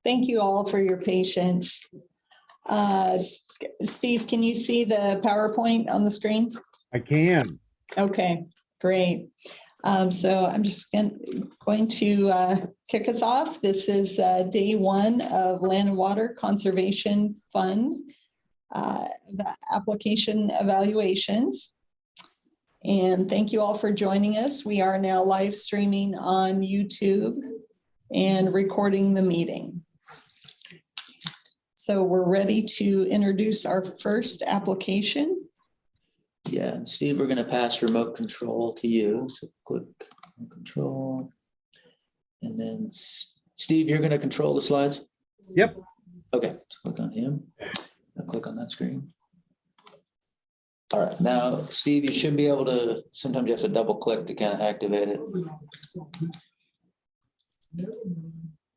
Thank you all for your patience. Steve, can you see the PowerPoint on the screen? I can. Okay, great. So I'm just going to kick us off. This is day one of Land and Water Conservation Fund, the application evaluations. And thank you all for joining us. We are now live streaming on YouTube and recording the meeting. So we're ready to introduce our first application. Yeah, and Steve, we're going to pass remote control to you. So click on control. And then Steve, you're going to control the slides? Yep. Okay, so click on him. Now click on that screen. All right, now, Steve, you should be able to, sometimes you have to double click to kind of activate it.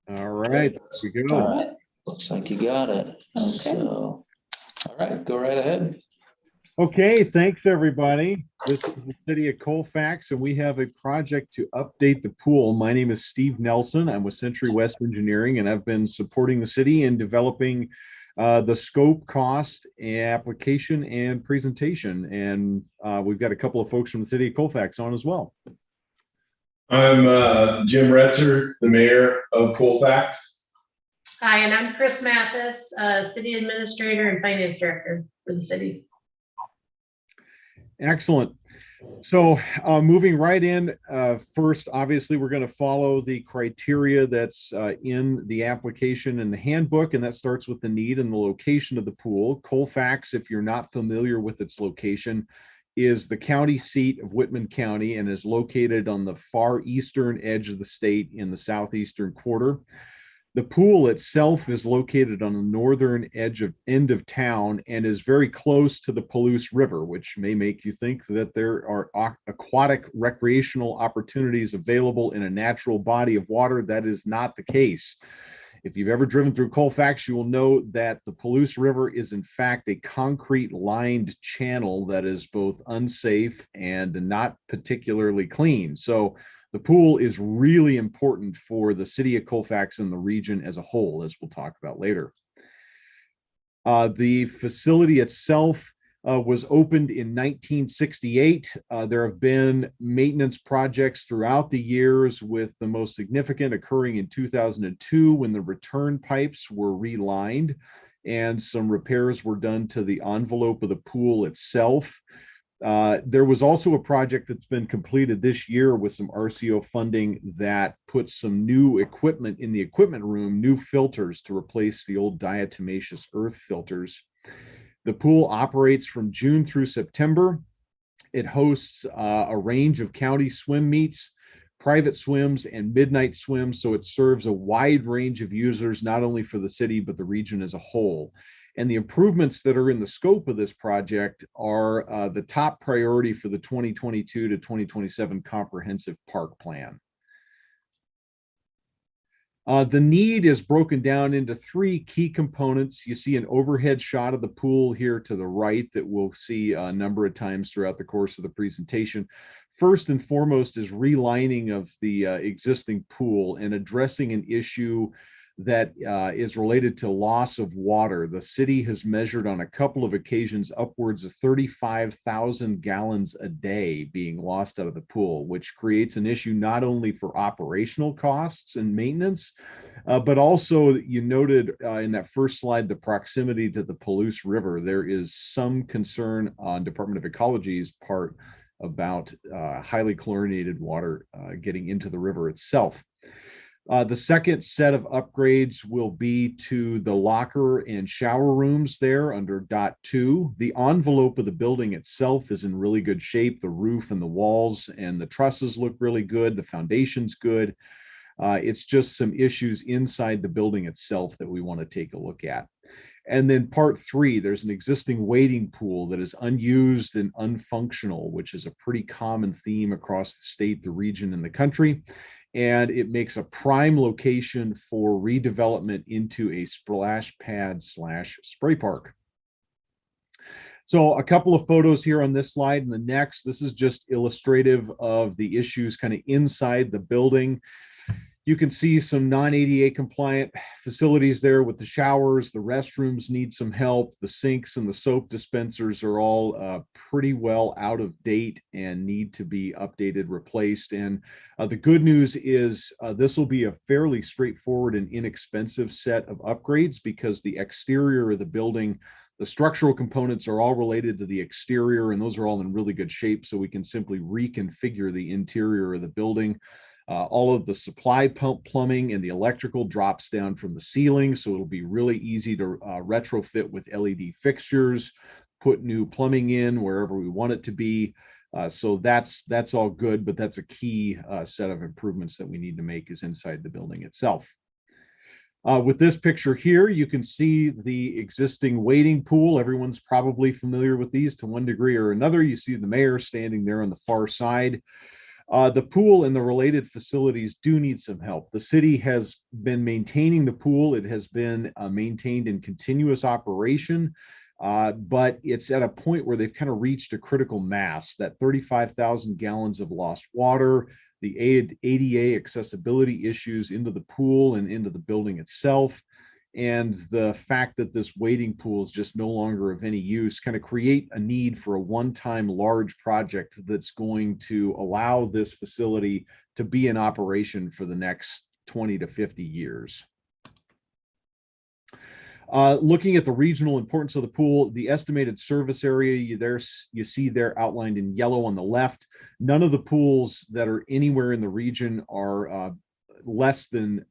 All right. There we go. All right, looks like you got it. Okay. So, all right, go right ahead. Okay, thanks everybody. This is the city of Colfax, and we have a project to update the pool. My name is Steve Nelson. I'm with Century West Engineering, and I've been supporting the city in developing the scope, cost, application, and presentation. And we've got a couple of folks from the city of Colfax on as well. I'm Jim Retzer, the mayor of Colfax. Hi, and I'm Chris Mathis, city administrator and finance director for the city. Excellent. So moving right in, first, obviously, we're going to follow the criteria that's in the application and the handbook, and that starts with the need and the location of the pool. Colfax, if you're not familiar with its location, is the county seat of Whitman County and is located on the far eastern edge of the state in the southeastern quarter. The pool itself is located on the northern end of town and is very close to the Palouse River, which may make you think that there are aquatic recreational opportunities available in a natural body of water. That is not the case. If you've ever driven through Colfax, you will know that the Palouse River is in fact a concrete lined channel that is both unsafe and not particularly clean. So the pool is really important for the city of Colfax and the region as a whole, as we'll talk about later. The facility itself was opened in 1968. There have been maintenance projects throughout the years, with the most significant occurring in 2002 when the return pipes were relined and some repairs were done to the envelope of the pool itself. There was also a project that's been completed this year with some RCO funding that puts some new equipment in the equipment room, new filters to replace the old diatomaceous earth filters. The pool operates from June through September. It hosts a range of county swim meets, private swims, and midnight swims, so it serves a wide range of users, not only for the city, but the region as a whole. And the improvements that are in the scope of this project are the top priority for the 2022 to 2027 comprehensive park plan. The need is broken down into three key components. You see an overhead shot of the pool here to the right that we'll see a number of times throughout the course of the presentation. First and foremost is relining of the existing pool and addressing an issue that is related to loss of water. The city has measured on a couple of occasions upwards of 35,000 gallons a day being lost out of the pool, which creates an issue not only for operational costs and maintenance, but also, you noted in that first slide, the proximity to the Palouse River. There is some concern on Department of Ecology's part about highly chlorinated water getting into the river itself. The second set of upgrades will be to the locker and shower rooms there under dot 2. The envelope of the building itself is in really good shape. The roof and the walls and the trusses look really good. The foundation's good. It's just some issues inside the building itself that we want to take a look at. And then part 3, there's an existing wading pool that is unused and unfunctional, which is a pretty common theme across the state, the region, and the country. And it makes a prime location for redevelopment into a splash pad / spray park. So a couple of photos here on this slide and the next. This is just illustrative of the issues kind of inside the building. You can see some non-ADA compliant facilities there with the showers. The restrooms need some help. The sinks and the soap dispensers are all pretty well out of date and need to be updated, replaced. And the good news is this will be a fairly straightforward and inexpensive set of upgrades because the exterior of the building, the structural components are all related to the exterior, and those are all in really good shape. So we can simply reconfigure the interior of the building. All of the supply pump plumbing and the electrical drops down from the ceiling, so it'll be really easy to retrofit with LED fixtures, put new plumbing in wherever we want it to be. So that's all good, but that's a key set of improvements that we need to make is inside the building itself. With this picture here, you can see the existing wading pool. Everyone's probably familiar with these to one degree or another. You see the mayor standing there on the far side. The pool and the related facilities do need some help. The city has been maintaining the pool. It has been maintained in continuous operation, but it's at a point where they've kind of reached a critical mass, that 35,000 gallons of lost water, the ADA accessibility issues into the pool and into the building itself, and the fact that this wading pool is just no longer of any use kind of create a need for a one-time large project that's going to allow this facility to be in operation for the next 20 to 50 years. Looking at the regional importance of the pool, the estimated service area, you see there outlined in yellow on the left. None of the pools that are anywhere in the region are less than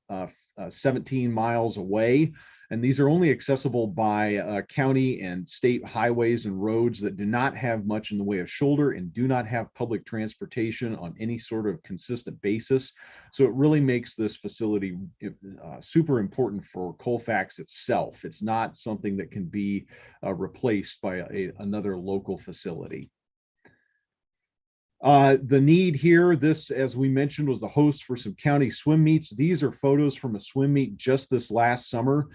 17 miles away. And these are only accessible by county and state highways and roads that do not have much in the way of shoulder and do not have public transportation on any sort of consistent basis. So it really makes this facility super important for Colfax itself. It's not something that can be replaced by another local facility. The need here, this, as we mentioned, was the host for some county swim meets. These are photos from a swim meet just this last summer.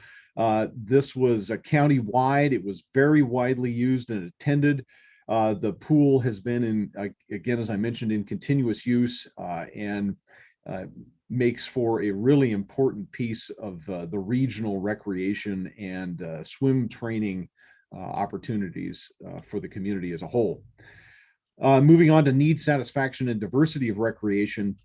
This was county-wide. It was very widely used and attended. The pool has been in, again, as I mentioned, in continuous use and makes for a really important piece of the regional recreation and swim training opportunities for the community as a whole. Moving on to need satisfaction and diversity of recreation.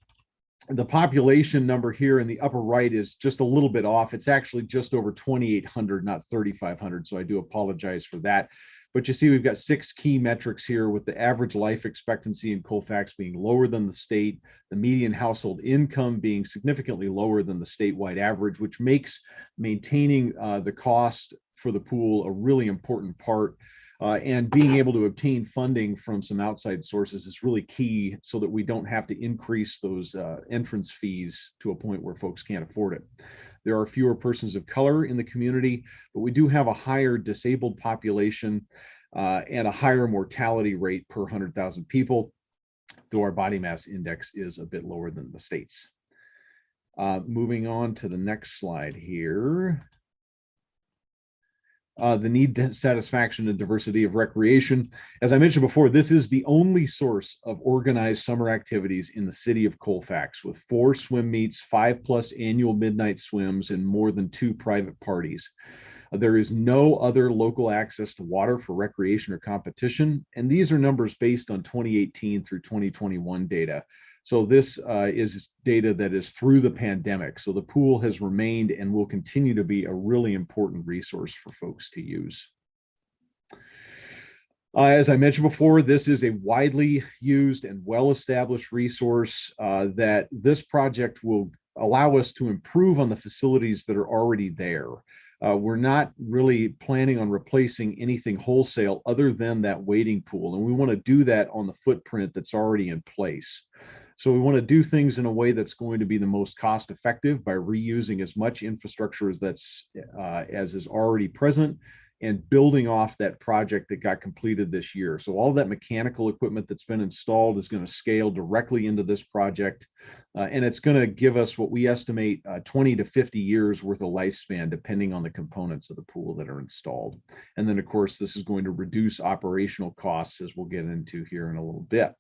The population number here in the upper right is just a little bit off. It's actually just over 2,800, not 3,500. So I do apologize for that. But you see, we've got 6 key metrics here, with the average life expectancy in Colfax being lower than the state, the median household income being significantly lower than the statewide average, which makes maintaining the cost for the pool a really important part. And being able to obtain funding from some outside sources is really key so that we don't have to increase those entrance fees to a point where folks can't afford it. There are fewer persons of color in the community, but we do have a higher disabled population and a higher mortality rate per 100,000 people, though our body mass index is a bit lower than the state's. Moving on to the next slide here. The need, satisfaction, and diversity of recreation. As I mentioned before, this is the only source of organized summer activities in the city of Colfax, with 4 swim meets, 5+ annual midnight swims, and more than 2 private parties. There is no other local access to water for recreation or competition, and these are numbers based on 2018 through 2021 data. So this is data that is through the pandemic. So the pool has remained and will continue to be a really important resource for folks to use. As I mentioned before, this is a widely used and well-established resource that this project will allow us to improve on the facilities that are already there. We're not really planning on replacing anything wholesale other than that wading pool, and we want to do that on the footprint that's already in place. So we want to do things in a way that's going to be the most cost effective by reusing as much infrastructure as is already present and building off that project that got completed this year. So all that mechanical equipment that's been installed is going to scale directly into this project. And it's going to give us what we estimate 20 to 50 years worth of lifespan, depending on the components of the pool that are installed. And then, of course, this is going to reduce operational costs, as we'll get into here in a little bit.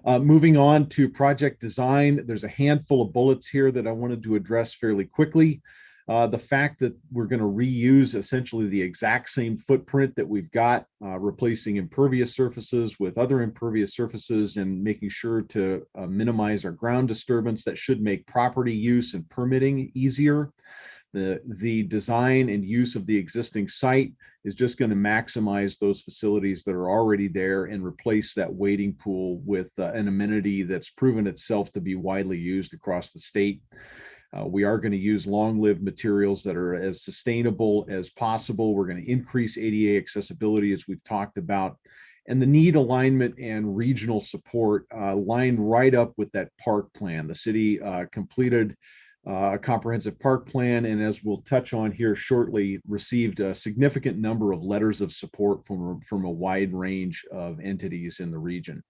Moving on to project design, there's a handful of bullets here that I wanted to address fairly quickly. The fact that we're going to reuse essentially the exact same footprint that we've got, replacing impervious surfaces with other impervious surfaces and making sure to minimize our ground disturbance, that should make property use and permitting easier. The design and use of the existing site is just going to maximize those facilities that are already there and replace that wading pool with an amenity that's proven itself to be widely used across the state. We are going to use long-lived materials that are as sustainable as possible. We're going to increase ADA accessibility, as we've talked about, and the need alignment and regional support lined right up with that park plan. The city completed a comprehensive park plan, and as we'll touch on here shortly, received a significant number of letters of support from a wide range of entities in the region.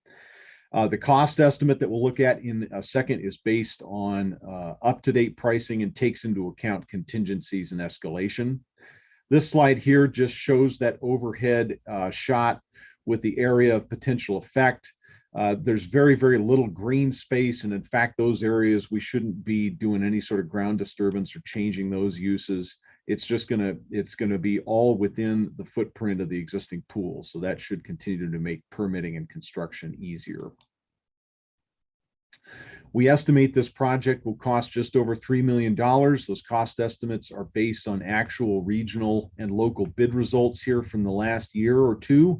The cost estimate that we'll look at in a second is based on up-to-date pricing and takes into account contingencies and escalation. This slide here just shows that overhead shot with the area of potential effect. There's very, very little green space. And in fact, those areas, we shouldn't be doing any sort of ground disturbance or changing those uses. It's going to be all within the footprint of the existing pool. So that should continue to make permitting and construction easier. We estimate this project will cost just over $3 million. Those cost estimates are based on actual regional and local bid results here from the last year or two,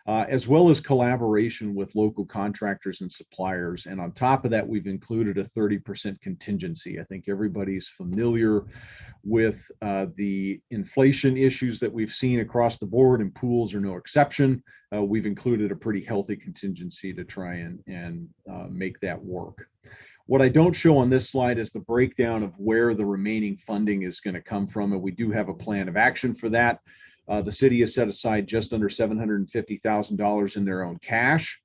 as well as collaboration with local contractors and suppliers. And on top of that, we've included a 30% contingency. I think everybody's familiar with the inflation issues that we've seen across the board, and pools are no exception. We've included a pretty healthy contingency to try and make that work. What I don't show on this slide is the breakdown of where the remaining funding is going to come from, and we do have a plan of action for that. The city has set aside just under $750,000 in their own cash.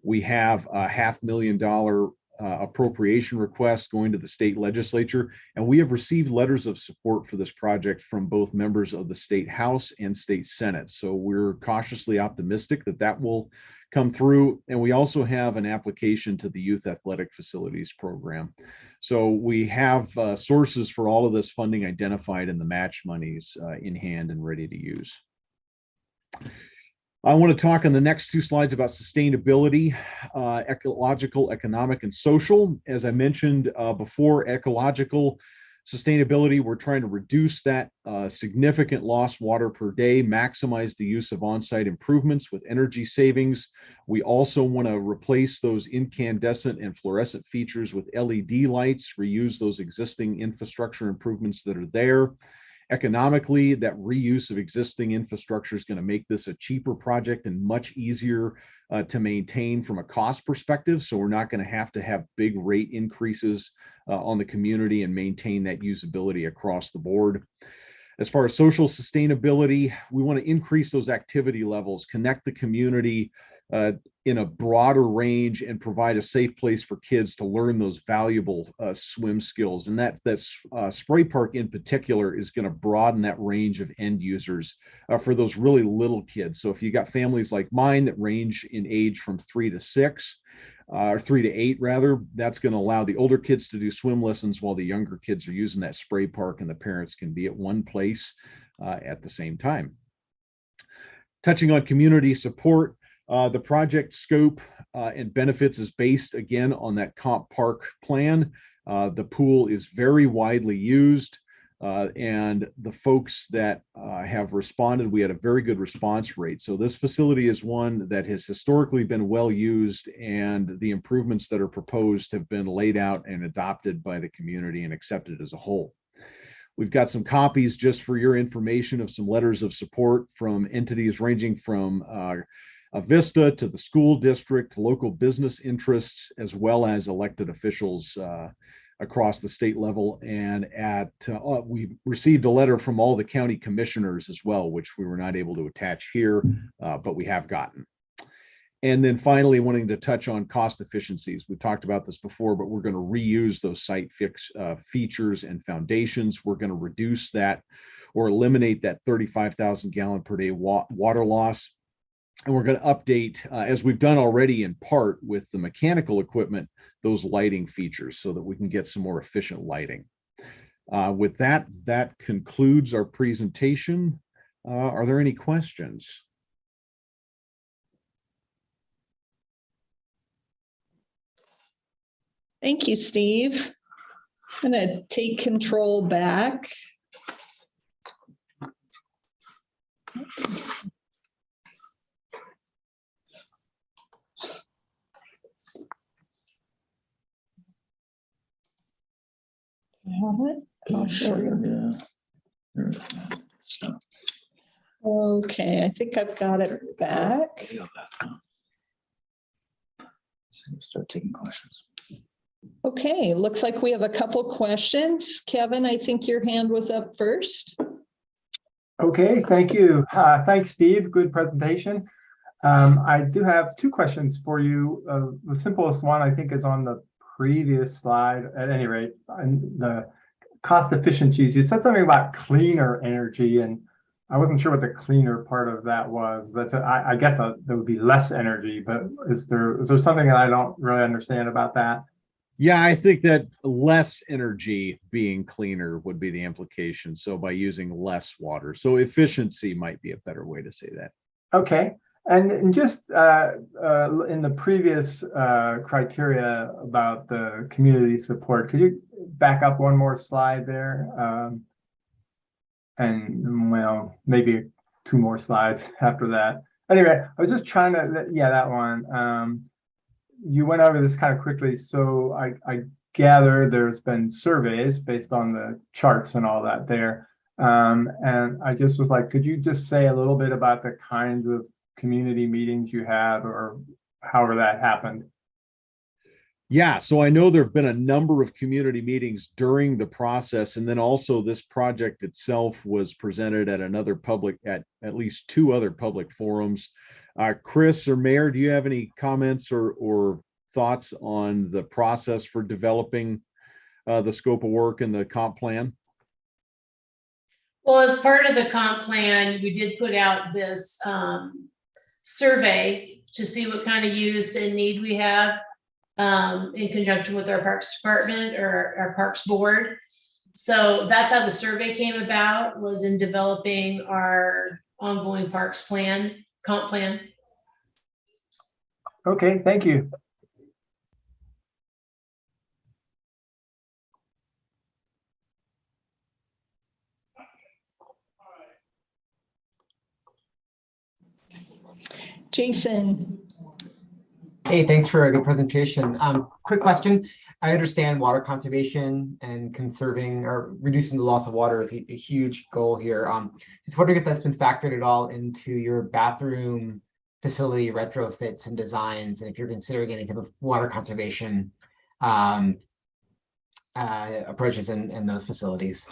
We have a $500,000 appropriation request going to the state legislature, and we have received letters of support for this project from both members of the state House and state Senate. So we're cautiously optimistic that that will come through. And we also have an application to the Youth Athletic Facilities Program. So we have sources for all of this funding identified in the match monies in hand and ready to use. I want to talk on the next two slides about sustainability, ecological, economic, and social. As I mentioned before, ecological sustainability, we're trying to reduce that significant lost water per day, maximize the use of on-site improvements with energy savings. We also want to replace those incandescent and fluorescent features with LED lights, reuse those existing infrastructure improvements that are there. Economically, that reuse of existing infrastructure is going to make this a cheaper project and much easier to maintain from a cost perspective. So we're not going to have big rate increases on the community and maintain that usability across the board. As far as social sustainability, we want to increase those activity levels, connect the community in a broader range, and provide a safe place for kids to learn those valuable swim skills. And that spray park in particular is going to broaden that range of end users for those really little kids. So if you got families like mine that range in age from 3 to 6, or 3 to 8 rather, that's going to allow the older kids to do swim lessons while the younger kids are using that spray park, and the parents can be at one place at the same time. Touching on community support, the project scope and benefits is based again on that comp park plan. The pool is very widely used, and the folks that have responded, we had a very good response rate. So this facility is one that has historically been well used, and the improvements that are proposed have been laid out and adopted by the community and accepted as a whole. We've got some copies just for your information of some letters of support from entities ranging from Vista to the school district, local business interests, as well as elected officials across the state level. And we received a letter from all the county commissioners as well, which we were not able to attach here, but we have gotten. And then finally, wanting to touch on cost efficiencies. We talked about this before, but we're going to reuse those site features and foundations. We're going to reduce that or eliminate that 35,000 gallon per day water loss. And we're going to update, as we've done already in part with the mechanical equipment, those lighting features so that we can get some more efficient lighting. With that, that concludes our presentation. Are there any questions? Thank you, Steve. I'm going to take control back. Have it? Oh, there we go. Yeah. Stop. Okay, I think I've got it back. Start taking questions. Okay, looks like we have a couple questions. Kevin, I think your hand was up first. Okay, thank you. Thanks, Steve. Good presentation. I do have two questions for you. The simplest one, I think, is on the previous slide, at any rate, and the cost efficiencies. You said something about cleaner energy, and I wasn't sure what the cleaner part of that was. I get that there would be less energy, but is there something that I don't really understand about that? Yeah, I think that less energy being cleaner would be the implication. So by using less water. So efficiency might be a better way to say that. Okay. And just in the previous criteria about the community support, could you back up one more slide there? And well, maybe two more slides after that. Anyway, I was just trying to, yeah, that one. You went over this kind of quickly, so I gather there's been surveys based on the charts and all that there. And I just was like, could you just say a little bit about the kinds of community meetings you had, or however that happened? Yeah, so I know there have been a number of community meetings during the process, and then also this project itself was presented at another public, at least two other public forums. Chris or Mayor, do you have any comments or thoughts on the process for developing the scope of work and the comp plan? Well, as part of the comp plan, we did put out this survey to see what kind of use and need we have in conjunction with our Parks Department or our Parks Board. So that's how the survey came about, was in developing our ongoing parks plan, comp plan. Okay, thank you. Jason. Hey, thanks for a good presentation. Quick question. I understand water conservation and conserving or reducing the loss of water is a huge goal here. Just wondering if that's been factored at all into your bathroom facility retrofits and designs, and if you're considering any type of water conservation approaches in those facilities.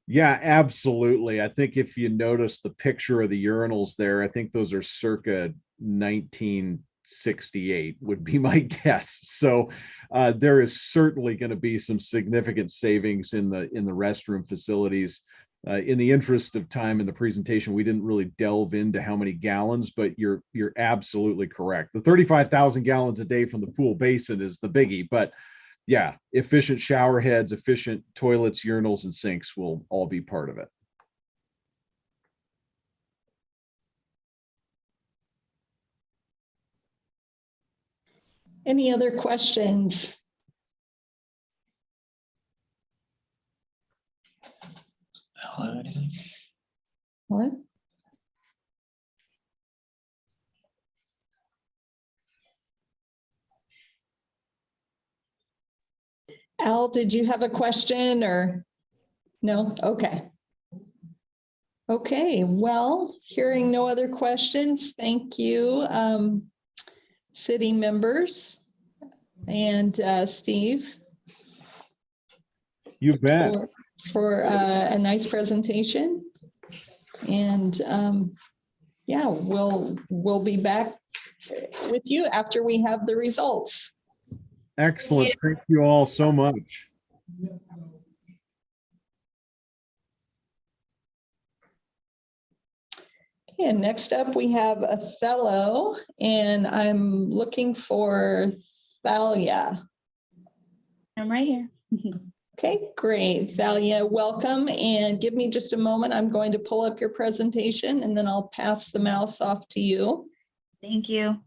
Yeah, absolutely. I think if you notice the picture of the urinals there, I think those are circa 1968 would be my guess. So there is certainly going to be some significant savings in the restroom facilities. In the interest of time in the presentation, we didn't really delve into how many gallons, but you're absolutely correct. The 35,000 gallons a day from the pool basin is the biggie, but yeah, efficient shower heads, efficient toilets, urinals, and sinks will all be part of it. Any other questions? Anything? What? Al, did you have a question or no? Okay. Okay, well, hearing no other questions, thank you, city members and Steve. You bet. For a nice presentation. And yeah, we'll be back with you after we have the results. Excellent. Thank you all so much. and next up we have Othello, and I'm looking for Thalia. I'm right here. Okay, great. Thalia, welcome, and give me just a moment. I'm going to pull up your presentation and then I'll pass the mouse off to you. Thank you.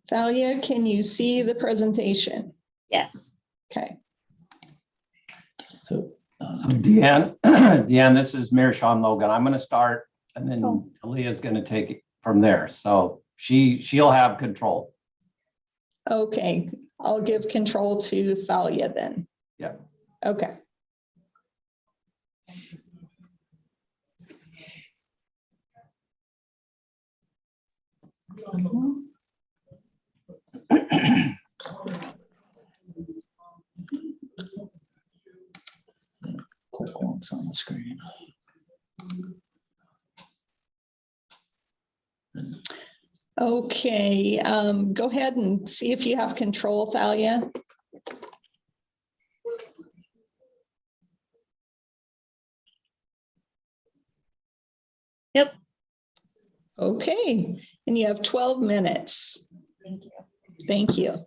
Thalia, can you see the presentation? Yes. Okay. So, Deanne, Deanne, this is Mayor Sean Logan. I'm going to start and then Oh. Aaliyah's going to take it from there. So she'll have control. Okay, I'll give control to Thalia then. Yeah. Okay. click once on the screen. Okay, go ahead and see if you have control, Thalia. Yep. Okay, and you have 12 minutes. Thank you. Thank you.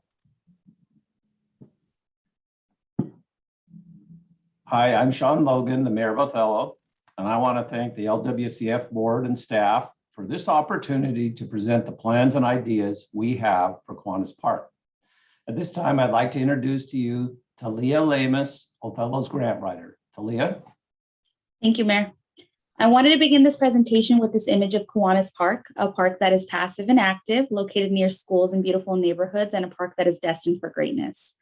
Hi, I'm Sean Logan, the Mayor of Othello, and I want to thank the LWCF board and staff for this opportunity to present the plans and ideas we have for Kiwanis Park. At this time, I'd like to introduce to you Talia Lamus, Othello's grant writer. Talia? Thank you, Mayor. I wanted to begin this presentation with this image of Kiwanis Park, a park that is passive and active, located near schools and beautiful neighborhoods, and a park that is destined for greatness.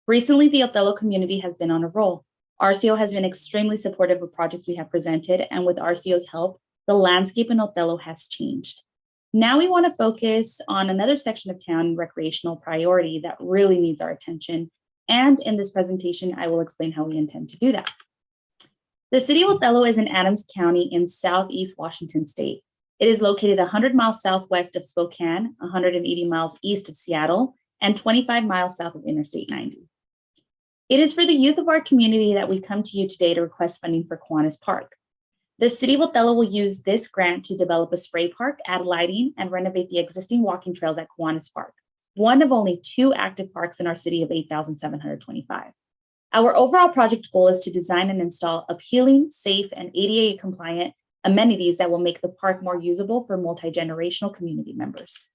Recently, the Othello community has been on a roll. RCO has been extremely supportive of projects we have presented, and with RCO's help, the landscape in Othello has changed. Now we want to focus on another section of town recreational priority that really needs our attention. And in this presentation, I will explain how we intend to do that. The city of Othello is in Adams County in Southeast Washington State. It is located 100 miles southwest of Spokane, 180 miles east of Seattle, and 25 miles south of Interstate 90. It is for the youth of our community that we come to you today to request funding for Kiwanis Park. The city of Othello will use this grant to develop a spray park, add lighting, and renovate the existing walking trails at Kiwanis Park, one of only 2 active parks in our city of 8,725. Our overall project goal is to design and install appealing, safe, and ADA compliant amenities that will make the park more usable for multi-generational community members.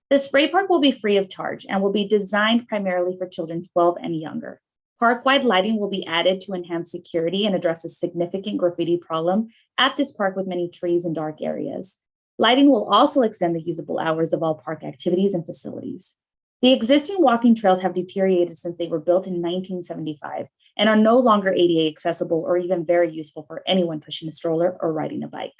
The spray park will be free of charge and will be designed primarily for children 12 and younger. Park-wide lighting will be added to enhance security and address a significant graffiti problem at this park with many trees and dark areas. Lighting will also extend the usable hours of all park activities and facilities. The existing walking trails have deteriorated since they were built in 1975 and are no longer ADA accessible or even very useful for anyone pushing a stroller or riding a bike.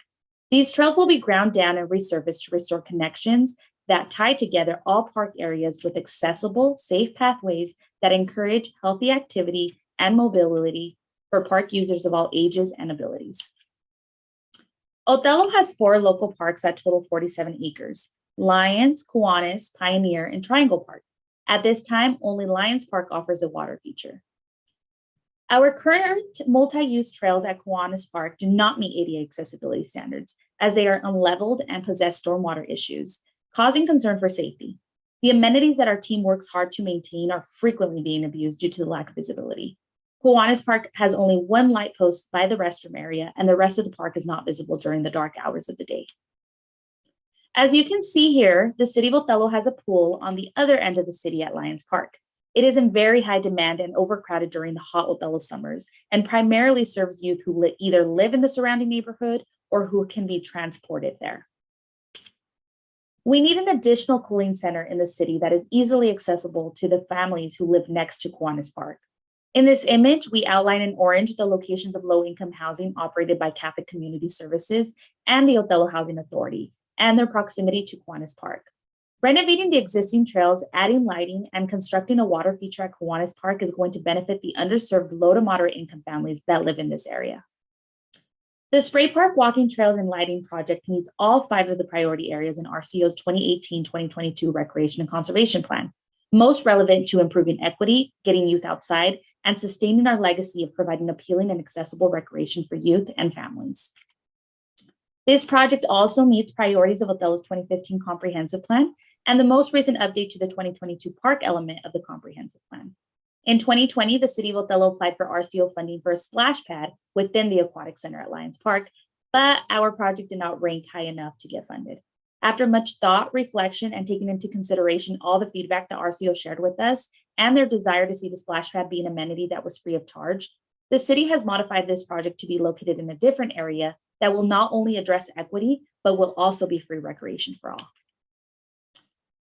These trails will be ground down and resurfaced to restore connections that tie together all park areas with accessible, safe pathways that encourage healthy activity and mobility for park users of all ages and abilities. Othello has 4 local parks that total 47 acres: Lions, Kiwanis, Pioneer, and Triangle Park. At this time, only Lions Park offers a water feature. Our current multi-use trails at Kiwanis Park do not meet ADA accessibility standards, as they are unleveled and possess stormwater issues, causing concern for safety. The amenities that our team works hard to maintain are frequently being abused due to the lack of visibility. Kiwanis Park has only 1 light post by the restroom area, and the rest of the park is not visible during the dark hours of the day. As you can see here, the city of Othello has a pool on the other end of the city at Lions Park. It is in very high demand and overcrowded during the hot Othello summers, and primarily serves youth who either live in the surrounding neighborhood or who can be transported there. We need an additional cooling center in the city that is easily accessible to the families who live next to Kiwanis Park. In this image, we outline in orange the locations of low-income housing operated by Catholic Community Services and the Othello Housing Authority, and their proximity to Kiwanis Park. Renovating the existing trails, adding lighting, and constructing a water feature at Kiwanis Park is going to benefit the underserved low to moderate income families that live in this area. The Spray Park Walking Trails and Lighting Project meets all 5 of the priority areas in RCO's 2018-2022 Recreation and Conservation Plan, most relevant to improving equity, getting youth outside, and sustaining our legacy of providing appealing and accessible recreation for youth and families. This project also meets priorities of Othello's 2015 Comprehensive Plan and the most recent update to the 2022 park element of the Comprehensive Plan. In 2020, the City of Othello applied for RCO funding for a splash pad within the Aquatic Center at Lions Park, but our project did not rank high enough to get funded. After much thought, reflection, and taking into consideration all the feedback that RCO shared with us and their desire to see the splash pad be an amenity that was free of charge, the city has modified this project to be located in a different area that will not only address equity, but will also be free recreation for all.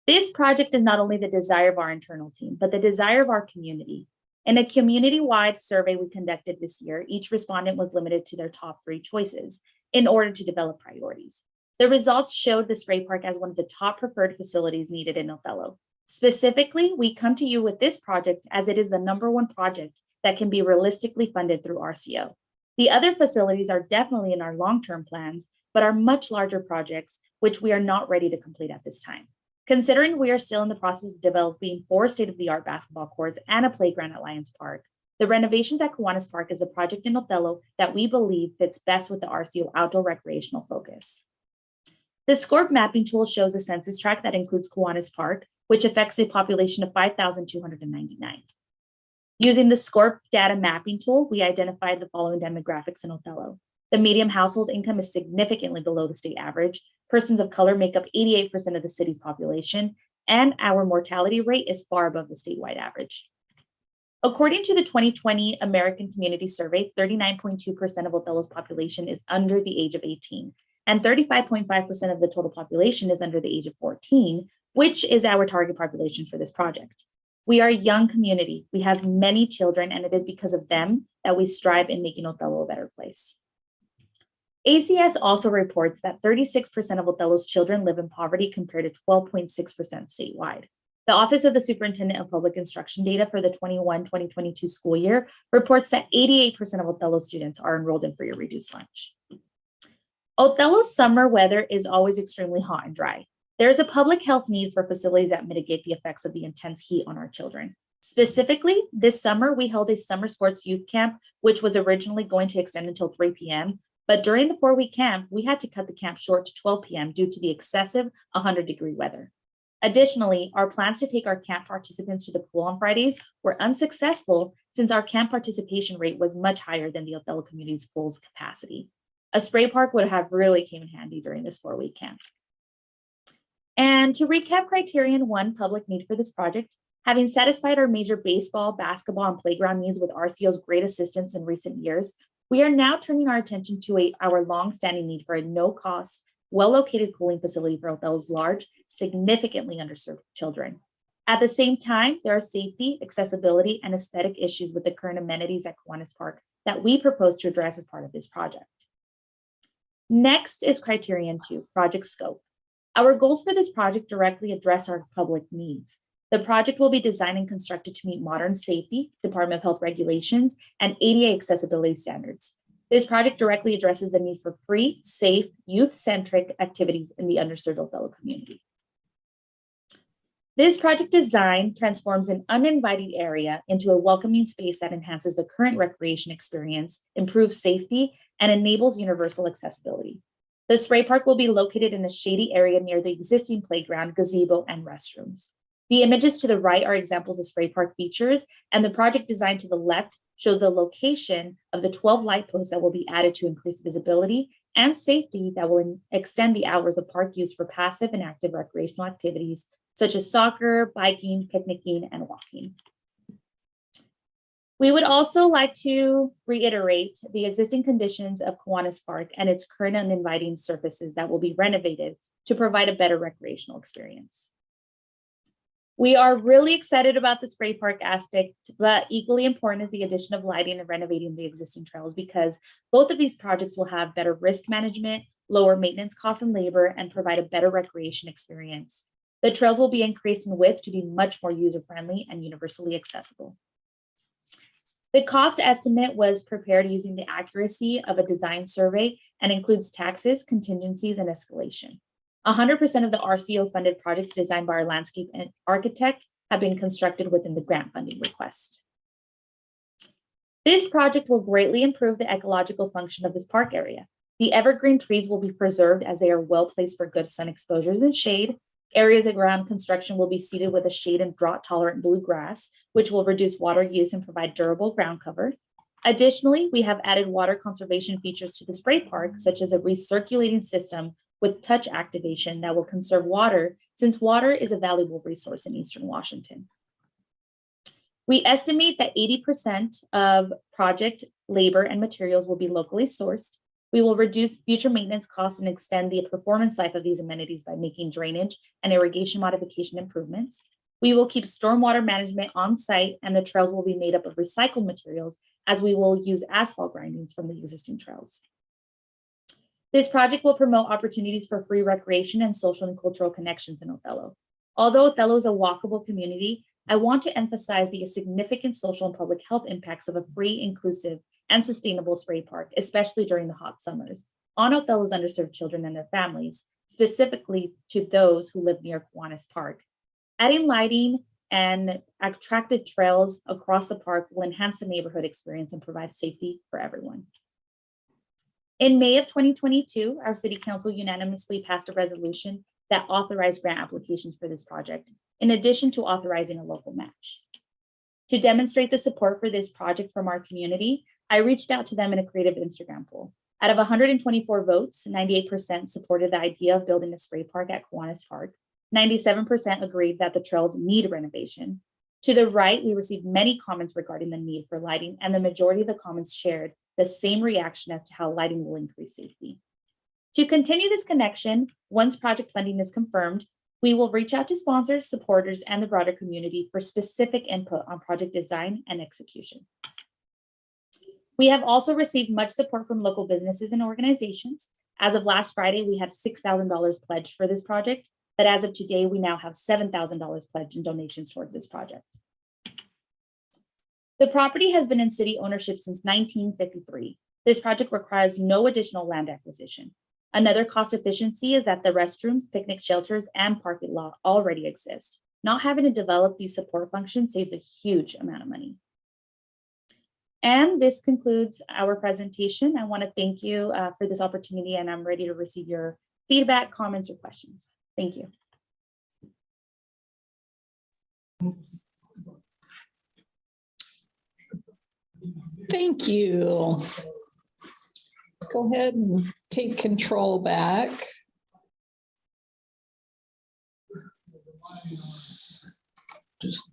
This project is not only the desire of our internal team, but the desire of our community. In a community-wide survey we conducted this year, each respondent was limited to their top 3 choices in order to develop priorities. The results showed the Spray Park as one of the top preferred facilities needed in Othello. Specifically, we come to you with this project as it is the #1 project that can be realistically funded through RCO. The other facilities are definitely in our long-term plans, but are much larger projects, which we are not ready to complete at this time. Considering we are still in the process of developing 4 state-of-the-art basketball courts and a playground at Lions Park, the renovations at Kiwanis Park is a project in Othello that we believe fits best with the RCO outdoor recreational focus. The SCORP mapping tool shows a census tract that includes Kiwanis Park, which affects a population of 5,299. Using the SCORP data mapping tool, we identified the following demographics in Othello. The median household income is significantly below the state average. Persons of color make up 88% of the city's population, and our mortality rate is far above the statewide average. According to the 2020 American Community Survey, 39.2% of Othello's population is under the age of 18, and 35.5% of the total population is under the age of 14, which is our target population for this project. We are a young community. We have many children, and it is because of them that we strive in making Othello a better place. ACS also reports that 36% of Othello's children live in poverty compared to 12.6% statewide. The Office of the Superintendent of Public Instruction data for the 21-2022 school year reports that 88% of Othello students are enrolled in free or reduced lunch. Othello's summer weather is always extremely hot and dry. There is a public health need for facilities that mitigate the effects of the intense heat on our children. Specifically, this summer, we held a summer sports youth camp, which was originally going to extend until 3 p.m., but during the 4-week camp, we had to cut the camp short to 12 p.m. due to the excessive 100-degree weather. Additionally, our plans to take our camp participants to the pool on Fridays were unsuccessful since our camp participation rate was much higher than the Othello community's pool's capacity. A spray park would have really came in handy during this 4-week camp. And to recap Criterion 1 public need for this project, having satisfied our major baseball, basketball, and playground needs with RCO's great assistance in recent years, we are now turning our attention to our long-standing need for a no-cost, well-located cooling facility for Othello's large, significantly underserved children. At the same time, there are safety, accessibility, and aesthetic issues with the current amenities at Kiwanis Park that we propose to address as part of this project. Next is Criterion 2, project scope. Our goals for this project directly address our public needs. The project will be designed and constructed to meet modern safety, Department of Health regulations, and ADA accessibility standards. This project directly addresses the need for free, safe, youth-centric activities in the underserved Othello community. This project design transforms an uninvited area into a welcoming space that enhances the current recreation experience, improves safety, and enables universal accessibility. The spray park will be located in a shady area near the existing playground, gazebo, and restrooms. The images to the right are examples of spray park features, and the project design to the left shows the location of the 12 light posts that will be added to increase visibility and safety that will extend the hours of park use for passive and active recreational activities such as soccer, biking, picnicking, and walking. We would also like to reiterate the existing conditions of Kiwanis Park and its current uninviting surfaces that will be renovated to provide a better recreational experience. We are really excited about the spray park aspect, but equally important is the addition of lighting and renovating the existing trails, because both of these projects will have better risk management, lower maintenance costs and labor, and provide a better recreation experience. The trails will be increased in width to be much more user-friendly and universally accessible. The cost estimate was prepared using the accuracy of a design survey and includes taxes, contingencies, and escalation. 100% of the RCO funded projects designed by our landscape and architect have been constructed within the grant funding request. This project will greatly improve the ecological function of this park area. The evergreen trees will be preserved as they are well placed for good sun exposures and shade. Areas around construction will be seeded with a shade and drought tolerant blue grass, which will reduce water use and provide durable ground cover. Additionally, we have added water conservation features to the spray park, such as a recirculating system with touch activation that will conserve water, since water is a valuable resource in Eastern Washington. We estimate that 80% of project labor and materials will be locally sourced. We will reduce future maintenance costs and extend the performance life of these amenities by making drainage and irrigation modification improvements. We will keep stormwater management on site, and the trails will be made up of recycled materials, as we will use asphalt grindings from the existing trails. This project will promote opportunities for free recreation and social and cultural connections in Othello. Although Othello is a walkable community, I want to emphasize the significant social and public health impacts of a free, inclusive, and sustainable spray park, especially during the hot summers, on Othello's underserved children and their families, specifically to those who live near Kiwanis Park. Adding lighting and attractive trails across the park will enhance the neighborhood experience and provide safety for everyone. In May of 2022, our City Council unanimously passed a resolution that authorized grant applications for this project, in addition to authorizing a local match. To demonstrate the support for this project from our community, I reached out to them in a creative Instagram poll. Out of 124 votes, 98% supported the idea of building a spray park at Kiwanis Park. 97% agreed that the trails need renovation. To the right, we received many comments regarding the need for lighting, and the majority of the comments shared the same reaction as to how lighting will increase safety. To continue this connection, once project funding is confirmed, we will reach out to sponsors, supporters, and the broader community for specific input on project design and execution. We have also received much support from local businesses and organizations. As of last Friday, we had $6,000 pledged for this project, but as of today, we now have $7,000 pledged in donations towards this project. The property has been in city ownership since 1953. This project requires no additional land acquisition. Another cost efficiency is that the restrooms, picnic shelters, and parking lot already exist. Not having to develop these support functions saves a huge amount of money. And this concludes our presentation. I want to thank you for this opportunity, and I'm ready to receive your feedback, comments, or questions. Thank you. Thank you. Go ahead and take control back. Just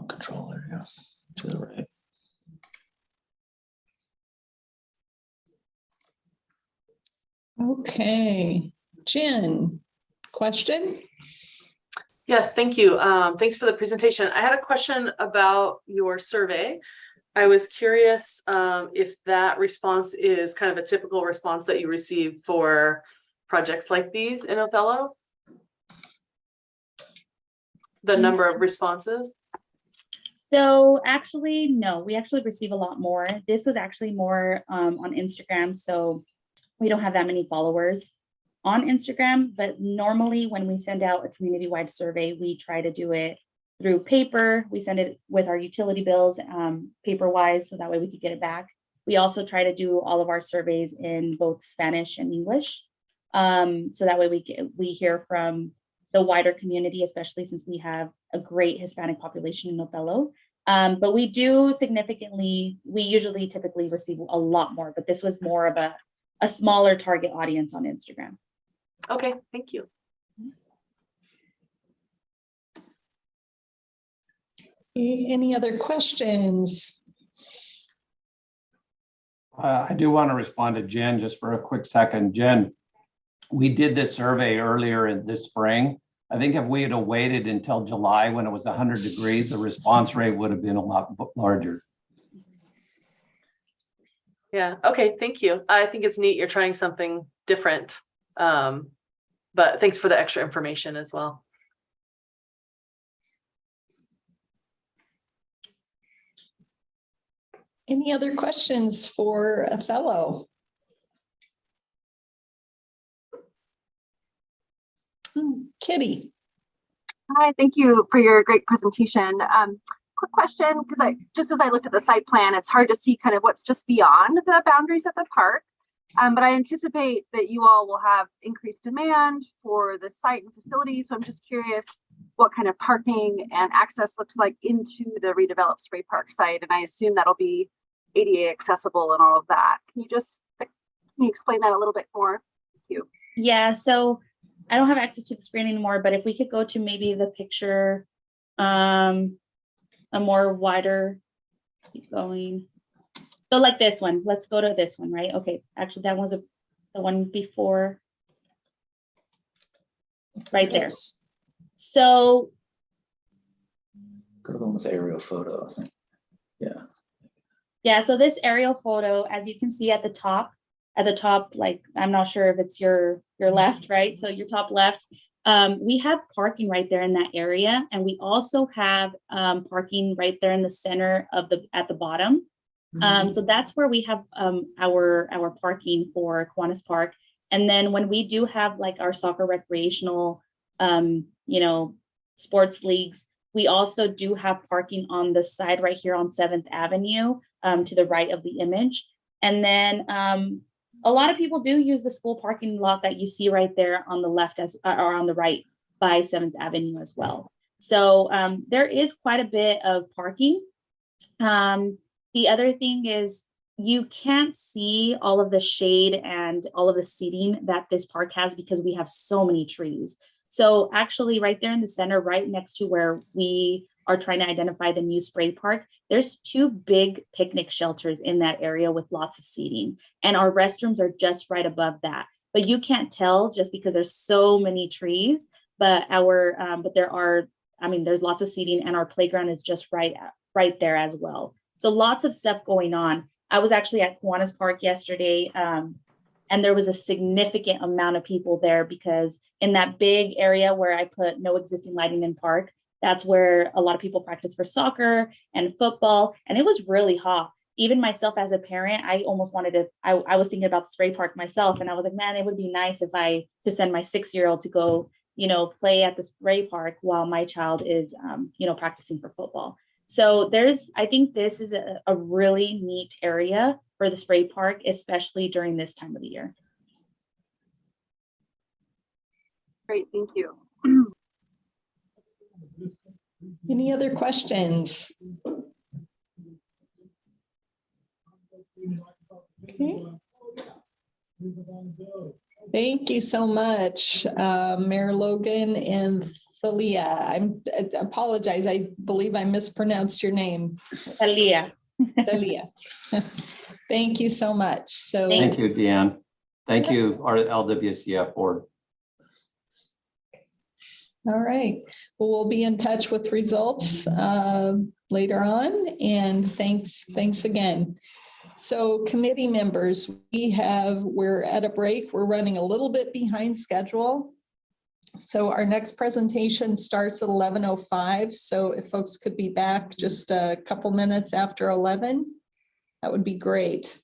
control, there you go, to the right. Okay, Jen, question? Yes, thank you. Thanks for the presentation. I had a question about your survey. I was curious if that response is kind of a typical response that you receive for projects like these in Othello? The number of responses? So actually, no, we actually receive a lot more. This was actually more on Instagram, so we don't have that many followers on Instagram, but normally when we send out a community-wide survey, we try to do it through paper. We send it with our utility bills paper-wise, so that way we could get it back. We also try to do all of our surveys in both Spanish and English. So that way we hear from the wider community, especially since we have a great Hispanic population in Othello. But we do significantly, we usually typically receive a lot more, but this was more of a smaller target audience on Instagram. Okay, thank you. Any other questions? I do want to respond to Jen just for a quick second. Jen, we did this survey earlier in this spring. I think if we had waited until July when it was 100 degrees, the response rate would have been a lot larger. Yeah, okay, thank you. I think it's neat you're trying something different. But thanks for the extra information as well. Any other questions for Othello? Kitty. Hi, thank you for your great presentation. Quick question, because just as I looked at the site plan, it's hard to see kind of what's just beyond the boundaries of the park. But I anticipate that you all will have increased demand for the site and facilities. So I'm just curious what kind of parking and access looks like into the redeveloped Spray Park site. And I assume that'll be ADA accessible and all of that. Can you explain that a little bit more? Thank you. Yeah, so I don't have access to the screen anymore, but if we could go to maybe the picture, a more wider, keep going. So like this one, let's go to this one, right? Okay, actually that was the one before. Right there. So. Go to the one with the aerial photo, I think. Yeah. Yeah, so this aerial photo, as you can see at the top, like, I'm not sure if it's your left, right? So your top left, we have parking right there in that area. And we also have parking right there in the center of at the bottom. So that's where we have our parking for Kiwanis Park. And then when we do have like our soccer recreational, sports leagues, we also do have parking on the side right here on 7th Avenue to the right of the image. And then a lot of people do use the school parking lot that you see right there on the left or on the right by 7th Avenue as well. So there is quite a bit of parking. The other thing is you can't see all of the shade and all of the seating that this park has because we have so many trees. So actually right there in the center, right next to where we are trying to identify the new spray park, there's 2 big picnic shelters in that area with lots of seating. And our restrooms are just right above that. But you can't tell just because there's so many trees, but there's lots of seating and our playground is just right there as well. So lots of stuff going on. I was actually at Kiwanis Park yesterday, and there was a significant amount of people there because in that big area where I put no existing lighting in park, that's where a lot of people practice for soccer and football. And it was really hot. Even myself as a parent, I almost wanted I was thinking about the spray park myself. And I was like, man, it would be nice if I could send my 6-year-old to go, play at the spray park while my child is, practicing for football. So I think this is a really neat area for the spray park, especially during this time of the year. Great, thank you. Any other questions? Okay. Thank you so much, Mayor Logan and Thalia. I apologize. I believe I mispronounced your name. Thalia. Thalia. Thank you so much. So Thank you, Deanne. Thank you, our LWCF board. all right. Well, we'll be in touch with results later on. And thanks again. So committee members, we're at a break. We're running a little bit behind schedule. So our next presentation starts at 11:05. So if folks could be back just a couple minutes after 11, that would be great.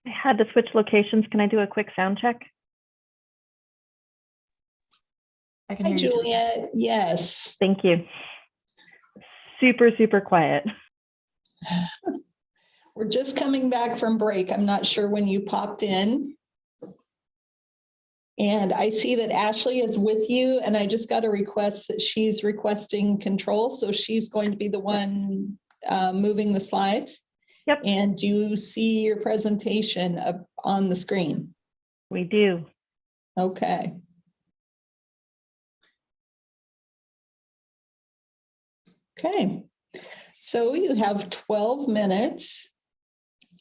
I had to switch locations. Can I do a quick sound check? I can Hi, hear you. Juliet. Yes. Thank you. Super, super quiet. We're just coming back from break. I'm not sure when you popped in. And I see that Ashley is with you, and I just got a request that she's requesting control. So she's going to be the one moving the slides. Yep. And do you see your presentation up on the screen? We do. Okay. Okay. So you have 12 minutes.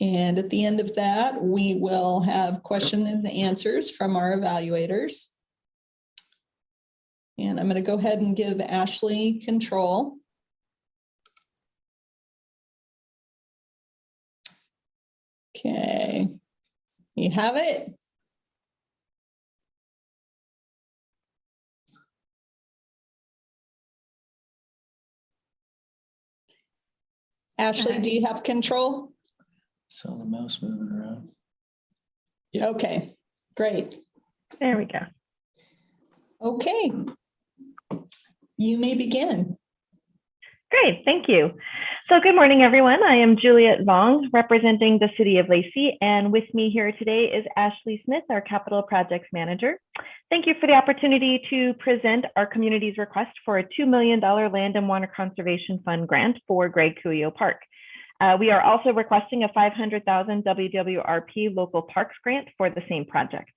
And at the end of that, we will have questions and answers from our evaluators. And I'm going to go ahead and give Ashley control. Okay, you have it. Ashley, do you have control? So the mouse moving around. Okay, great. There we go. Okay. You may begin. Great, thank you. So good morning, everyone. I am Juliet Vong, representing the City of Lacey, and with me here today is Ashley Smith, our Capital Projects Manager. Thank you for the opportunity to present our community's request for a $2 million Land and Water Conservation Fund grant for Greg Cuyo Park. We are also requesting a $500,000 WWRP Local Parks grant for the same project.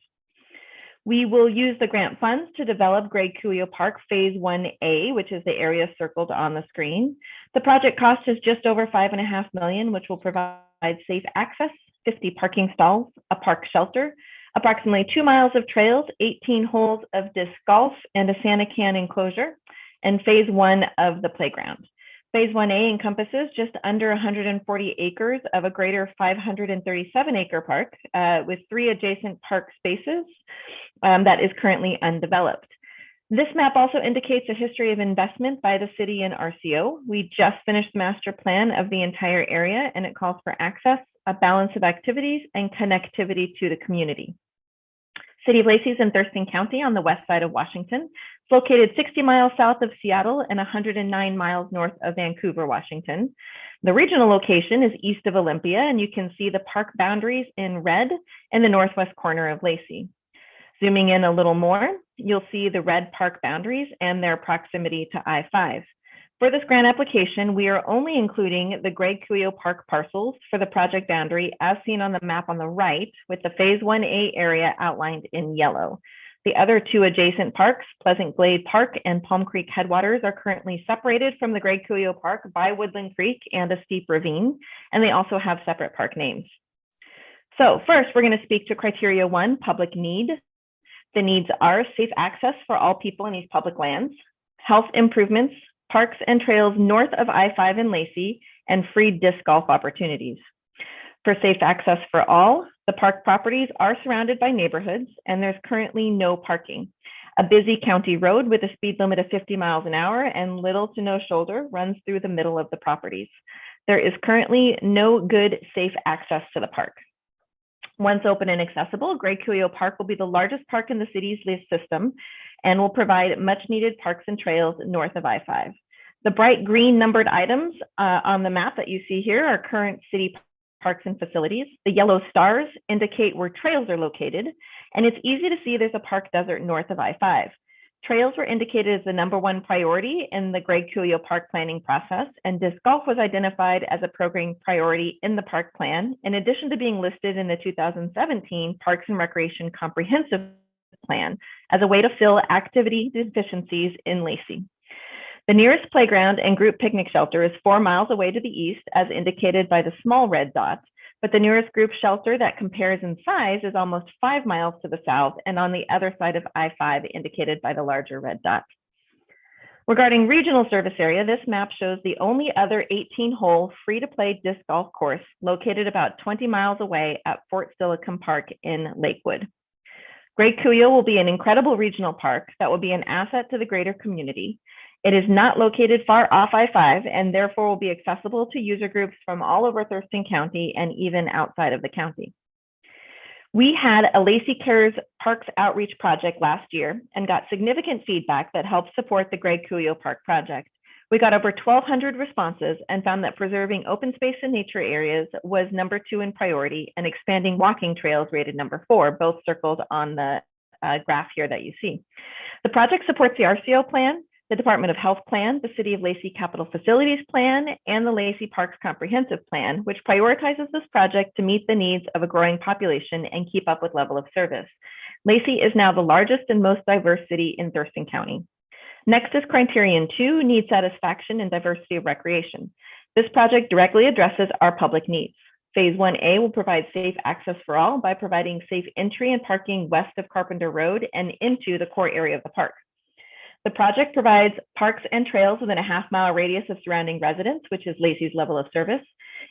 We will use the grant funds to develop Greg Cuyo Park Phase 1A, which is the area circled on the screen. The project cost is just over $5.5 million, which will provide safe access, 50 parking stalls, a park shelter, approximately 2 miles of trails, 18 holes of disc golf, and a Santa Can enclosure, and Phase 1 of the playground. Phase 1A encompasses just under 140 acres of a greater 537-acre park with 3 adjacent park spaces that is currently undeveloped. This map also indicates a history of investment by the city and RCO. We just finished the master plan of the entire area, and it calls for access, a balance of activities, and connectivity to the community. City of Lacey is in Thurston County on the west side of Washington. It's located 60 miles south of Seattle and 109 miles north of Vancouver, Washington. The regional location is east of Olympia, and you can see the park boundaries in red in the northwest corner of Lacey. Zooming in a little more, you'll see the red park boundaries and their proximity to I-5. For this grant application, we are only including the Greg Cuyo Park parcels for the project boundary as seen on the map on the right, with the Phase 1A area outlined in yellow. The other 2 adjacent parks, Pleasant Glade Park and Palm Creek Headwaters, are currently separated from the Greg Cuyo Park by Woodland Creek and a steep ravine, and they also have separate park names. So first, we're going to speak to criteria 1, public need. The needs are safe access for all people in these public lands, health improvements, parks and trails north of I-5 in Lacey, and free disc golf opportunities. For safe access for all, the park properties are surrounded by neighborhoods, and there's currently no parking. A busy county road with a speed limit of 50 miles an hour and little to no shoulder runs through the middle of the properties. There is currently no good safe access to the park. Once open and accessible, Greg Cuyo Park will be the largest park in the city's system and will provide much needed parks and trails north of I-5. The bright green numbered items on the map that you see here are current city parks and facilities. The yellow stars indicate where trails are located, and it's easy to see there's a park desert north of I-5. Trails were indicated as the #1 priority in the Greg Cuyo Park planning process, and disc golf was identified as a program priority in the park plan, in addition to being listed in the 2017 Parks and Recreation Comprehensive Plan as a way to fill activity deficiencies in Lacey. The nearest playground and group picnic shelter is 4 miles away to the east, as indicated by the small red dot, but the nearest group shelter that compares in size is almost 5 miles to the south and on the other side of I-5, indicated by the larger red dot. Regarding regional service area, this map shows the only other 18-hole free-to-play disc golf course located about 20 miles away at Fort Steilacoom Park in Lakewood. Greg Cuyo will be an incredible regional park that will be an asset to the greater community. It is not located far off I-5 and therefore will be accessible to user groups from all over Thurston County and even outside of the county. We had a Lacey Cares Parks Outreach project last year and got significant feedback that helped support the Greg Cuyo Park project. We got over 1,200 responses and found that preserving open space and nature areas was #2 in priority, and expanding walking trails rated #4, both circled on the graph here that you see. The project supports the RCO plan, the Department of Health plan, the City of Lacey Capital Facilities plan, and the Lacey Parks Comprehensive Plan, which prioritizes this project to meet the needs of a growing population and keep up with level of service. Lacey is now the largest and most diverse city in Thurston County. Next is criterion 2, need satisfaction and diversity of recreation. This project directly addresses our public needs. Phase 1A will provide safe access for all by providing safe entry and parking west of Carpenter Road and into the core area of the park. The project provides parks and trails within a half-mile radius of surrounding residents, which is Lacey's level of service.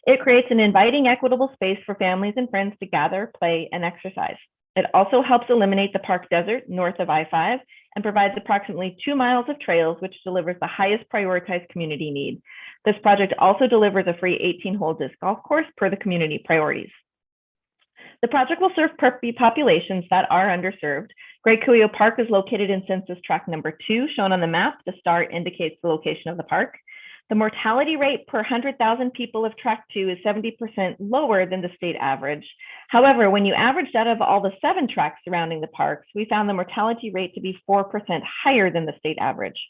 It creates an inviting, equitable space for families and friends to gather, play, and exercise. It also helps eliminate the park desert north of I-5 and provides approximately 2 miles of trails, which delivers the highest prioritized community need. This project also delivers a free 18-hole disc golf course per the community priorities. The project will serve populations that are underserved. Greg Cuyo Park is located in census tract #2, shown on the map. The star indicates the location of the park. The mortality rate per 100,000 people of tract 2 is 70% lower than the state average. However, when you averaged out of all the 7 tracts surrounding the parks, we found the mortality rate to be 4% higher than the state average.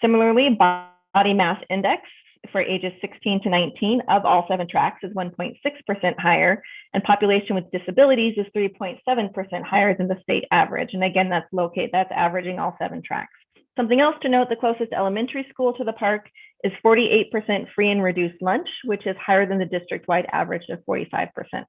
Similarly, body mass index for ages 16 to 19 of all 7 tracts is 1.6% higher, and population with disabilities is 3.7% higher than the state average. And again, that's averaging all 7 tracts. Something else to note, the closest elementary school to the park is 48% free and reduced lunch, which is higher than the district-wide average of 45%.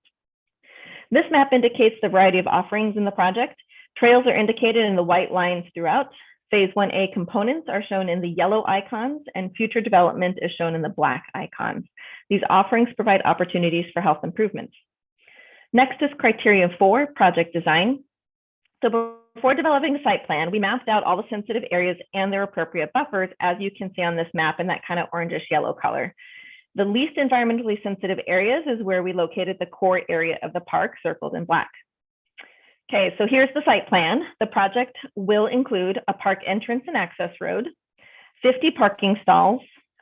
This map indicates the variety of offerings in the project. Trails are indicated in the white lines throughout. Phase 1A components are shown in the yellow icons, and future development is shown in the black icons. These offerings provide opportunities for health improvements. Next is criteria 4, project design. So before developing the site plan, we mapped out all the sensitive areas and their appropriate buffers, as you can see on this map in that kind of orangish yellow color. The least environmentally sensitive areas is where we located the core area of the park, circled in black. Okay, so here's the site plan. The project will include a park entrance and access road, 50 parking stalls,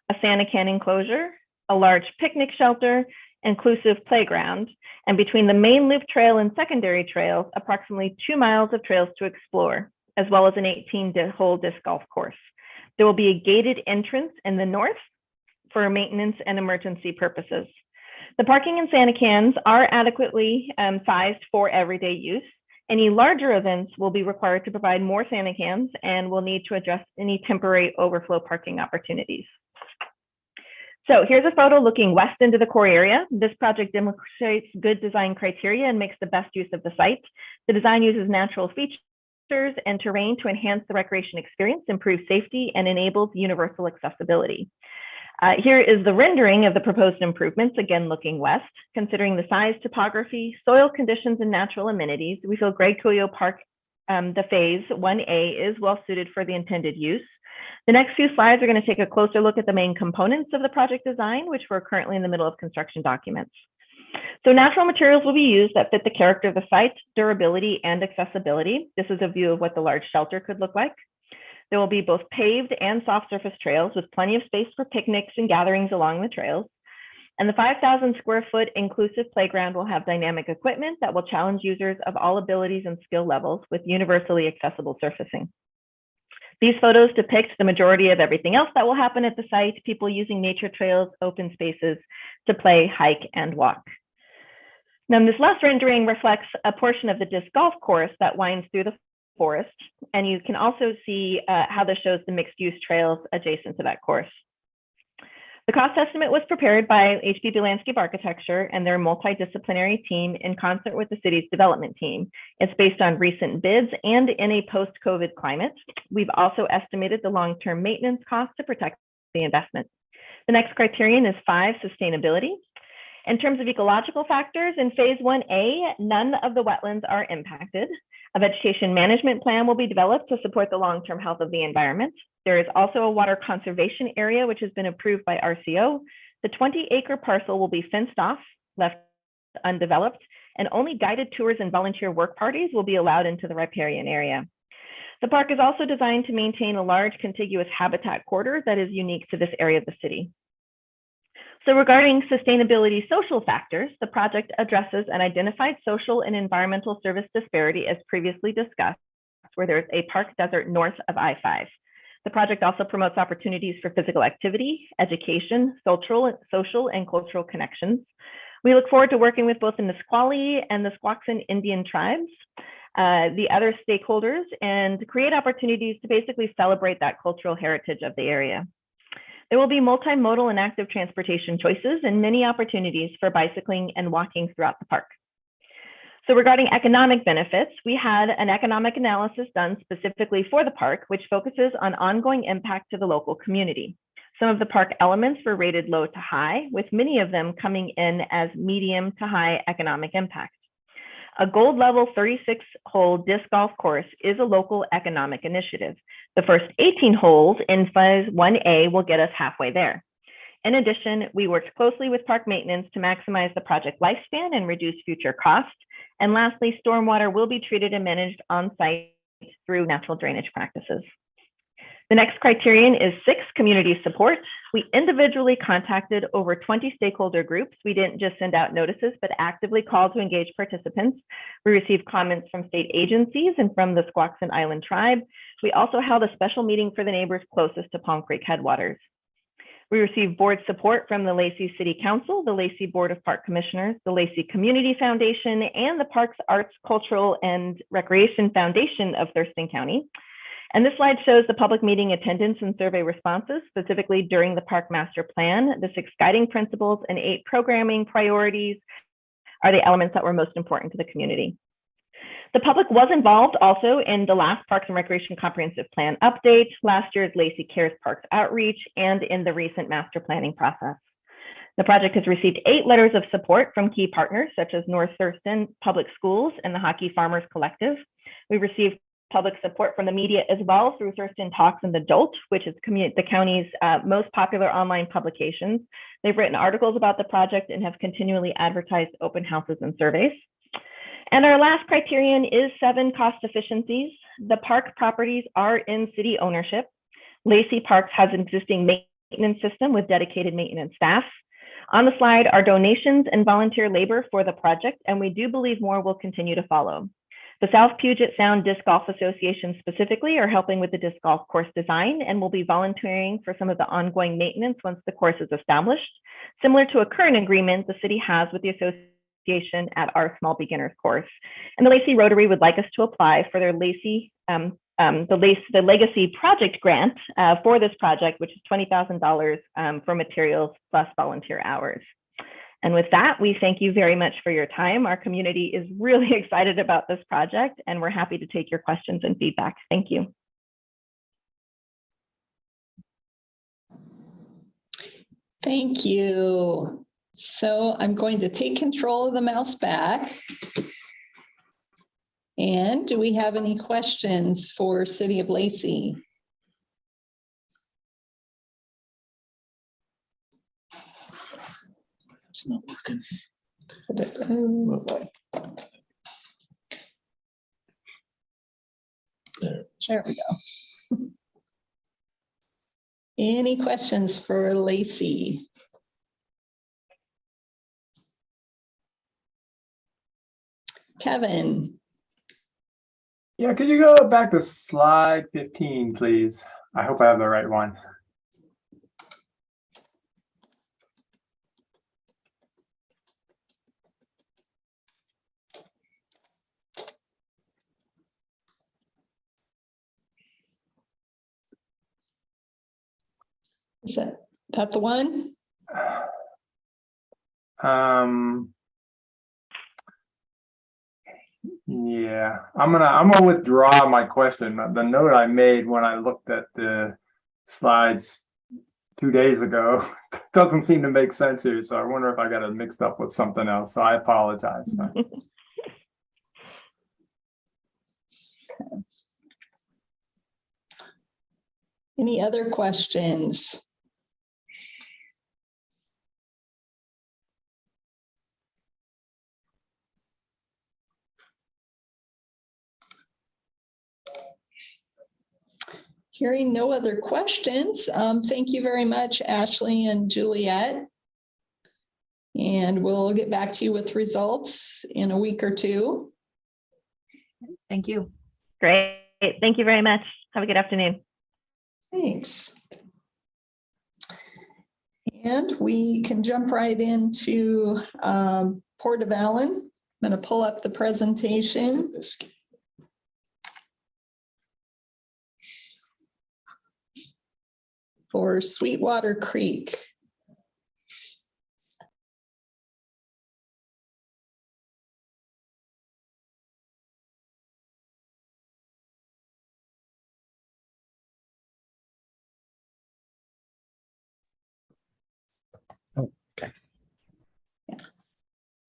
a Santa Can enclosure, a large picnic shelter, inclusive playground, and between the main loop trail and secondary trails, approximately 2 miles of trails to explore, as well as an 18-hole disc golf course. There will be a gated entrance in the north for maintenance and emergency purposes. The parking and Santa Cans are adequately sized for everyday use. Any larger events will be required to provide more Santa Cans and will need to address any temporary overflow parking opportunities. So here's a photo looking west into the core area. This project demonstrates good design criteria and makes the best use of the site. The design uses natural features and terrain to enhance the recreation experience, improve safety, and enables universal accessibility. Here is the rendering of the proposed improvements, again looking west. Considering the size, topography, soil conditions, and natural amenities, we feel Greg Cuyo Park, the phase 1A, is well suited for the intended use. The next few slides are going to take a closer look at the main components of the project design, which we're currently in the middle of construction documents. So natural materials will be used that fit the character of the site, durability, and accessibility. This is a view of what the large shelter could look like. There will be both paved and soft surface trails with plenty of space for picnics and gatherings along the trails. And the 5,000 square foot inclusive playground will have dynamic equipment that will challenge users of all abilities and skill levels with universally accessible surfacing. These photos depict the majority of everything else that will happen at the site, people using nature trails, open spaces to play, hike, and walk. Now, this last rendering reflects a portion of the disc golf course that winds through the forest, and you can also see how this shows the mixed-use trails adjacent to that course. The cost estimate was prepared by HPP Landscape Architecture and their multidisciplinary team in concert with the city's development team. It's based on recent bids and in a post-COVID climate. We've also estimated the long-term maintenance cost to protect the investment. The next criterion is 5, sustainability. In terms of ecological factors, in phase 1A, none of the wetlands are impacted. A vegetation management plan will be developed to support the long-term health of the environment. There is also a water conservation area, which has been approved by RCO. The 20-acre parcel will be fenced off, left undeveloped, and only guided tours and volunteer work parties will be allowed into the riparian area. The park is also designed to maintain a large contiguous habitat corridor that is unique to this area of the city. So regarding sustainability social factors, the project addresses an identified social and environmental service disparity as previously discussed, where there's a park desert north of I-5. The project also promotes opportunities for physical activity, education, social and cultural connections. We look forward to working with both the Nisqually and the Squaxin Indian tribes, the other stakeholders, and create opportunities to basically celebrate that cultural heritage of the area. There will be multimodal and active transportation choices and many opportunities for bicycling and walking throughout the park. So regarding economic benefits, we had an economic analysis done specifically for the park, which focuses on ongoing impact to the local community. Some of the park elements were rated low to high, with many of them coming in as medium to high economic impact. A gold level 36-hole disc golf course is a local economic initiative. The first 18 holes in Phase 1A will get us halfway there. In addition, we worked closely with park maintenance to maximize the project lifespan and reduce future costs. And lastly, stormwater will be treated and managed on site through natural drainage practices. The next criterion is 6, community support. We individually contacted over 20 stakeholder groups. We didn't just send out notices, but actively called to engage participants. We received comments from state agencies and from the Squaxin Island tribe. We also held a special meeting for the neighbors closest to Palm Creek headwaters. We received board support from the Lacey City Council, the Lacey Board of Park Commissioners, the Lacey Community Foundation, and the Parks, Arts, Cultural, and Recreation Foundation of Thurston County. And this slide shows the public meeting attendance and survey responses, specifically during the Park Master Plan. The 6 guiding principles and 8 programming priorities are the elements that were most important to the community. The public was involved also in the last Parks and Recreation Comprehensive Plan update, last year's Lacey Cares Parks outreach, and in the recent master planning process. The project has received 8 letters of support from key partners such as North Thurston Public Schools and the Hockey Farmers Collective. We received public support from the media as well through Thurston Talks and The Jolt, which is the county's most popular online publications. They've written articles about the project and have continually advertised open houses and surveys. And our last criterion is 7, cost efficiencies. The park properties are in city ownership. Lacey Parks has an existing maintenance system with dedicated maintenance staff. On the slide are donations and volunteer labor for the project, and we do believe more will continue to follow. The South Puget Sound Disc Golf Association specifically are helping with the disc golf course design and will be volunteering for some of the ongoing maintenance once the course is established, similar to a current agreement the city has with the association at our small beginners course. And the Lacey Rotary would like us to apply for their Lacey, the Legacy Project Grant for this project, which is $20,000 for materials plus volunteer hours. And with that, we thank you very much for your time. Our community is really excited about this project, and we're happy to take your questions and feedback. Thank you. Thank you. So I'm going to take control of the mouse back. And do we have any questions for City of Lacey? It's not working. There we go. Any questions for Lacey? Kevin. Yeah, could you go back to slide 15, please? I hope I have the right one. Is that the one? Yeah, I'm gonna withdraw my question. The note I made when I looked at the slides 2 days ago doesn't seem to make sense here. So I wonder if I got it mixed up with something else. So I apologize. Okay. Any other questions? Hearing no other questions, thank you very much, Ashley and Juliet. And we'll get back to you with results in a week or two. Thank you. Great. Thank you very much. Have a good afternoon. Thanks. And we can jump right into Port of Allen. I'm going to pull up the presentation. For Sweetwater Creek.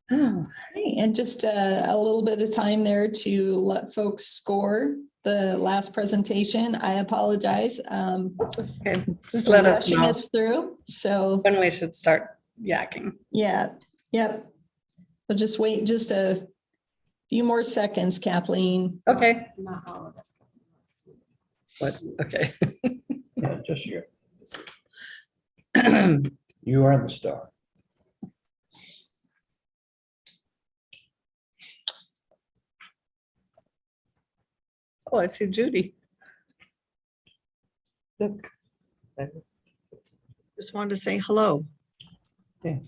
Oh, and just a little bit of time there to let folks score the last presentation. I apologize. That's okay. Just let us rushing know us through. So when we should start yakking. yeah, yep. We'll just wait just a few more seconds, Kathleen. Okay. Not all of us. What? Okay. Yeah, just you. You are the star. Oh, I see Judy. Look. Just wanted to say hello. Okay.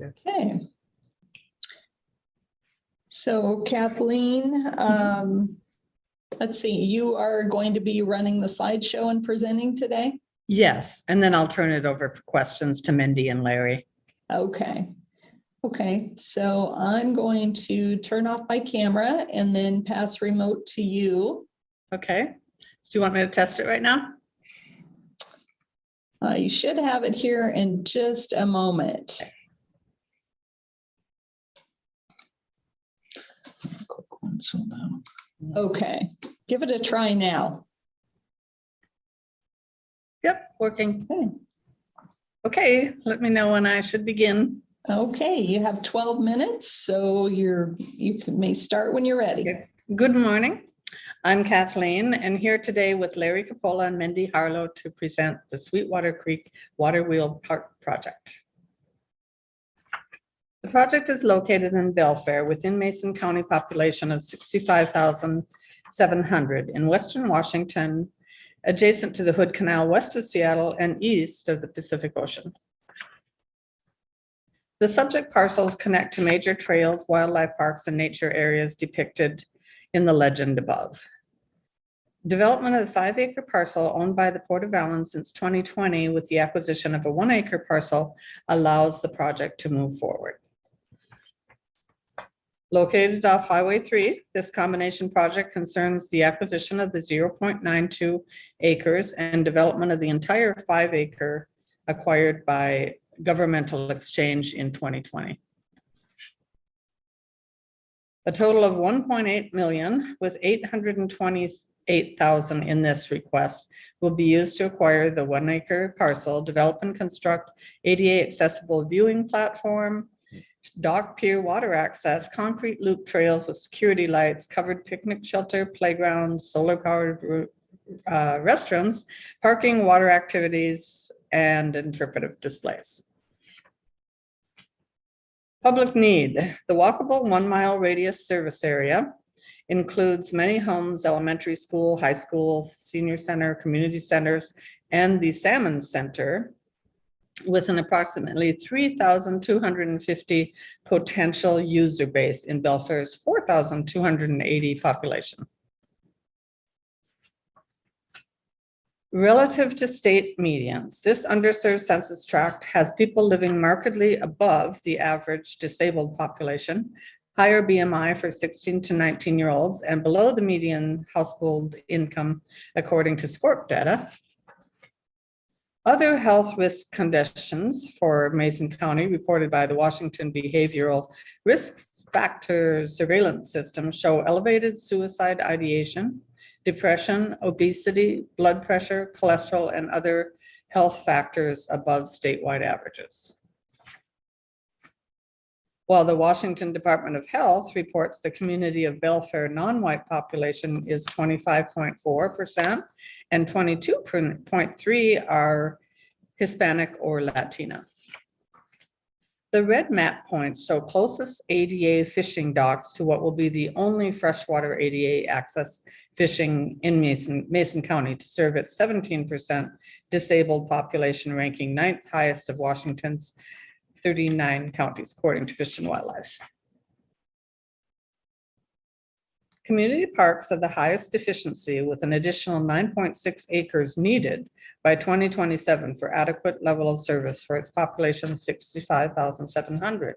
Okay. So Kathleen, let's see, you are going to be running the slideshow and presenting today? Yes, and then I'll turn it over for questions to Mindy and Larry. Okay. Okay, so I'm going to turn off my camera and then pass remote to you. Okay. Do you want me to test it right now? You should have it here in just a moment. Click once on that. Okay, give it a try now. Yep, working. Okay, let me know when I should begin. Okay, you have 12 minutes, so you may start when you're ready. Okay. Good morning. I'm Kathleen, and here today with Larry Capola and Mindy Harlow to present the Sweetwater Creek Water Wheel Park Project. The project is located in Belfair within Mason County population of 65,700 in Western Washington, adjacent to the Hood Canal west of Seattle and east of the Pacific Ocean. The subject parcels connect to major trails, wildlife parks, and nature areas depicted in the legend above. Development of the 5-acre parcel owned by the Port of Allen since 2020 with the acquisition of a 1-acre parcel allows the project to move forward. Located off Highway 3, this combination project concerns the acquisition of the 0.92 acres and development of the entire 5-acre acquired by governmental exchange in 2020. A total of 1.8 million with 828,000 in this request will be used to acquire the 1-acre parcel, develop and construct ADA accessible viewing platform, dock pier water access, concrete loop trails with security lights, covered picnic shelter, playground, solar powered restrooms, parking, water activities, and interpretive displays. Public need. The walkable 1-mile radius service area includes many homes, elementary school, high schools, senior center, community centers, and the Salmon Center with an approximately 3,250 potential user base in Belfair's 4,280 population. Relative to state medians, this underserved census tract has people living markedly above the average disabled population, higher BMI for 16 to 19-year-olds, and below the median household income, according to SCORP data. Other health risk conditions for Mason County reported by the Washington Behavioral Risk Factors Surveillance System show elevated suicide ideation, depression, obesity, blood pressure, cholesterol, and other health factors above statewide averages. while the Washington Department of Health reports the community of Belfair non-white population is 25.4% and 22.3% are Hispanic or Latina. The red map points show closest ADA fishing docks to what will be the only freshwater ADA access fishing in Mason County to serve its 17% disabled population, ranking 9th highest of Washington's 39 counties, according to Fish and Wildlife. Community parks are the highest efficiency, with an additional 9.6 acres needed by 2027 for adequate level of service for its population of 65,700,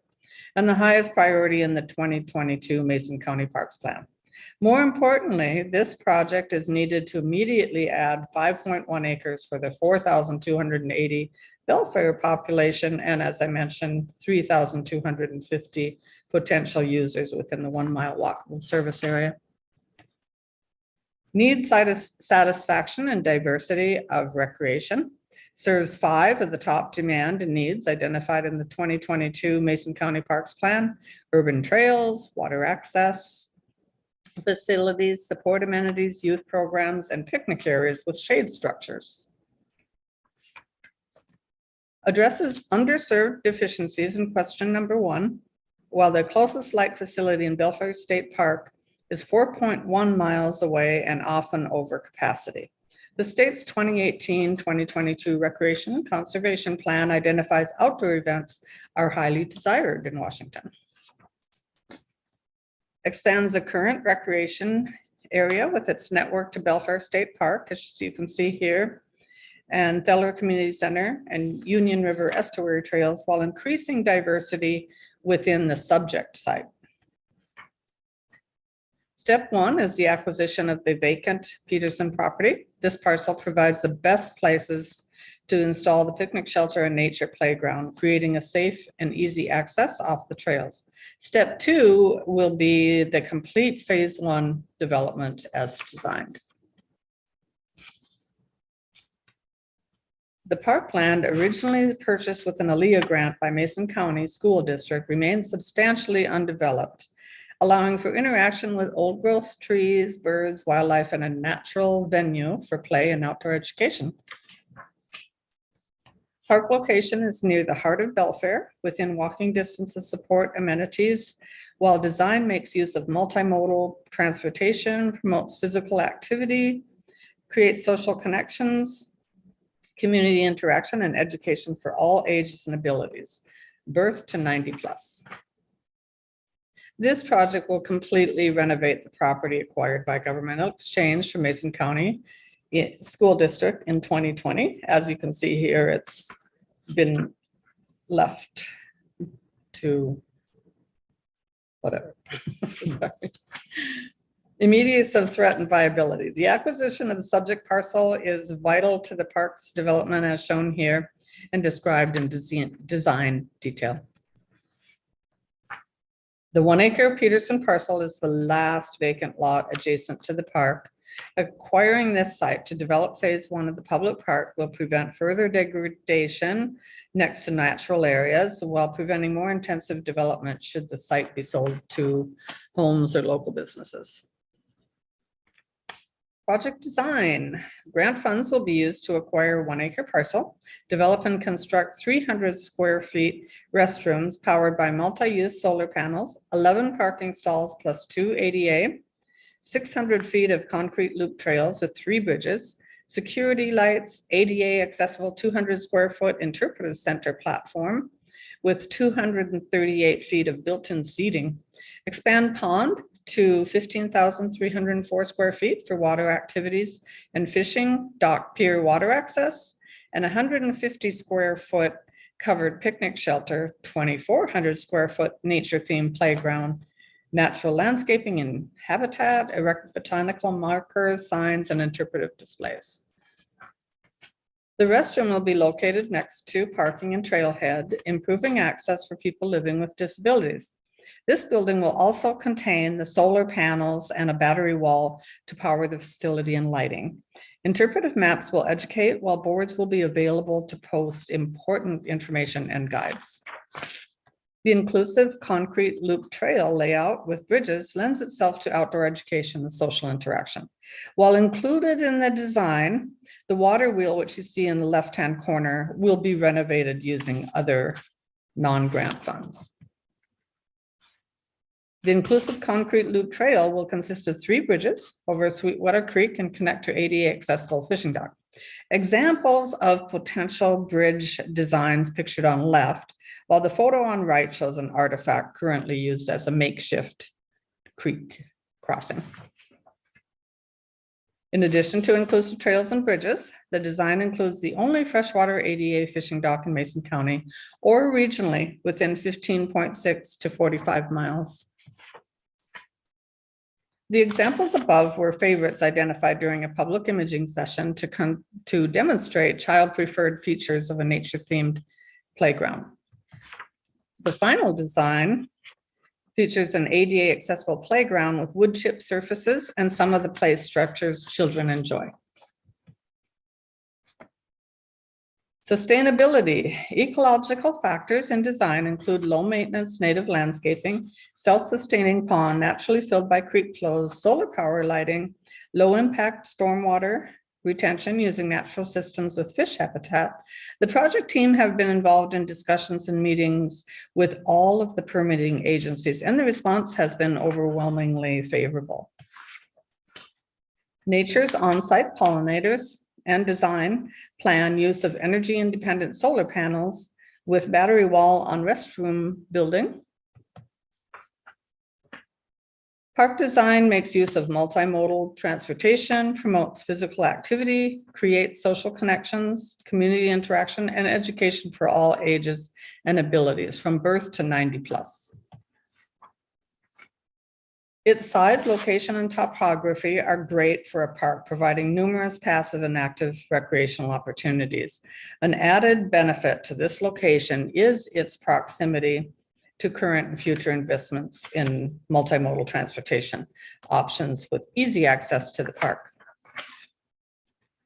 and the highest priority in the 2022 Mason County Parks Plan. More importantly, this project is needed to immediately add 5.1 acres for the 4,280 Belfair population, and as I mentioned, 3,250 potential users within the 1 mile walkable service area. Need satisfaction and diversity of recreation serves 5 of the top demand and needs identified in the 2022 Mason County Parks Plan: urban trails, water access facilities, support amenities, youth programs, and picnic areas with shade structures. Addresses underserved deficiencies in question number 1. While the closest like facility in Belfair State Park is 4.1 miles away and often over capacity. The state's 2018-2022 Recreation and Conservation Plan identifies outdoor events are highly desired in Washington. Expands the current recreation area with its network to Belfair State Park, as you can see here, and Theller Community Center and Union River Estuary Trails, while increasing diversity within the subject site. Step 1 is the acquisition of the vacant Peterson property. This parcel provides the best places to install the picnic shelter and nature playground, creating a safe and easy access off the trails. Step 2 will be the complete phase 1 development as designed. The parkland, originally purchased with an ALEA grant by Mason County School District, remains substantially undeveloped, allowing for interaction with old growth trees, birds, wildlife, and a natural venue for play and outdoor education. Park location is near the heart of Belfair, within walking distance of support amenities, while design makes use of multimodal transportation, promotes physical activity, creates social connections, community interaction, and education for all ages and abilities, birth to 90 plus. This project will completely renovate the property acquired by governmental exchange from Mason County School District in 2020. As you can see here, it's been left to whatever. Sorry. Immediacy of threat and viability. The acquisition of the subject parcel is vital to the park's development as shown here and described in design detail. The 1 acre Peterson parcel is the last vacant lot adjacent to the park. Acquiring this site to develop phase 1 of the public park will prevent further degradation next to natural areas while preventing more intensive development should the site be sold to homes or local businesses. Project design. Grant funds will be used to acquire 1 acre parcel, develop and construct 300 square feet restrooms powered by multi-use solar panels, 11 parking stalls plus 2 ADA, 600 feet of concrete loop trails with 3 bridges, security lights, ADA accessible 200 square foot interpretive center platform with 238 feet of built-in seating, expand pond to 15,304 square feet for water activities and fishing, dock pier water access, and 150 square foot covered picnic shelter, 2,400 square foot nature themed playground, natural landscaping and habitat, erect botanical markers, signs, and interpretive displays. The restroom will be located next to parking and trailhead, improving access for people living with disabilities. This building will also contain the solar panels and a battery wall to power the facility and lighting. Interpretive maps will educate, while boards will be available to post important information and guides. The inclusive concrete loop trail layout with bridges lends itself to outdoor education and social interaction. While included in the design, the water wheel, which you see in the left-hand corner, will be renovated using other non-grant funds. The inclusive concrete loop trail will consist of 3 bridges over Sweetwater Creek and connect to ADA accessible fishing dock. Examples of potential bridge designs pictured on left, while the photo on right shows an artifact currently used as a makeshift creek crossing. In addition to inclusive trails and bridges, the design includes the only freshwater ADA fishing dock in Mason County or regionally within 15.6 to 45 miles. The examples above were favorites identified during a public imaging session to demonstrate child-preferred features of a nature-themed playground. The final design features an ADA accessible playground with wood chip surfaces and some of the play structures children enjoy. Sustainability. Ecological factors in design include low maintenance native landscaping, self-sustaining pond naturally filled by creek flows, solar power lighting, low impact stormwater retention using natural systems with fish habitat. The project team have been involved in discussions and meetings with all of the permitting agencies, and the response has been overwhelmingly favorable. Nature's on-site pollinators and design plan use of energy independent solar panels with battery wall on restroom building. Park design makes use of multimodal transportation, promotes physical activity, creates social connections, community interaction, and education for all ages and abilities from birth to 90 plus. Its size, location, and topography are great for a park, providing numerous passive and active recreational opportunities. An added benefit to this location is its proximity to current and future investments in multimodal transportation options with easy access to the park.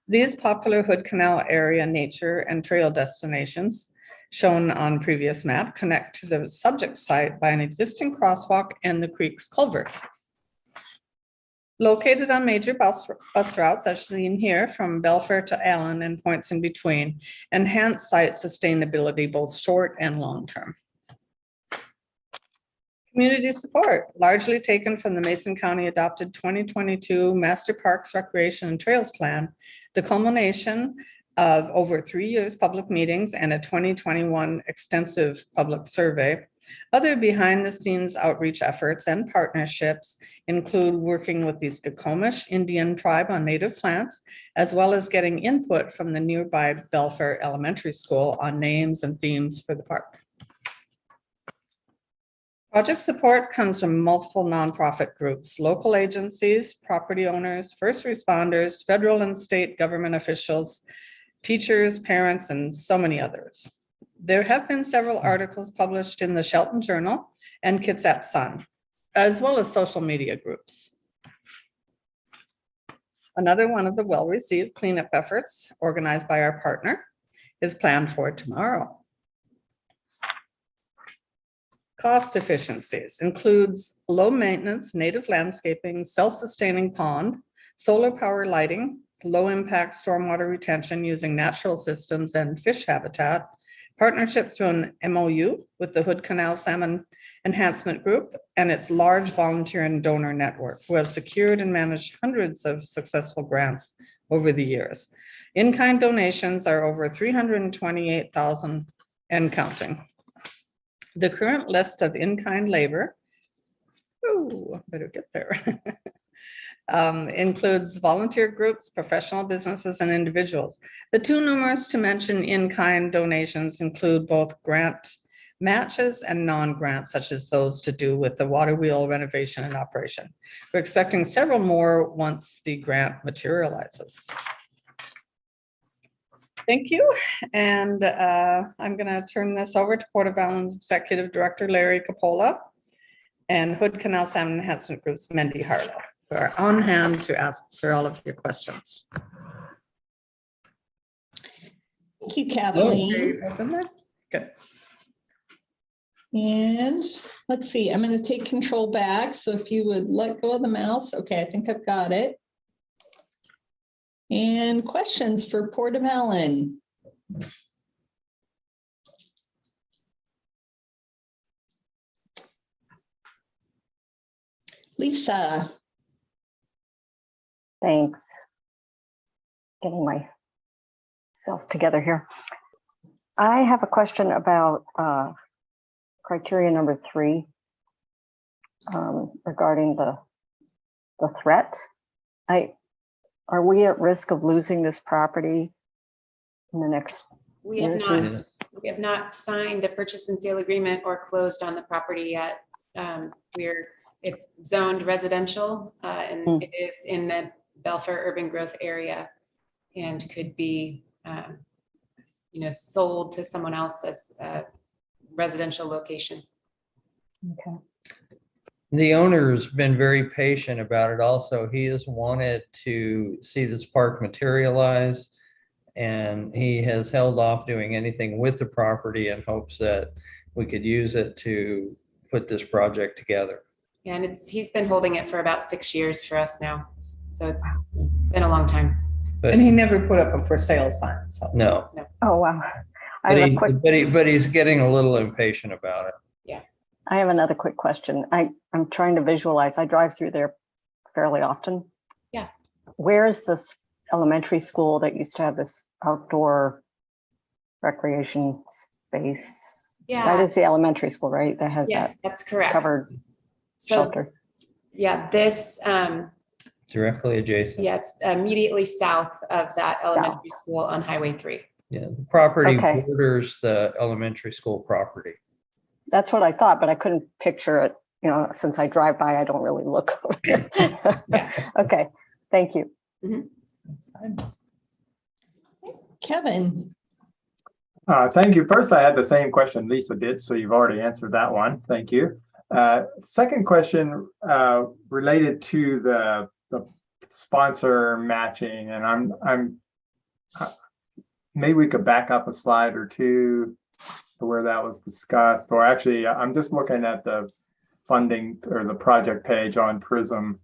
These popular Hood Canal area nature and trail destinations shown on previous map connect to the subject site by an existing crosswalk and the creek's culvert. Located on major bus routes, as seen here from Belfair to Allen and points in between, enhance site sustainability both short and long term. Community support, largely taken from the Mason County adopted 2022 Master Parks Recreation and Trails Plan, the culmination of over 3 years public meetings and a 2021 extensive public survey. Other behind the scenes outreach efforts and partnerships include working with the Skokomish Indian tribe on native plants, as well as getting input from the nearby Belfair Elementary School on names and themes for the park. Project support comes from multiple nonprofit groups, local agencies, property owners, first responders, federal and state government officials, teachers, parents, and so many others. There have been several articles published in the Shelton Journal and Kitsap Sun, as well as social media groups. Another one of the well-received cleanup efforts organized by our partner is planned for tomorrow. Cost efficiencies includes low maintenance native landscaping, self-sustaining pond, solar power lighting, low impact stormwater retention using natural systems and fish habitat, partnership through an MOU with the Hood Canal Salmon Enhancement Group and its large volunteer and donor network, who have secured and managed hundreds of successful grants over the years. In-kind donations are over 328,000 and counting. The current list of in-kind labor, better get there, includes volunteer groups, professional businesses, and individuals. The too numerous to mention in-kind donations include both grant matches and non-grants, such as those to do with the water wheel renovation and operation. We're expecting several more once the grant materializes. Thank you. And I'm going to turn this over to Port of Allen's Executive Director, Larry Capola, and Hood Canal Salmon Enhancement Group's Mendy Harlow, who are on hand to answer all of your questions. Thank you, Kathleen. Good. And let's see, I'm going to take control back. So if you would let go of the mouse. Okay, I think I've got it. And questions for Port of Allen? Lisa. Thanks. Getting myself together here. I have a question about criteria number 3 regarding the threat. Are we at risk of losing this property in the next We year have or two? not, we have not signed the purchase and sale agreement or closed on the property yet. It's zoned residential and it is in the Belfair urban growth area and could be, sold to someone else as a residential location. Okay. The owner's been very patient about it also. He has wanted to see this park materialize, and he has held off doing anything with the property in hopes that we could use it to put this project together. Yeah, and he's been holding it for about 6 years for us now. So it's been a long time. And he never put up a for sale sign, so. No. Oh, wow. I have a quick, But he's getting a little impatient about it. I have another quick question. I'm trying to visualize. I drive through there fairly often. Yeah. Where is this elementary school that used to have this outdoor recreation space? Yeah. That is the elementary school, right? That has Yes, that that's correct. covered So, shelter. yeah, this, Directly adjacent. yeah, it's immediately south of that elementary school on Highway 3. Yeah, the property Okay. borders the elementary school property. That's what I thought, but I couldn't picture it. You know, since I drive by, I don't really look. Okay, thank you. Kevin. Thank you. First, I had the same question Lisa did, so you've already answered that one. Thank you. Second question related to the sponsor matching, and I'm maybe we could back up a slide or two to where that was discussed, or actually, I'm just looking at the funding or the project page on PRISM.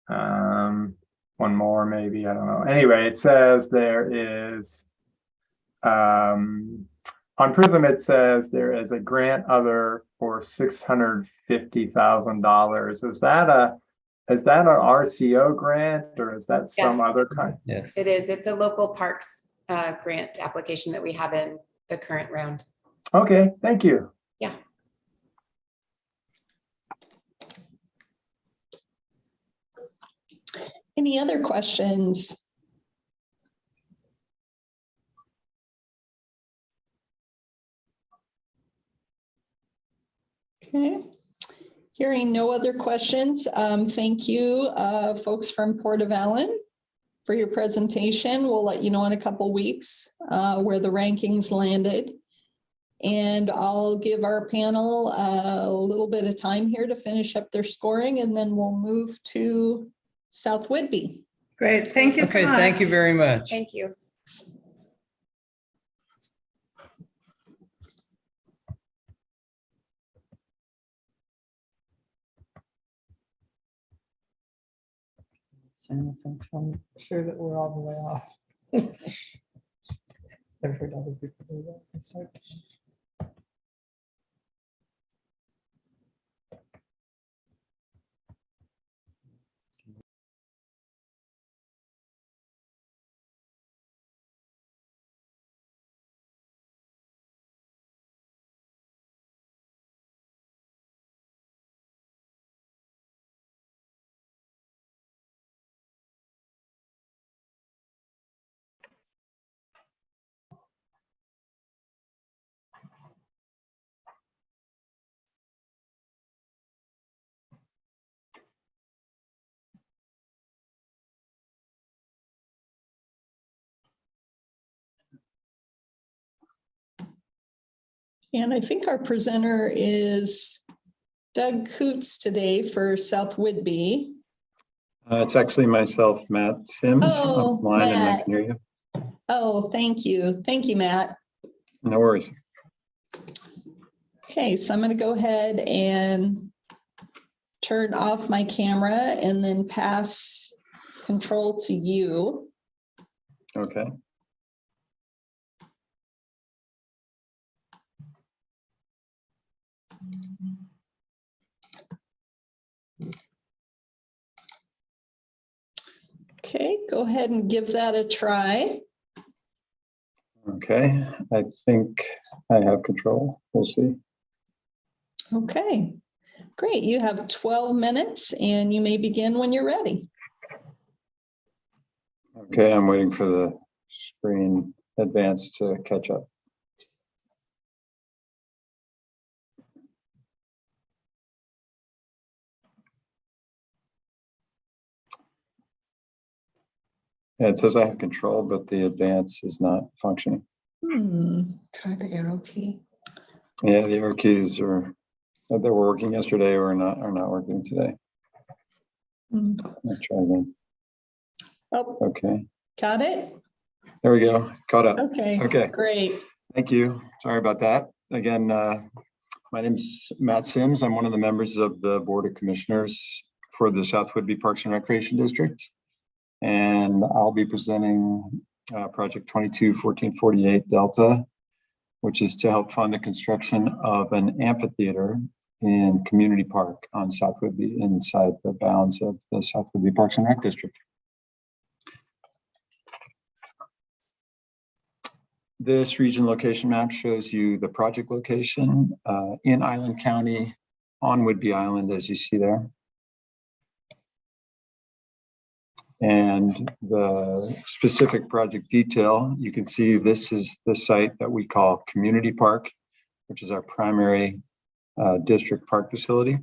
One more, maybe, I don't know. Anyway, it says there is, on PRISM, it says there is a grant other for $650,000. Is that an RCO grant, or is that some Yes. other kind? Yes. It is. It's a local parks grant application that we have in the current round. Okay, thank you. Yeah. Any other questions? Okay. Hearing no other questions, thank you, folks from Port of Allen, for your presentation. We'll let you know in a couple weeks where the rankings landed. And I'll give our panel a little bit of time here to finish up their scoring, and then we'll move to South Whidbey. Great, thank you so Okay, much. thank you very much. Thank you. I'm sure that we're all the way off. I've heard other people do that. It's like- And I think our presenter is Doug Coots today for South Whidbey. It's actually myself, Matt Sims. Oh, Online, and I Matt. can hear you. Oh, thank you. Thank you, Matt. No worries. Okay, so I'm going to go ahead and turn off my camera and then pass control to you. Okay. Okay, go ahead and give that a try. Okay, I think I have control. We'll see. Okay, great. You have 12 minutes and you may begin when you're ready. Okay, I'm waiting for the screen advance to catch up. Yeah, it says I have control, but the advance is not functioning. Try the arrow key. Yeah, the arrow keys are that were working yesterday are not working today. I'll try again. Oh, Okay, got it? there we go. Caught up. Okay, Okay. great. Thank you. Sorry about that. Again, my name's Matt Sims. I'm one of the members of the Board of Commissioners for the South Whidbey Parks and Recreation District. And I'll be presenting Project 221448 Delta, which is to help fund the construction of an amphitheater in Community Park on South Whidbey, inside the bounds of the South Whidbey Parks and Rec District. This region location map shows you the project location in Island County on Whidbey Island, as you see there. And the specific project detail, you can see this is the site that we call Community Park, which is our primary district park facility.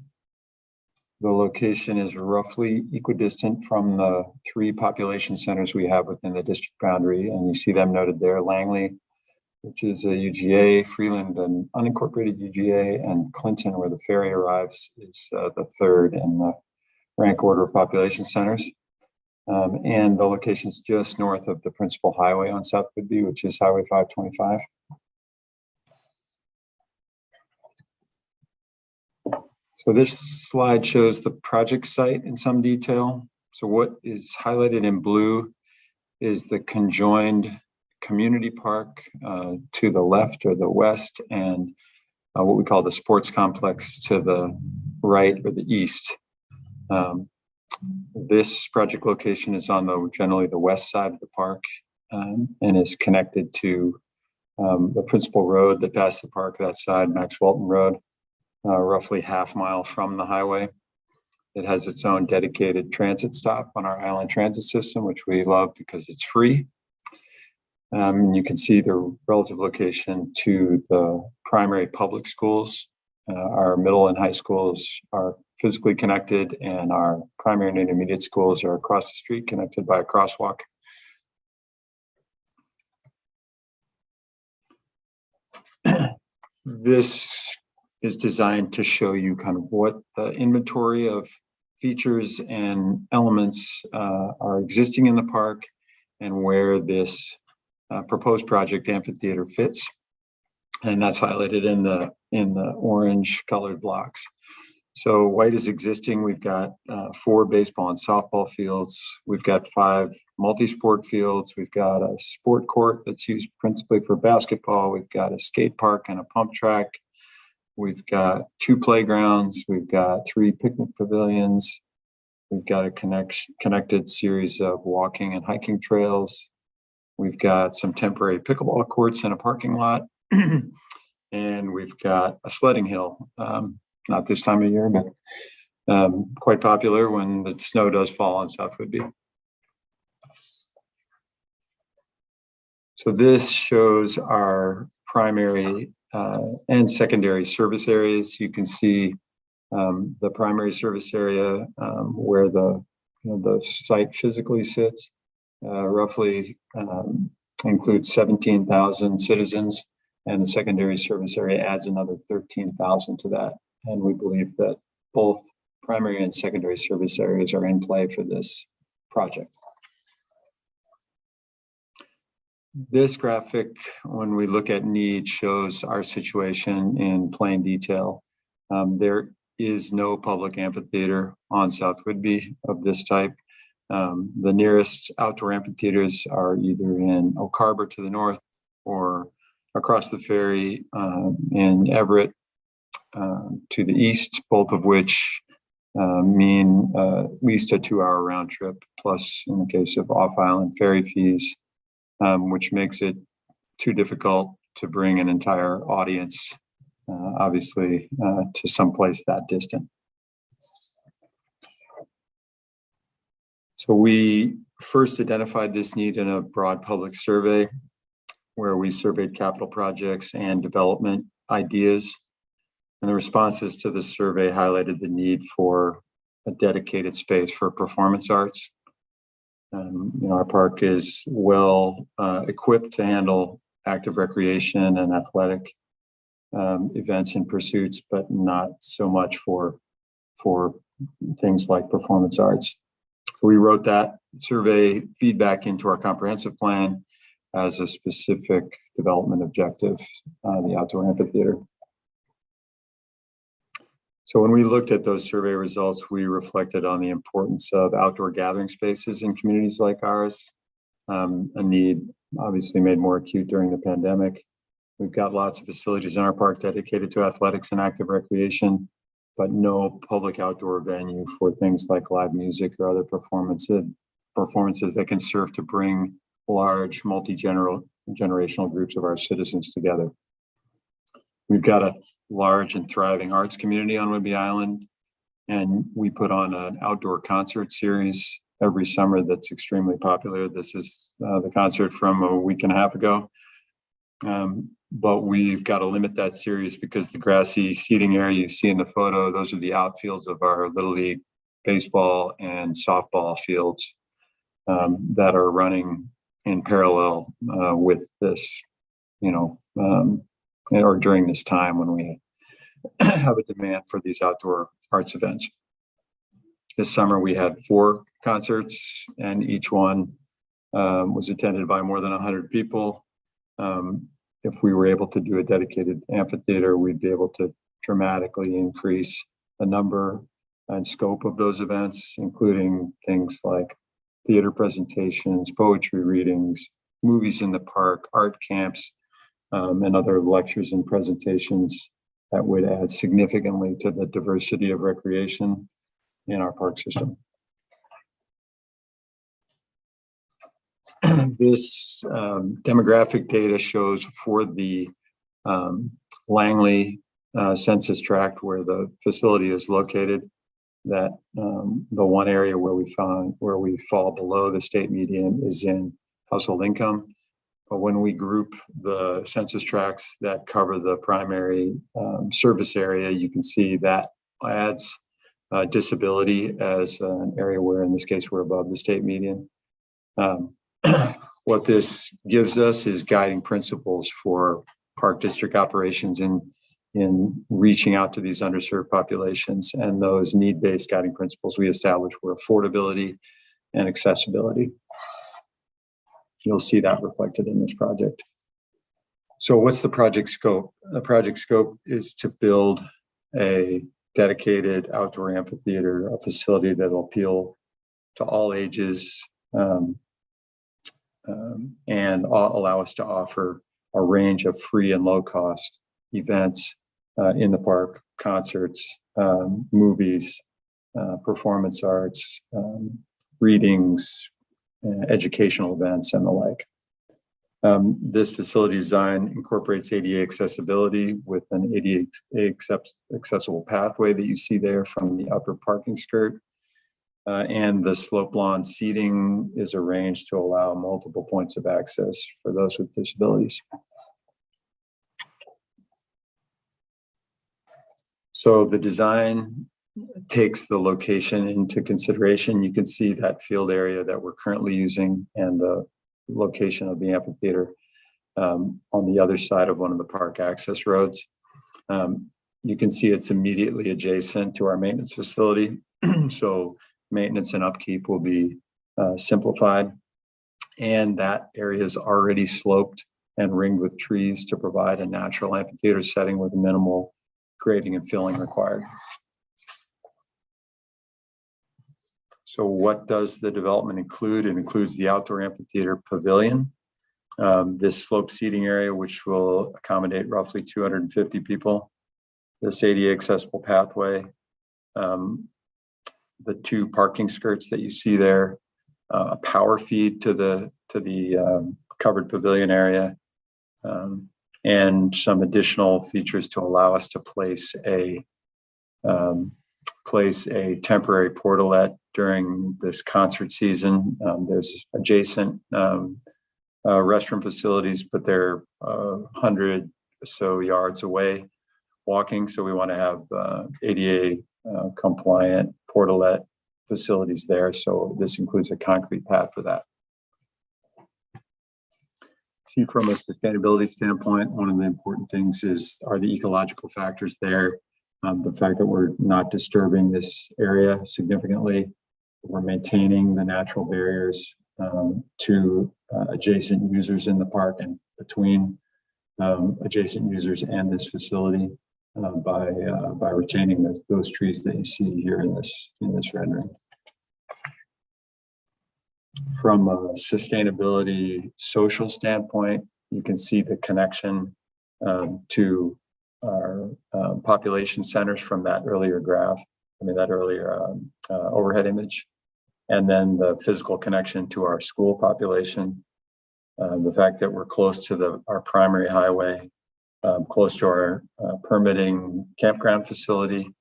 The location is roughly equidistant from the 3 population centers we have within the district boundary. And you see them noted there: Langley, which is a UGA, Freeland, an unincorporated UGA, and Clinton, where the ferry arrives, is the 3rd in the rank order of population centers. And the location is just north of the principal highway on South Whidbey, which is Highway 525. So this slide shows the project site in some detail. So what is highlighted in blue is the conjoined community park to the left or the west, and what we call the sports complex to the right or the east. This project location is on generally the west side of the park and is connected to the principal road that passes the park, that side, Max Walton Road, roughly half mile from the highway. It has its own dedicated transit stop on our island transit system, which we love because it's free. You can see the relative location to the primary public schools. Our middle and high schools are physically connected, and our primary and intermediate schools are across the street, connected by a crosswalk. This is designed to show you kind of what the inventory of features and elements are existing in the park and where this proposed project amphitheater fits. And that's highlighted in the orange colored blocks. So white is existing. We've got 4 baseball and softball fields. We've got 5 multi-sport fields. We've got a sport court that's used principally for basketball. We've got a skate park and a pump track. We've got 2 playgrounds. We've got 3 picnic pavilions. We've got a connected series of walking and hiking trails. We've got some temporary pickleball courts and a parking lot. And we've got a sledding hill, not this time of year, but quite popular when the snow does fall on South Whidbey. So this shows our primary and secondary service areas. You can see the primary service area where the site physically sits, roughly includes 17,000 citizens, and the secondary service area adds another 13,000 to that. And we believe that both primary and secondary service areas are in play for this project. This graphic, when we look at need, shows our situation in plain detail. There is no public amphitheater on South Whidbey of this type. The nearest outdoor amphitheaters are either in Oak Harbor to the north or across the ferry in Everett to the east, both of which mean at least a 2-hour round trip, plus in the case of off-island ferry fees, which makes it too difficult to bring an entire audience, obviously, to someplace that distant. So we first identified this need in a broad public survey where we surveyed capital projects and development ideas. And the responses to the survey highlighted the need for a dedicated space for performance arts. Our park is well equipped to handle active recreation and athletic events and pursuits, but not so much for things like performance arts. We wrote that survey feedback into our comprehensive plan as a specific development objective, the outdoor amphitheater. So when we looked at those survey results, we reflected on the importance of outdoor gathering spaces in communities like ours, a need obviously made more acute during the pandemic. We've got lots of facilities in our park dedicated to athletics and active recreation, but no public outdoor venue for things like live music or other performances that can serve to bring large multi-generational groups of our citizens together. We've got a large and thriving arts community on Whidbey Island, and we put on an outdoor concert series every summer that's extremely popular. This is the concert from a week and a half ago. But we've got to limit that series because the grassy seating area you see in the photo, those are the outfields of our Little League baseball and softball fields that are running in parallel with this, or during this time when we have a demand for these outdoor arts events. This summer we had 4 concerts, and each one was attended by more than 100 people. If we were able to do a dedicated amphitheater, we'd be able to dramatically increase the number and scope of those events, including things like theater presentations, poetry readings, movies in the park, art camps, and other lectures and presentations that would add significantly to the diversity of recreation in our park system. This demographic data shows for the Langley census tract where the facility is located, that the one area where we fall below the state median is in household income. But when we group the census tracts that cover the primary service area, you can see that adds disability as an area where, in this case, we're above the state median. What this gives us is guiding principles for park district operations in reaching out to these underserved populations, and those need-based guiding principles we established were affordability and accessibility. You'll see that reflected in this project. So what's the project scope? The project scope is to build a dedicated outdoor amphitheater, a facility that will appeal to all ages, and allow us to offer a range of free and low-cost events in the park, concerts, movies, performance arts, readings, educational events, and the like. This facility design incorporates ADA accessibility with an ADA accessible pathway that you see there from the upper parking skirt. And the slope lawn seating is arranged to allow multiple points of access for those with disabilities. So the design takes the location into consideration. You can see that field area that we're currently using and the location of the amphitheater on the other side of one of the park access roads. You can see it's immediately adjacent to our maintenance facility. So maintenance and upkeep will be simplified. And that area is already sloped and ringed with trees to provide a natural amphitheater setting with minimal grading and filling required. So what does the development include? It includes the outdoor amphitheater pavilion, this slope seating area, which will accommodate roughly 250 people, this ADA accessible pathway, the 2 parking skirts that you see there, a power feed to the covered pavilion area, and some additional features to allow us to place a temporary portalet during this concert season. There's adjacent restroom facilities, but they're 100 or so yards away walking. So we want to have ADA compliant portalet facilities there. So this includes a concrete pad for that. See, from a sustainability standpoint, one of the important things are the ecological factors there. The fact that we're not disturbing this area significantly, we're maintaining the natural barriers to adjacent users in the park and between adjacent users and this facility by retaining those trees that you see here in this rendering. From a sustainability social standpoint, you can see the connection to our population centers from that earlier graph, that earlier overhead image, and then the physical connection to our school population. The fact that we're close to our primary highway, close to our permitting campground facility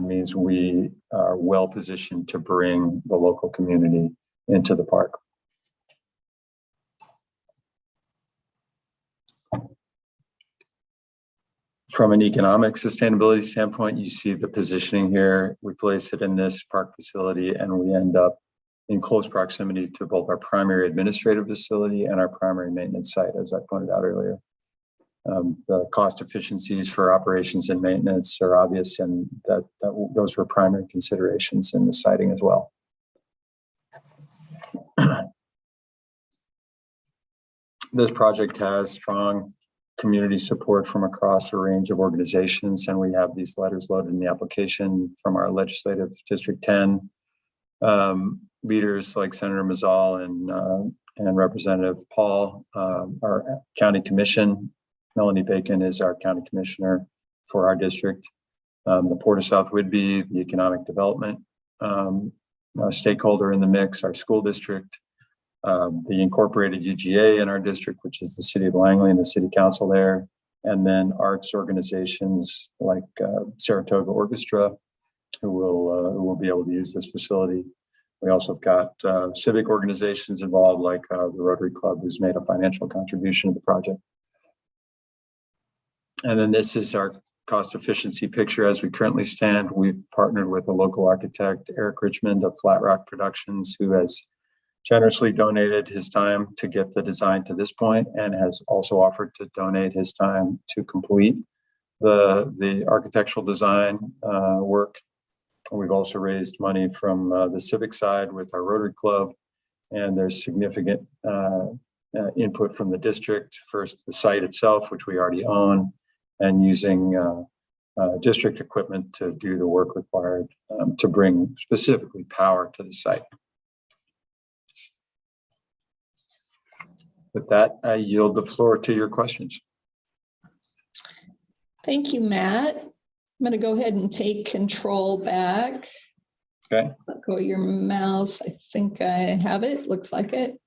means we are well positioned to bring the local community into the park. From an economic sustainability standpoint, you see the positioning here. We place it in this park facility and we end up in close proximity to both our primary administrative facility and our primary maintenance site, as I pointed out earlier. The cost efficiencies for operations and maintenance are obvious, and those were primary considerations in the siting as well. This project has strong community support from across a range of organizations, and we have these letters loaded in the application from our legislative District 10 leaders like Senator Mazzal and Representative Paul, our county commission. Melanie Bacon is our county commissioner for our district. The Port of South Whidbey, the economic development stakeholder in the mix, our school district, the incorporated UGA in our district, which is the city of Langley and the city council there, and then arts organizations like Saratoga Orchestra, who will be able to use this facility. We also have got civic organizations involved, like the Rotary Club, who's made a financial contribution to the project. And then this is our cost efficiency picture as we currently stand. We've partnered with a local architect, Eric Richmond of Flat Rock Productions, who has generously donated his time to get the design to this point and has also offered to donate his time to complete the architectural design work. We've also raised money from the civic side with our Rotary Club, and there's significant input from the district. First, the site itself, which we already own, and using district equipment to do the work required to bring specifically power to the site. With that, I yield the floor to your questions. Thank you, Matt. I'm going to go ahead and take control back. Okay. Let go of your mouse. I think I have it. Looks like it.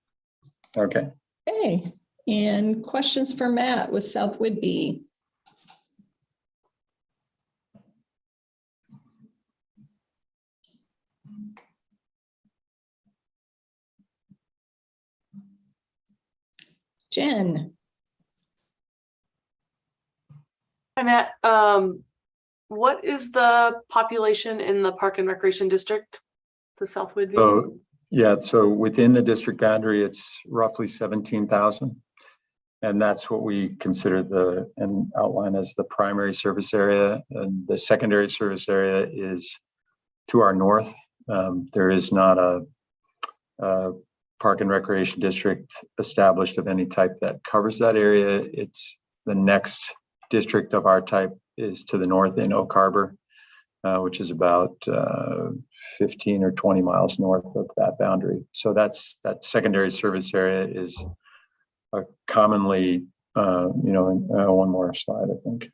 Okay. Okay. And questions for Matt with South Whidbey. Jen. Hi, Matt. What is the population in the Park and Recreation District, the South Whidbey? So, yeah, so within the district boundary, it's roughly 17,000. And that's what we consider and outline as the primary service area. And the secondary service area is to our north. There is not a park and recreation district established of any type that covers that area. It's the next district of our type is to the north in Oak Harbor, which is about 15 or 20 miles north of that boundary. So that secondary service area is commonly, one more slide, I think.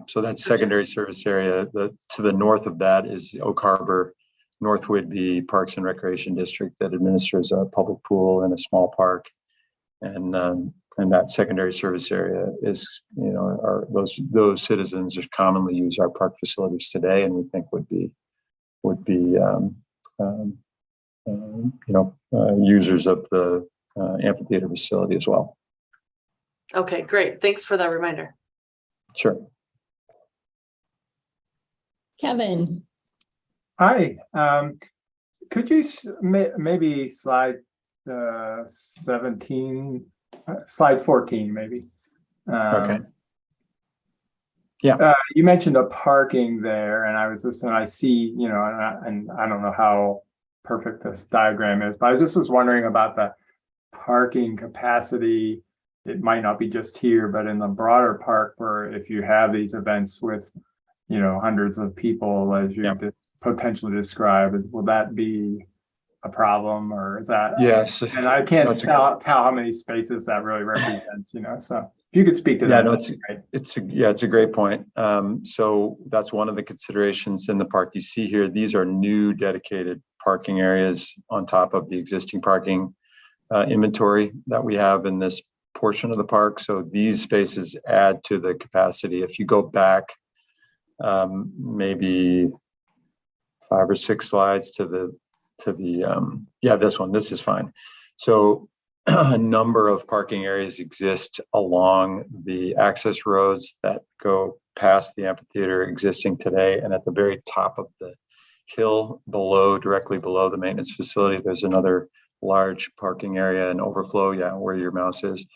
So that's secondary service area. To the north of that is Oak Harbor, North Whidbey Parks and Recreation District that administers a public pool and a small park. And that secondary service area is, those citizens just commonly use our park facilities today, and we think would be users of the amphitheater facility as well. Okay, great. Thanks for that reminder. Sure. Kevin. Hi. Could you maybe slide 17, slide 14, maybe? Okay. Yeah. You mentioned the parking there, and I was listening. I see, and I don't know how perfect this diagram is, but I just was wondering about the parking capacity. It might not be just here, but in the broader park, where if you have these events with, hundreds of people, as you potentially describe, will that be a problem, or is that? Yes. And I can't tell how many spaces that really represents, so if you could speak to that. No, it's a great point. So that's one of the considerations in the park. You see here, these are new dedicated parking areas on top of the existing parking inventory that we have in this portion of the park. So these spaces add to the capacity. If you go back maybe 5 or 6 slides to the this one, this is fine. So a number of parking areas exist along the access roads that go past the amphitheater existing today, and at the very top of the hill directly below the maintenance facility, there's another large parking area and overflow, where your mouse is,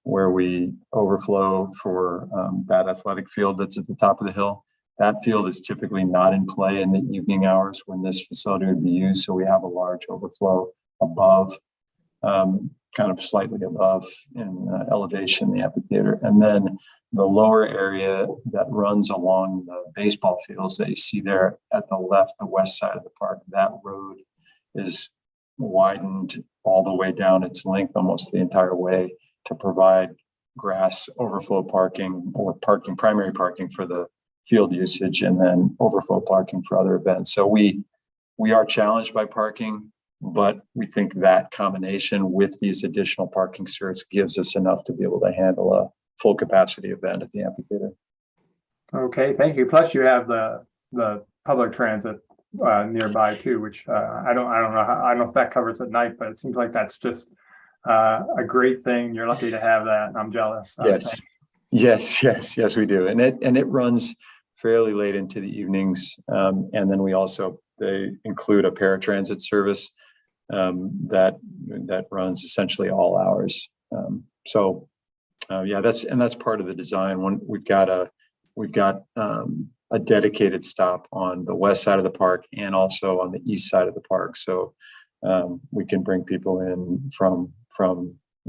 where we overflow for that athletic field that's at the top of the hill. That field is typically not in play in the evening hours when this facility would be used. So we have a large overflow above, kind of slightly above in elevation, the amphitheater. And then the lower area that runs along the baseball fields that you see there at the left, the west side of the park, that road is widened all the way down its length, almost the entire way, to provide grass overflow parking or primary parking for the field usage, and then overflow parking for other events. So we are challenged by parking, but we think that combination with these additional parking certs gives us enough to be able to handle a full capacity event at the amphitheater. Okay, thank you. Plus you have the public transit nearby too, which I don't know if that covers at night, but it seems like that's just a great thing. You're lucky to have that, and I'm jealous. Yes, we do. And it runs fairly late into the evenings. And then they include a paratransit service that runs essentially all hours. That's part of the design. We've got a dedicated stop on the west side of the park and also on the east side of the park. So we can bring people in from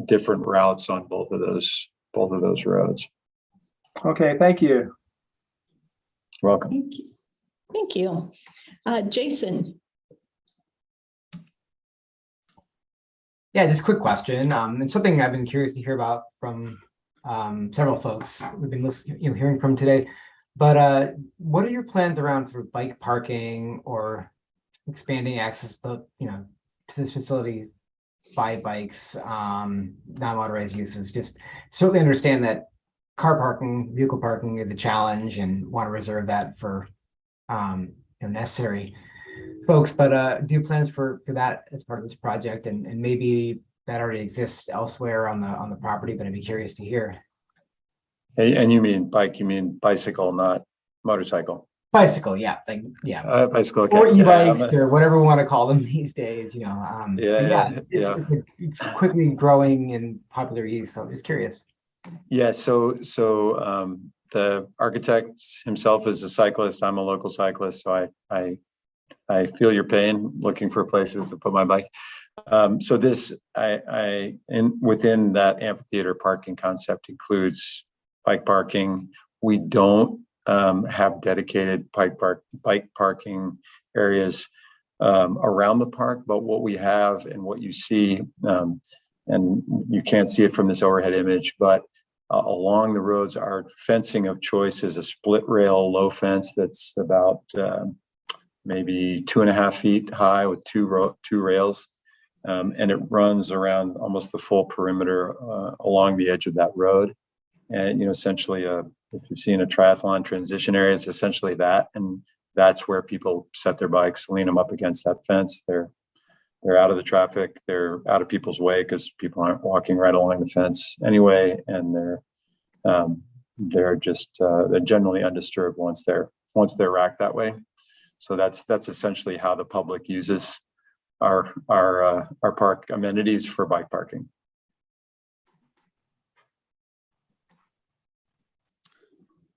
different routes on both of those roads. Okay, thank you. You're welcome. Thank you. Jason. Yeah, just a quick question. It's something I've been curious to hear about from several folks we've been hearing from today. But what are your plans around sort of bike parking or expanding access to this facility by bikes, non-motorized uses? Just certainly understand that car parking, vehicle parking is a challenge, and want to reserve that for necessary folks. But do you have plans for that as part of this project? And maybe that already exists elsewhere on the property, but I'd be curious to hear. Hey, and you mean bicycle, not motorcycle? Bicycle, yeah, bicycle, okay. Or e-bikes, or whatever we want to call them these days. It's quickly growing in popular use. So I'm just curious. Yeah, so the architect himself is a cyclist. I'm a local cyclist, so I I feel your pain looking for places to put my bike. So this, within that amphitheater parking concept includes bike parking. We don't have dedicated bike parking areas around the park, but what we have and what you see, and you can't see it from this overhead image, but along the roads, our fencing of choice is a split rail low fence that's about maybe 2.5 feet high with two rails. And it runs around almost the full perimeter along the edge of that road. And, essentially, if you've seen a triathlon transition area, it's essentially that. And that's where people set their bikes, lean them up against that fence. They're out of the traffic. They're out of people's way because people aren't walking right along the fence anyway. And they're generally undisturbed once they're racked that way. So that's essentially how the public uses our park amenities for bike parking.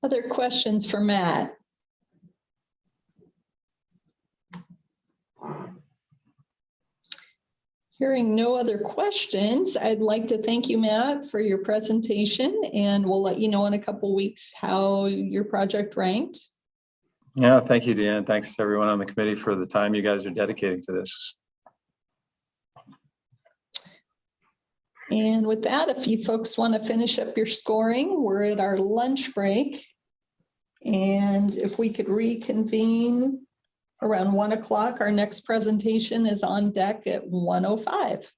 Other questions for Matt? Hearing no other questions, I'd like to thank you, Matt, for your presentation, and we'll let you know in a couple weeks how your project ranked. Yeah, thank you, Deanne. Thanks to everyone on the committee for the time you guys are dedicating to this. And with that, if you folks want to finish up your scoring, we're at our lunch break. And if we could reconvene around 1 o'clock, our next presentation is on deck at 1:05.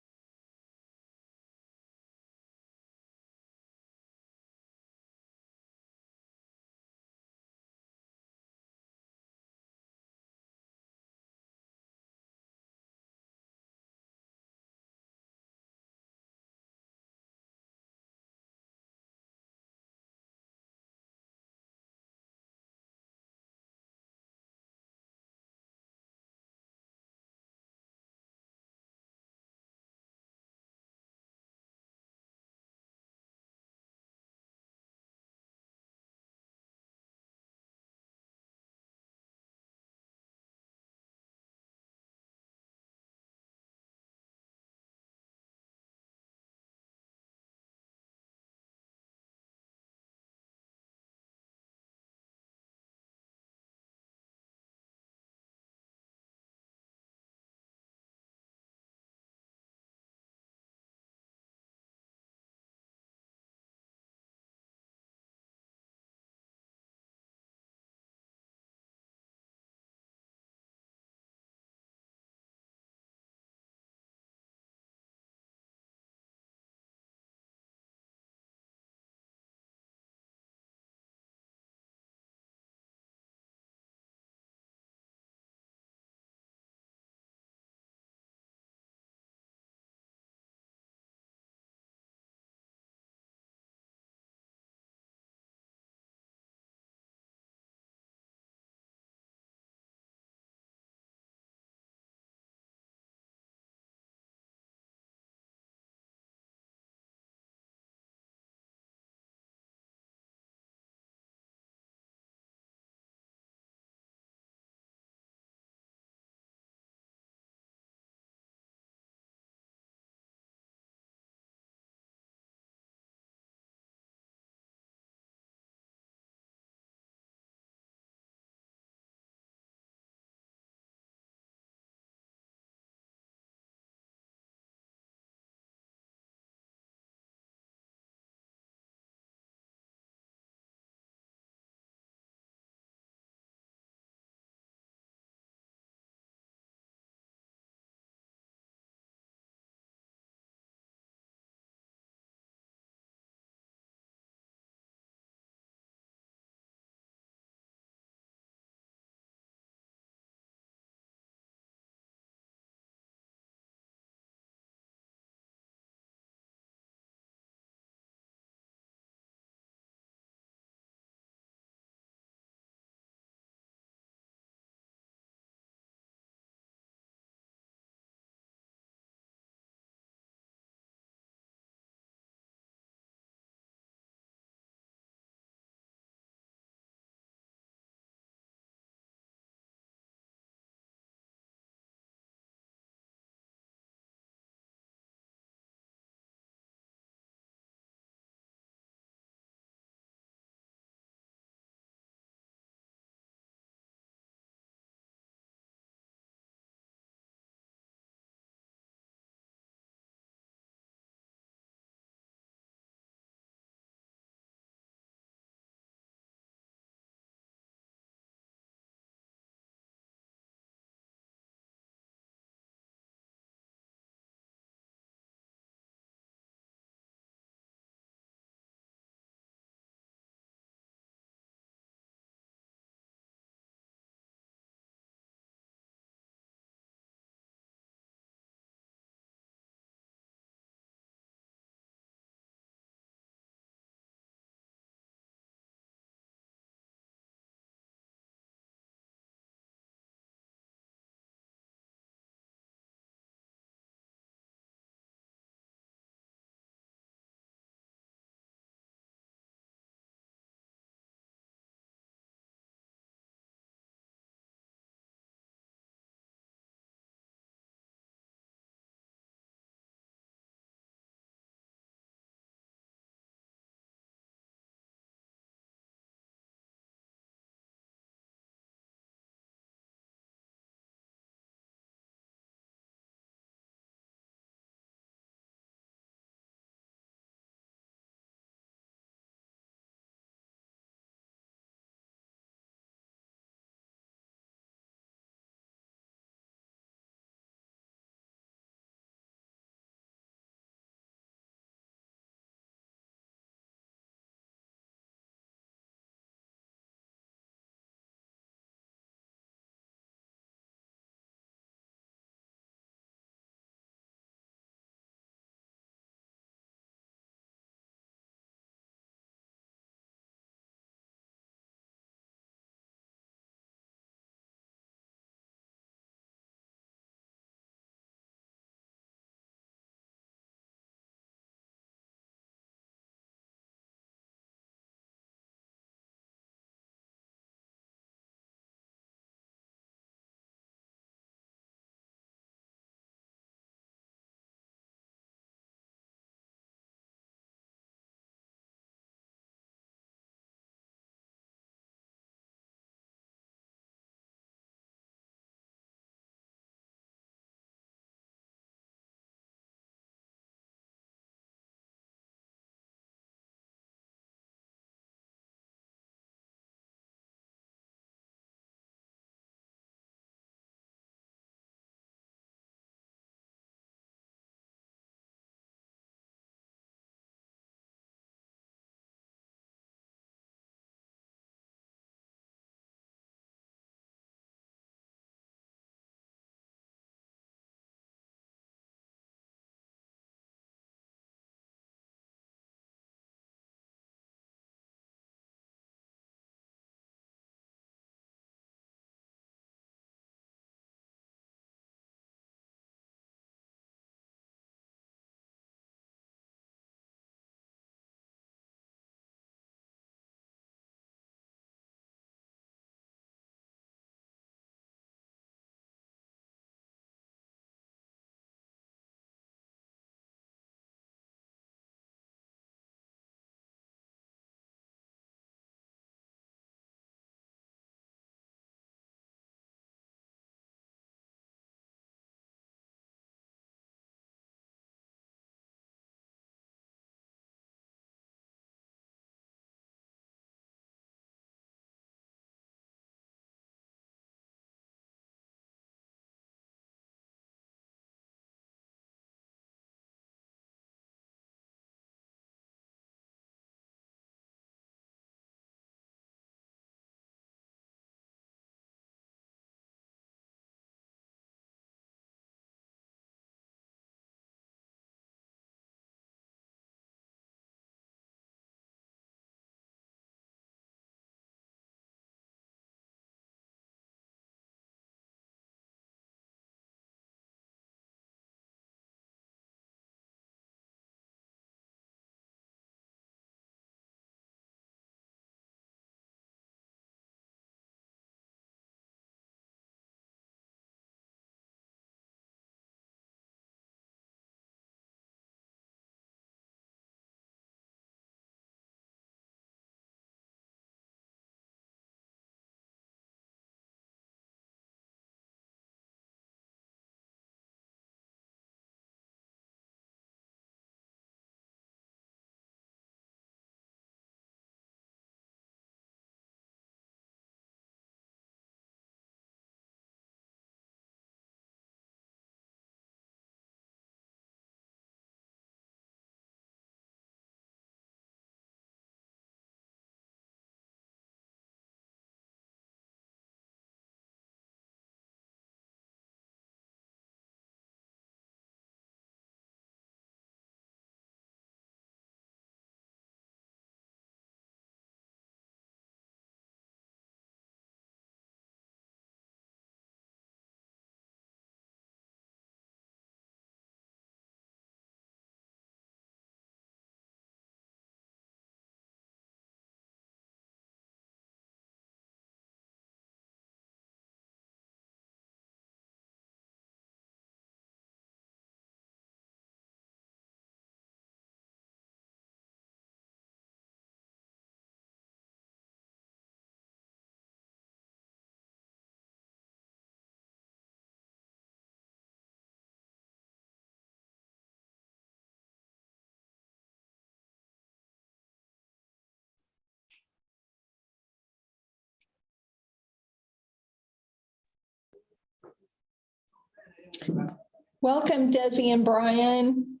Welcome, Desi and Brian.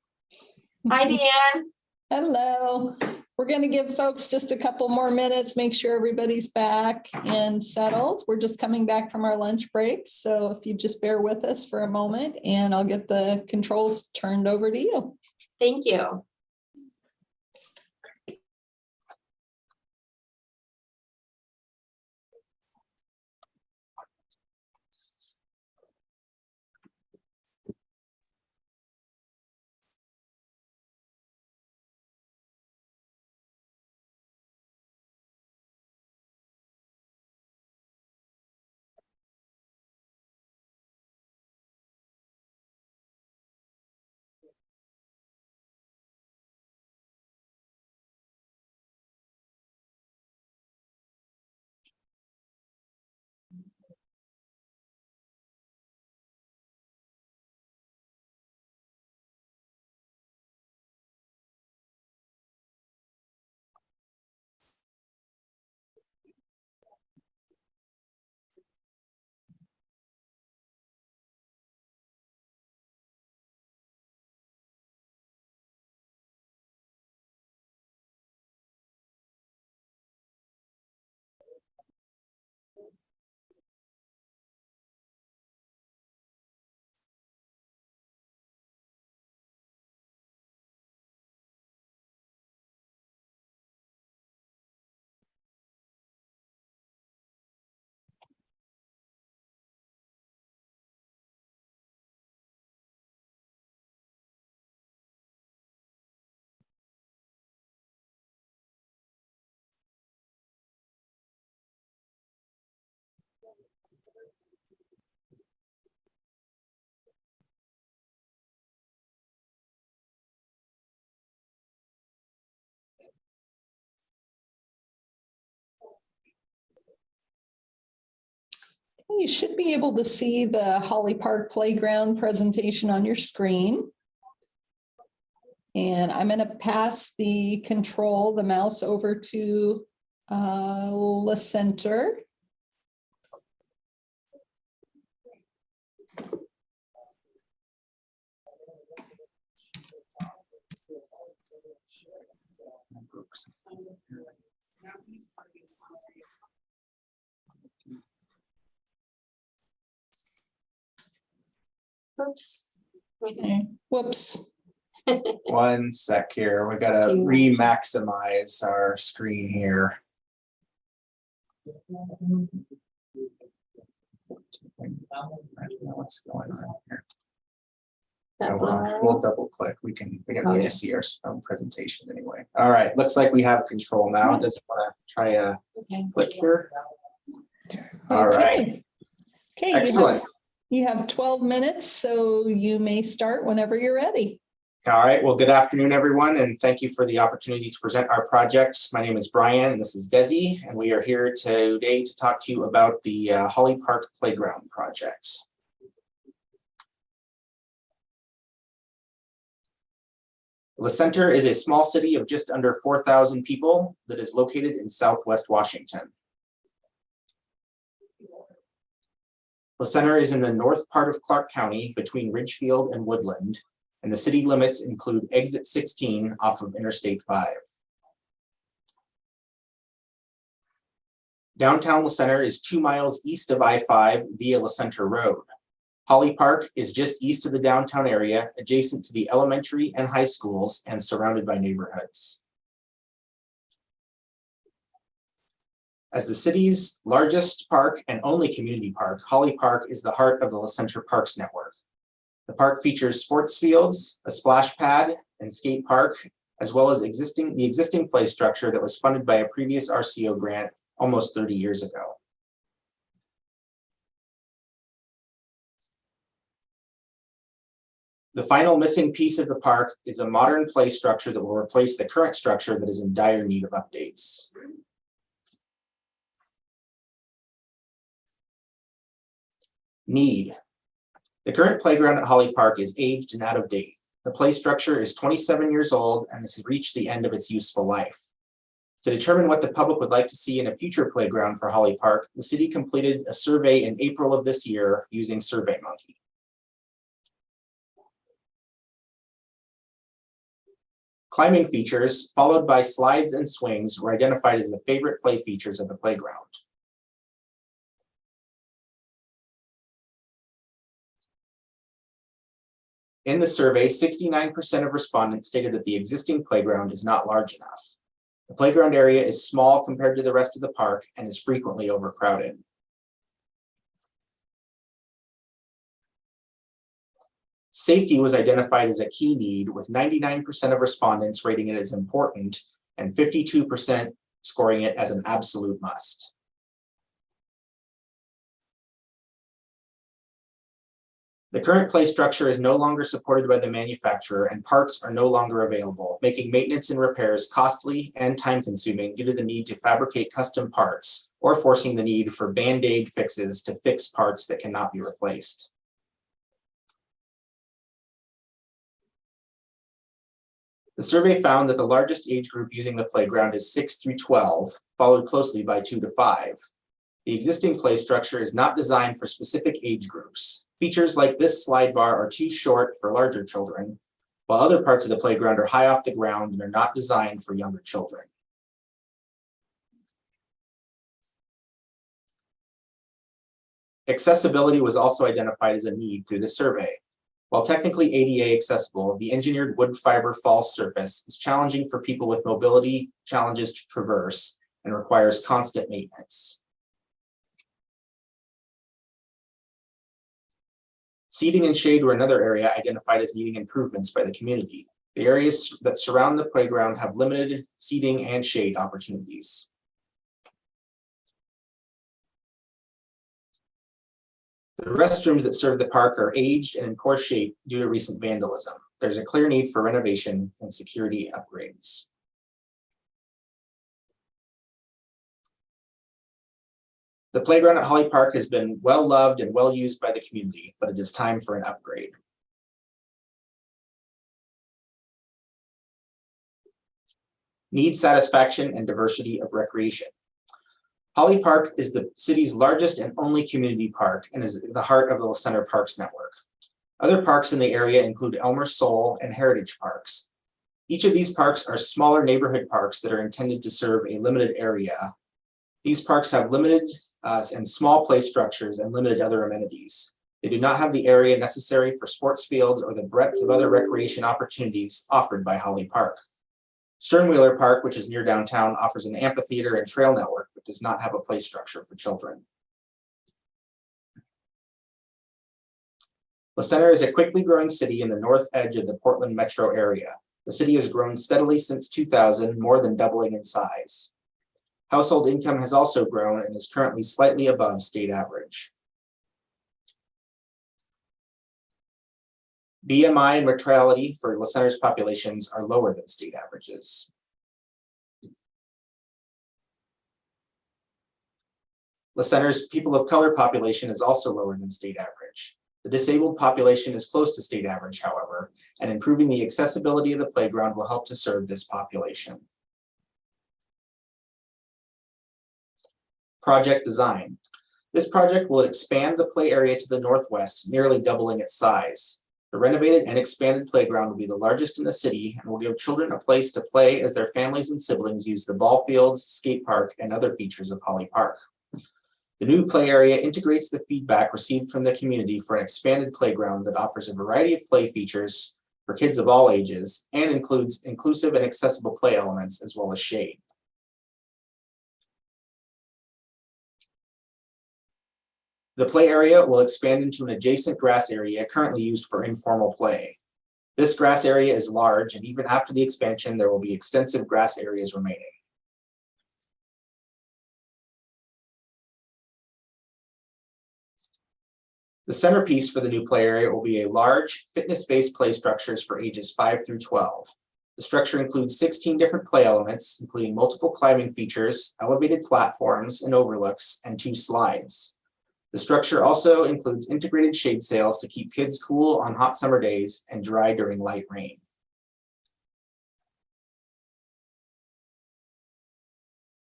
Hi, Deanne. Hello. We're going to give folks just a couple more minutes, make sure everybody's back and settled. We're just coming back from our lunch break. So if you just bear with us for a moment and I'll get the controls turned over to you. Thank you. You should be able to see the Holly Park Playground presentation on your screen. And I'm going to pass the mouse over to LaCenter. Oops. Okay. Whoops. One sec here. We gotta re-maximize our screen here. I don't know what's going on here. Oh, we'll double click. We don't need to see our own presentation anyway. All right, looks like we have control now. Does it want to try a click here? All right. Okay. Excellent. You have 12 minutes, so you may start whenever you're ready. All right, well, good afternoon, everyone, and thank you for the opportunity to present our project. My name is Brian, and this is Desi, and we are here today to talk to you about the Holly Park Playground project. LaCenter is a small city of just under 4,000 people that is located in Southwest Washington. LaCenter is in the north part of Clark County between Ridgefield and Woodland, and the city limits include exit 16 off of Interstate 5. Downtown LaCenter is 2 miles east of I-5 via LaCenter Road. Holly Park is just east of the downtown area, adjacent to the elementary and high schools and surrounded by neighborhoods. As the city's largest park and only community park, Holly Park is the heart of the LaCenter Parks Network. The park features sports fields, a splash pad, and skate park, as well as the existing play structure that was funded by a previous RCO grant almost 30 years ago. The final missing piece of the park is a modern play structure that will replace the current structure that is in dire need of updates. Need. The current playground at Holly Park is aged and out of date. The play structure is 27 years old and has reached the end of its useful life. To determine what the public would like to see in a future playground for Holly Park, the city completed a survey in April of this year using SurveyMonkey. Climbing features, followed by slides and swings, were identified as the favorite play features of the playground. In the survey, 69% of respondents stated that the existing playground is not large enough. The playground area is small compared to the rest of the park and is frequently overcrowded. Safety was identified as a key need, with 99% of respondents rating it as important and 52% scoring it as an absolute must. The current play structure is no longer supported by the manufacturer and parts are no longer available, making maintenance and repairs costly and time-consuming due to the need to fabricate custom parts or forcing the need for Band-Aid fixes to fix parts that cannot be replaced. The survey found that the largest age group using the playground is 6 through 12, followed closely by 2 to 5. The existing play structure is not designed for specific age groups. Features like this slide bar are too short for larger children, while other parts of the playground are high off the ground and are not designed for younger children. Accessibility was also identified as a need through the survey. While technically ADA accessible, the engineered wood fiber falls surface is challenging for people with mobility challenges to traverse and requires constant maintenance. Seating and shade were another area identified as needing improvements by the community. The areas that surround the playground have limited seating and shade opportunities. The restrooms that serve the park are aged and in poor shape due to recent vandalism. There's a clear need for renovation and security upgrades. The playground at Holly Park has been well loved and well used by the community, but it is time for an upgrade. Need satisfaction and diversity of recreation. Holly Park is the city's largest and only community park and is the heart of the Center Parks Network. Other parks in the area include Elmer Soul and Heritage Parks. Each of these parks are smaller neighborhood parks that are intended to serve a limited area. These parks have limited and small play structures and limited other amenities. They do not have the area necessary for sports fields or the breadth of other recreation opportunities offered by Holly Park. Sternwheeler Park, which is near downtown, offers an amphitheater and trail network, but does not have a play structure for children. La Center is a quickly growing city in the north edge of the Portland metro area. The city has grown steadily since 2000, more than doubling in size. Household income has also grown and is currently slightly above state average. BMI and mortality for La Center's populations are lower than state averages. La Center's people of color population is also lower than state average. The disabled population is close to state average, however, and improving the accessibility of the playground will help to serve this population. Project design. This project will expand the play area to the northwest, nearly doubling its size. The renovated and expanded playground will be the largest in the city and will give children a place to play as their families and siblings use the ball fields, skate park, and other features of Holly Park. The new play area integrates the feedback received from the community for an expanded playground that offers a variety of play features for kids of all ages and includes inclusive and accessible play elements as well as shade. The play area will expand into an adjacent grass area currently used for informal play. This grass area is large, and even after the expansion, there will be extensive grass areas remaining. The centerpiece for the new play area will be a large, fitness-based play structures for ages 5 through 12. The structure includes 16 different play elements, including multiple climbing features, elevated platforms and overlooks, and 2 slides. The structure also includes integrated shade sails to keep kids cool on hot summer days and dry during light rain.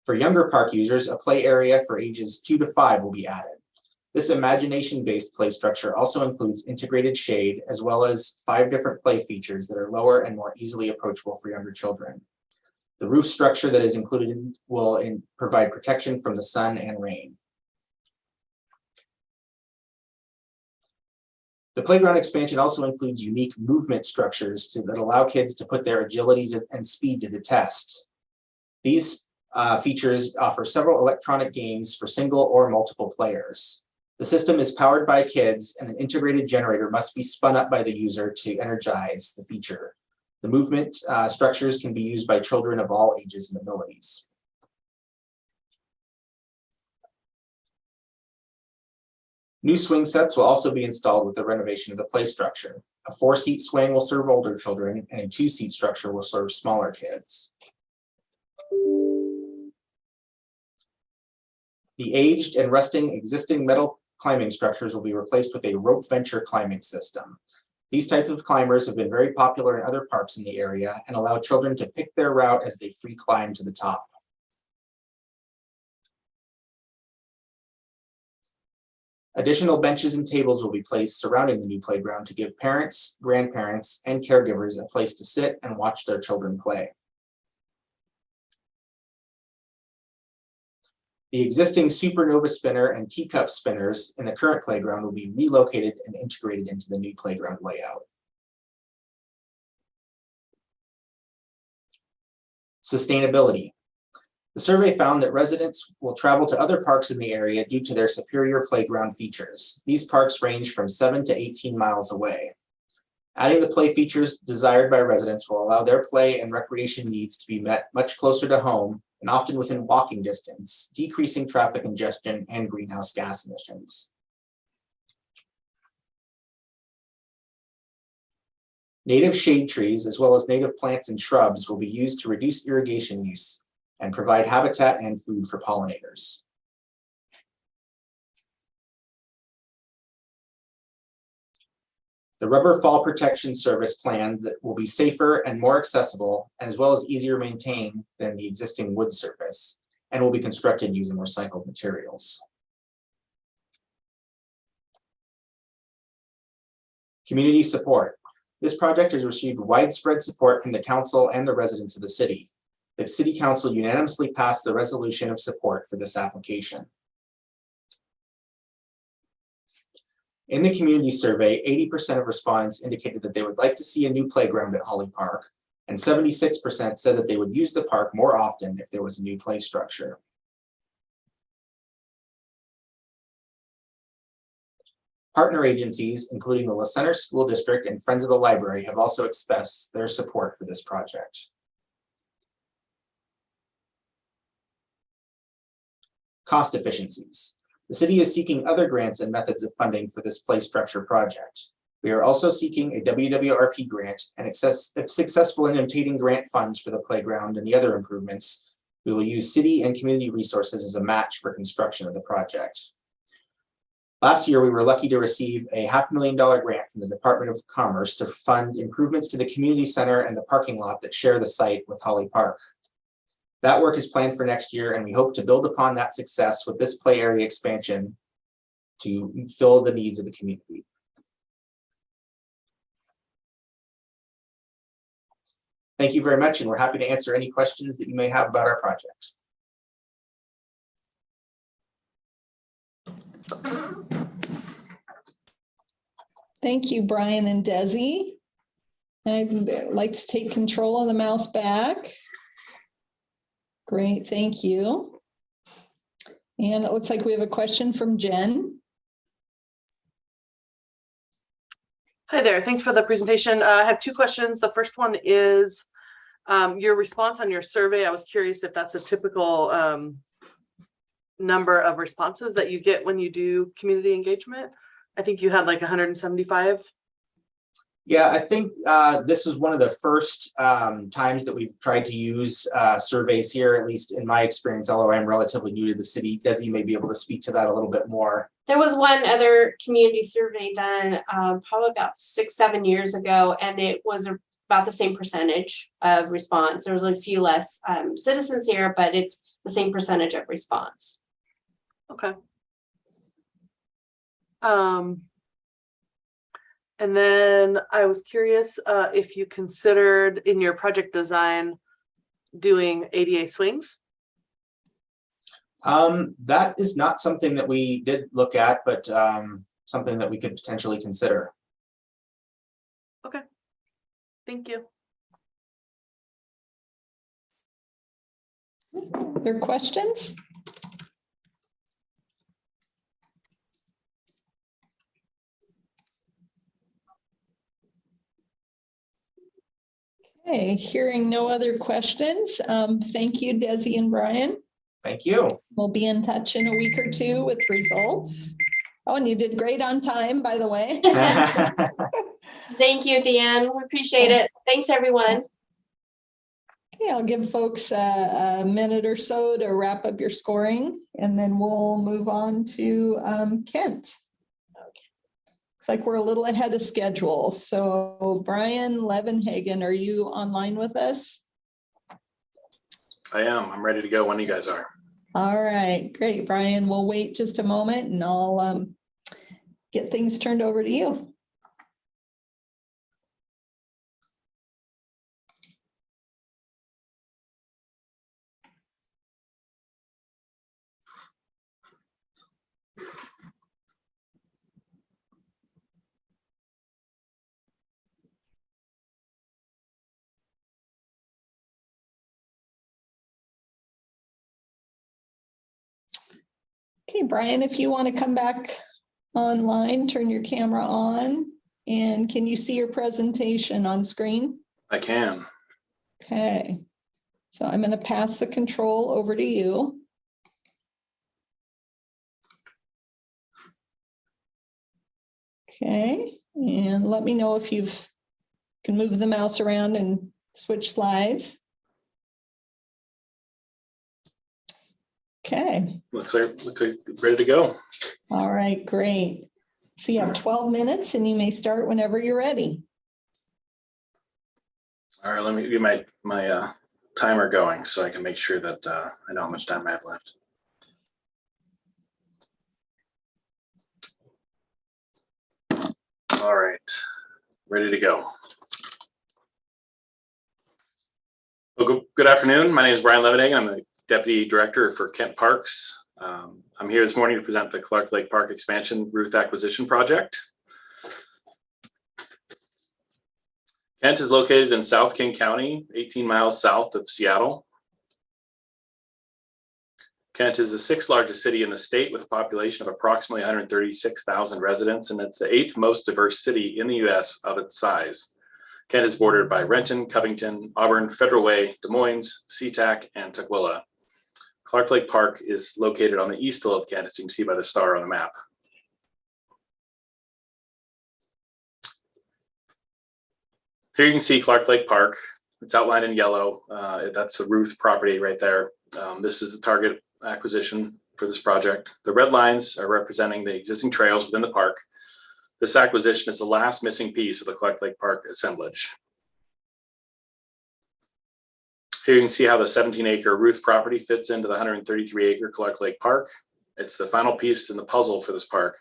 For younger park users, a play area for ages 2 to 5 will be added. This imagination-based play structure also includes integrated shade, as well as 5 different play features that are lower and more easily approachable for younger children. The roof structure that is included will provide protection from the sun and rain. The playground expansion also includes unique movement structures that allow kids to put their agility and speed to the test. These features offer several electronic games for single or multiple players. The system is powered by kids, and an integrated generator must be spun up by the user to energize the feature. The movement structures can be used by children of all ages and abilities. New swing sets will also be installed with the renovation of the play structure. A 4-seat swing will serve older children, and a 2-seat structure will serve smaller kids. The aged and rusting existing metal climbing structures will be replaced with a rope venture climbing system. These types of climbers have been very popular in other parks in the area and allow children to pick their route as they free climb to the top. Additional benches and tables will be placed surrounding the new playground to give parents, grandparents, and caregivers a place to sit and watch their children play. The existing Supernova spinner and teacup spinners in the current playground will be relocated and integrated into the new playground layout. Sustainability. The survey found that residents will travel to other parks in the area due to their superior playground features. These parks range from 7 to 18 miles away. Adding the play features desired by residents will allow their play and recreation needs to be met much closer to home and often within walking distance, decreasing traffic congestion and greenhouse gas emissions. Native shade trees, as well as native plants and shrubs, will be used to reduce irrigation use and provide habitat and food for pollinators. The rubber fall protection service plan that will be safer and more accessible, as well as easier maintained than the existing wood surface, and will be constructed using recycled materials. Community support. This project has received widespread support from the council and the residents of the city. The city council unanimously passed the resolution of support for this application. In the community survey, 80% of respondents indicated that they would like to see a new playground at Holly Park, and 76% said that they would use the park more often if there was a new play structure. Partner agencies, including the La Center School District and Friends of the Library, have also expressed their support for this project. Cost efficiencies. The city is seeking other grants and methods of funding for this play structure project. We are also seeking a WWRP grant, and if successful in obtaining grant funds for the playground and the other improvements, we will use city and community resources as a match for construction of the project. Last year, we were lucky to receive a $500,000 grant from the Department of Commerce to fund improvements to the community center and the parking lot that share the site with Holly Park. That work is planned for next year, and we hope to build upon that success with this play area expansion to fill the needs of the community. Thank you very much, and we're happy to answer any questions that you may have about our project. Thank you, Brian and Desi. I'd like to take control of the mouse back. Great, thank you. And it looks like we have a question from Jen. Hi there, thanks for the presentation. I have 2 questions. The first one is your response on your survey. I was curious if that's a typical number of responses that you get when you do community engagement. I think you had like 175. Yeah, I think this was one of the first times that we've tried to use surveys here, at least in my experience, although I'm relatively new to the city. Desi may be able to speak to that a little bit more. There was one other community survey done probably about 6-7 years ago, and it was about the same percentage of response. There was a few less citizens here, but it's the same percentage of response. Okay. And then I was curious if you considered in your project design doing ADA swings. That is not something that we did look at, but something that we could potentially consider. Okay, thank you. Other questions? Okay, hearing no other questions. Thank you, Desi and Brian. Thank you. We'll be in touch in a week or two with results. Oh, and you did great on time, by the way. Thank you, Deanne. We appreciate it. Thanks, everyone. Okay, I'll give folks a minute or so to wrap up your scoring, and then we'll move on to Kent. Looks like we're a little ahead of schedule. So Brian Levenhagen, are you online with us? I am. I'm ready to go when you guys are. All right, great, Brian. We'll wait just a moment and I'll get things turned over to you. Okay, Brian, if you want to come back online, turn your camera on, and can you see your presentation on screen? I can. Okay, so I'm going to pass the control over to you. Okay, and let me know if you can move the mouse around and switch slides. Okay. Looks like ready to go. All right, great. So you have 12 minutes and you may start whenever you're ready. All right, let me get my timer going so I can make sure that I know how much time I have left. All right, ready to go. Well, good afternoon. My name is Brian Levenhagen. I'm the Deputy Director for Kent Parks. I'm here this morning to present the Clark Lake Park Expansion Roof Acquisition Project. Kent is located in South King County, 18 miles south of Seattle. Kent is the 6th largest city in the state with a population of approximately 136,000 residents, and it's the 8th most diverse city in the US of its size. Kent is bordered by Renton, Covington, Auburn, Federal Way, Des Moines, SeaTac, and Tukwila. Clark Lake Park is located on the east hill of Kent, as you can see by the star on the map. Here you can see Clark Lake Park. It's outlined in yellow. That's the Ruth property right there. This is the target acquisition for this project. The red lines are representing the existing trails within the park. This acquisition is the last missing piece of the Clark Lake Park assemblage. Here you can see how the 17-acre Ruth property fits into the 133-acre Clark Lake Park. It's the final piece in the puzzle for this park.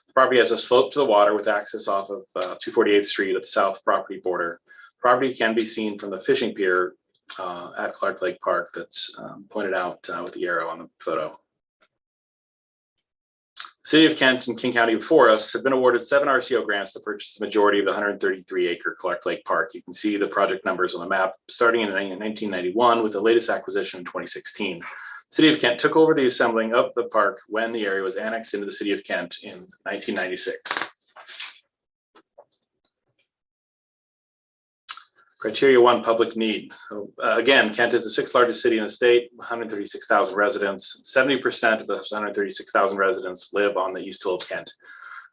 The property has a slope to the water with access off of 248th Street at the south property border. The property can be seen from the fishing pier at Clark Lake Park that's pointed out with the arrow on the photo. City of Kent and King County before us have been awarded 7 RCO grants to purchase the majority of the 133-acre Clark Lake Park. You can see the project numbers on the map starting in 1991 with the latest acquisition in 2016. City of Kent took over the assembling of the park when the area was annexed into the City of Kent in 1996. Criteria 1, public need. So, again, Kent is the 6th largest city in the state, 136,000 residents. 70% of those 136,000 residents live on the east hill of Kent.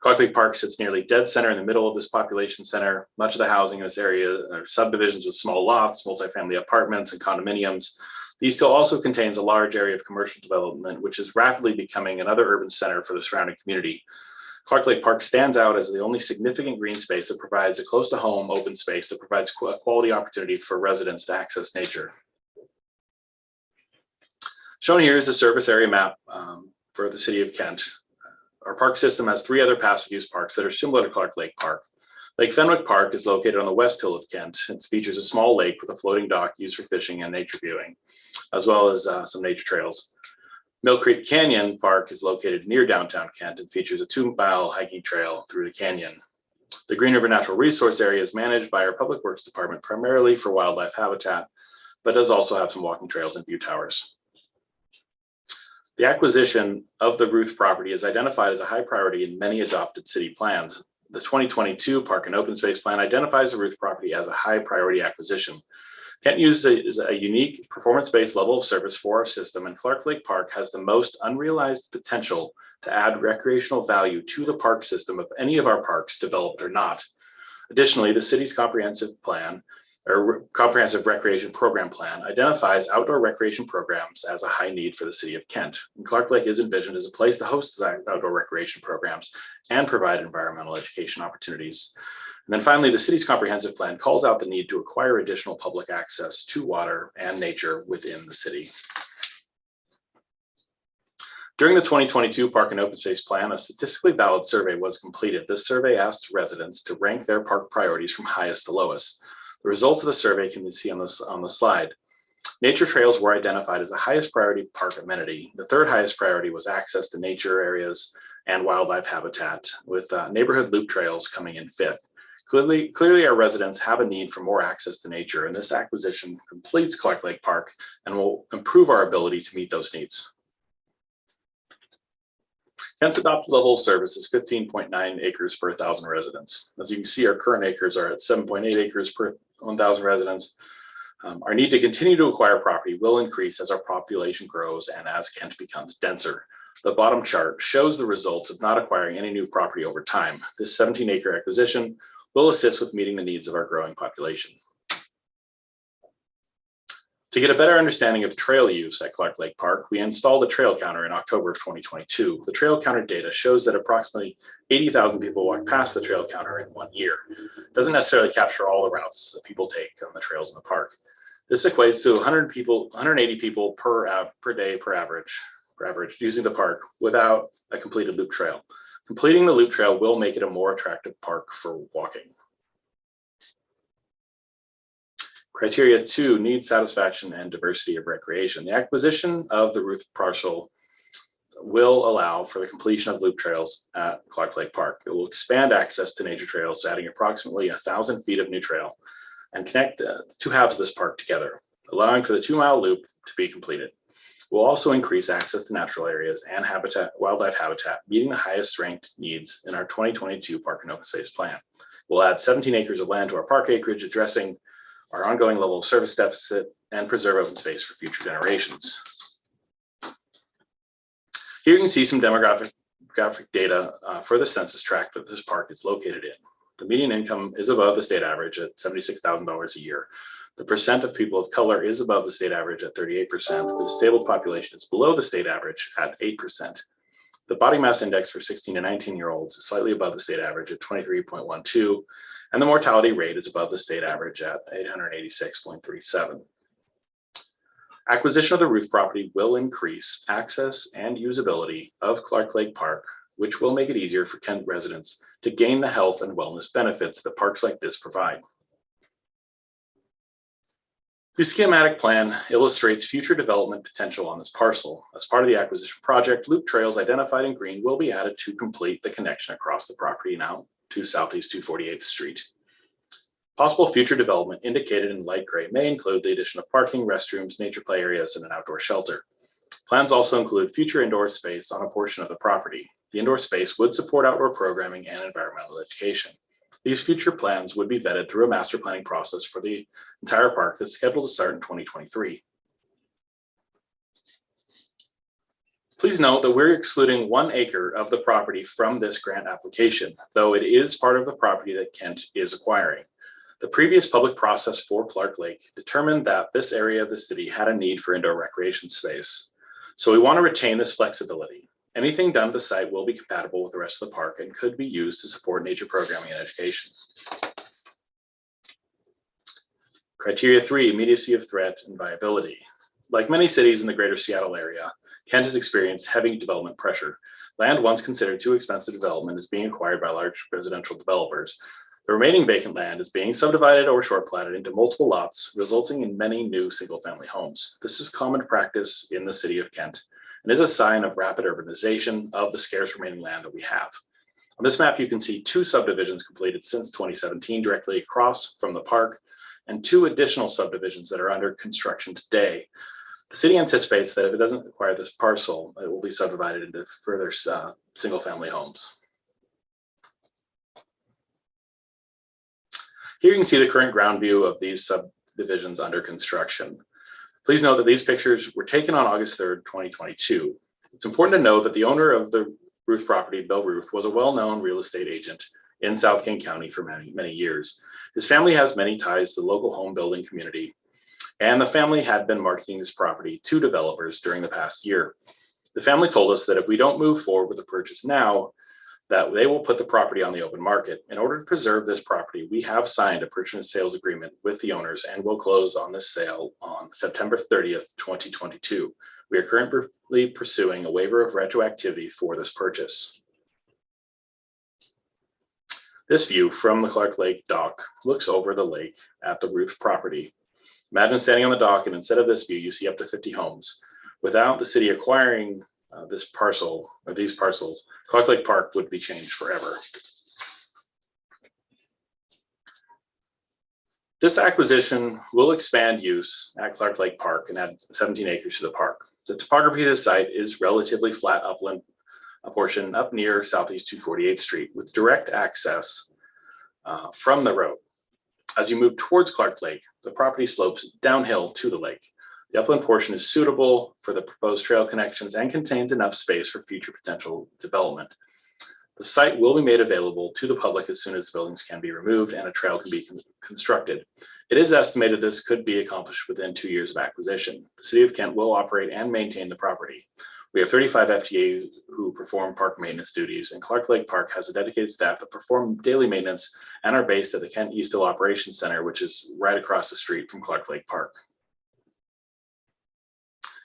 Clark Lake Park sits nearly dead center in the middle of this population center. Much of the housing in this area are subdivisions with small lots, multifamily apartments, and condominiums. The East Hill also contains a large area of commercial development, which is rapidly becoming another urban center for the surrounding community. Clark Lake Park stands out as the only significant green space that provides a close to home open space that provides a quality opportunity for residents to access nature. Shown here is the surface area map for the City of Kent. Our park system has 3 other passive use parks that are similar to Clark Lake Park. Lake Fenwick Park is located on the west hill of Kent. It features a small lake with a floating dock used for fishing and nature viewing, as well as some nature trails. Mill Creek Canyon Park is located near downtown Kent and features a 2-mile hiking trail through the canyon. The Green River Natural Resource Area is managed by our Public Works Department primarily for wildlife habitat, but does also have some walking trails and view towers. The acquisition of the Ruth property is identified as a high priority in many adopted city plans. The 2022 Park and Open Space Plan identifies the Ruth property as a high priority acquisition. Kent uses a unique performance-based level of service for our system, and Clark Lake Park has the most unrealized potential to add recreational value to the park system of any of our parks, developed or not. Additionally, the city's comprehensive recreation program plan identifies outdoor recreation programs as a high need for the city of Kent. And Clark Lake is envisioned as a place to host outdoor recreation programs and provide environmental education opportunities. And then finally, the city's comprehensive plan calls out the need to acquire additional public access to water and nature within the city. During the 2022 Park and Open Space Plan, a statistically valid survey was completed. This survey asked residents to rank their park priorities from highest to lowest. The results of the survey can be seen on the slide. Nature trails were identified as the highest priority park amenity. The 3rd highest priority was access to nature areas and wildlife habitat, with neighborhood loop trails coming in 5th. Clearly, our residents have a need for more access to nature, and this acquisition completes Clark Lake Park and will improve our ability to meet those needs. Kent's adopted level of service is 15.9 acres per 1,000 residents. As you can see, our current acres are at 7.8 acres per 1,000 residents. Our need to continue to acquire property will increase as our population grows and as Kent becomes denser. The bottom chart shows the results of not acquiring any new property over time. This 17-acre acquisition will assist with meeting the needs of our growing population. To get a better understanding of trail use at Clark Lake Park, we installed a trail counter in October of 2022. The trail counter data shows that approximately 80,000 people walk past the trail counter in 1 year. It doesn't necessarily capture all the routes that people take on the trails in the park. This equates to 180 people per day per average using the park without a completed loop trail. Completing the loop trail will make it a more attractive park for walking. Criteria 2, needs satisfaction and diversity of recreation. The acquisition of the Ruth parcel will allow for the completion of loop trails at Clark Lake Park. It will expand access to nature trails, adding approximately 1,000 feet of new trail and connect the 2 halves of this park together, allowing for the 2-mile loop to be completed. We'll also increase access to natural areas and wildlife habitat, meeting the highest ranked needs in our 2022 Park and Open Space Plan. We'll add 17 acres of land to our park acreage, addressing our ongoing level of service deficit and preserve open space for future generations. Here you can see some demographic data for the census tract that this park is located in. The median income is above the state average at $76,000 a year. The percent of people of color is above the state average at 38%. The disabled population is below the state average at 8%. The body mass index for 16 to 19-year-olds is slightly above the state average at 23.12, and the mortality rate is above the state average at 886.37. Acquisition of the Ruth property will increase access and usability of Clark Lake Park, which will make it easier for Kent residents to gain the health and wellness benefits that parks like this provide. The schematic plan illustrates future development potential on this parcel. As part of the acquisition project, loop trails identified in green will be added to complete the connection across the property now to Southeast 248th Street. Possible future development indicated in light gray may include the addition of parking, restrooms, nature play areas, and an outdoor shelter. Plans also include future indoor space on a portion of the property. The indoor space would support outdoor programming and environmental education. These future plans would be vetted through a master planning process for the entire park that's scheduled to start in 2023. Please note that we're excluding 1 acre of the property from this grant application, though it is part of the property that Kent is acquiring. The previous public process for Clark Lake determined that this area of the city had a need for indoor recreation space. So we want to retain this flexibility. Anything done at the site will be compatible with the rest of the park and could be used to support nature programming and education. Criteria 3, immediacy of threat and viability. Like many cities in the greater Seattle area, Kent has experienced heavy development pressure. Land once considered too expensive development is being acquired by large residential developers. The remaining vacant land is being subdivided or short platted into multiple lots, resulting in many new single-family homes. This is common practice in the city of Kent and is a sign of rapid urbanization of the scarce remaining land that we have. On this map, you can see 2 subdivisions completed since 2017 directly across from the park, and 2 additional subdivisions that are under construction today. The city anticipates that if it doesn't acquire this parcel, it will be subdivided into further single-family homes. Here you can see the current ground view of these subdivisions under construction. Please note that these pictures were taken on August 3rd, 2022. It's important to know that the owner of the Ruth property, Bill Ruth, was a well-known real estate agent in South King County for many, many years. His family has many ties to the local home building community, and the family had been marketing this property to developers during the past year. The family told us that if we don't move forward with the purchase now, that they will put the property on the open market. In order to preserve this property, we have signed a purchase and sales agreement with the owners and will close on this sale on September 30th, 2022. We are currently pursuing a waiver of retroactivity for this purchase. This view from the Clark Lake dock looks over the lake at the Ruth property. Imagine standing on the dock, and instead of this view, you see up to 50 homes. Without the city acquiring this parcel or these parcels, Clark Lake Park would be changed forever. This acquisition will expand use at Clark Lake Park and add 17 acres to the park. The topography of the site is relatively flat upland, a portion up near Southeast 248th Street with direct access from the road. As you move towards Clark Lake, the property slopes downhill to the lake. The upland portion is suitable for the proposed trail connections and contains enough space for future potential development. The site will be made available to the public as soon as the buildings can be removed and a trail can be constructed. It is estimated this could be accomplished within 2 years of acquisition. The City of Kent will operate and maintain the property. We have 35 FTEs who perform park maintenance duties, and Clark Lake Park has a dedicated staff that perform daily maintenance and are based at the Kent Eastville Operations Center, which is right across the street from Clark Lake Park.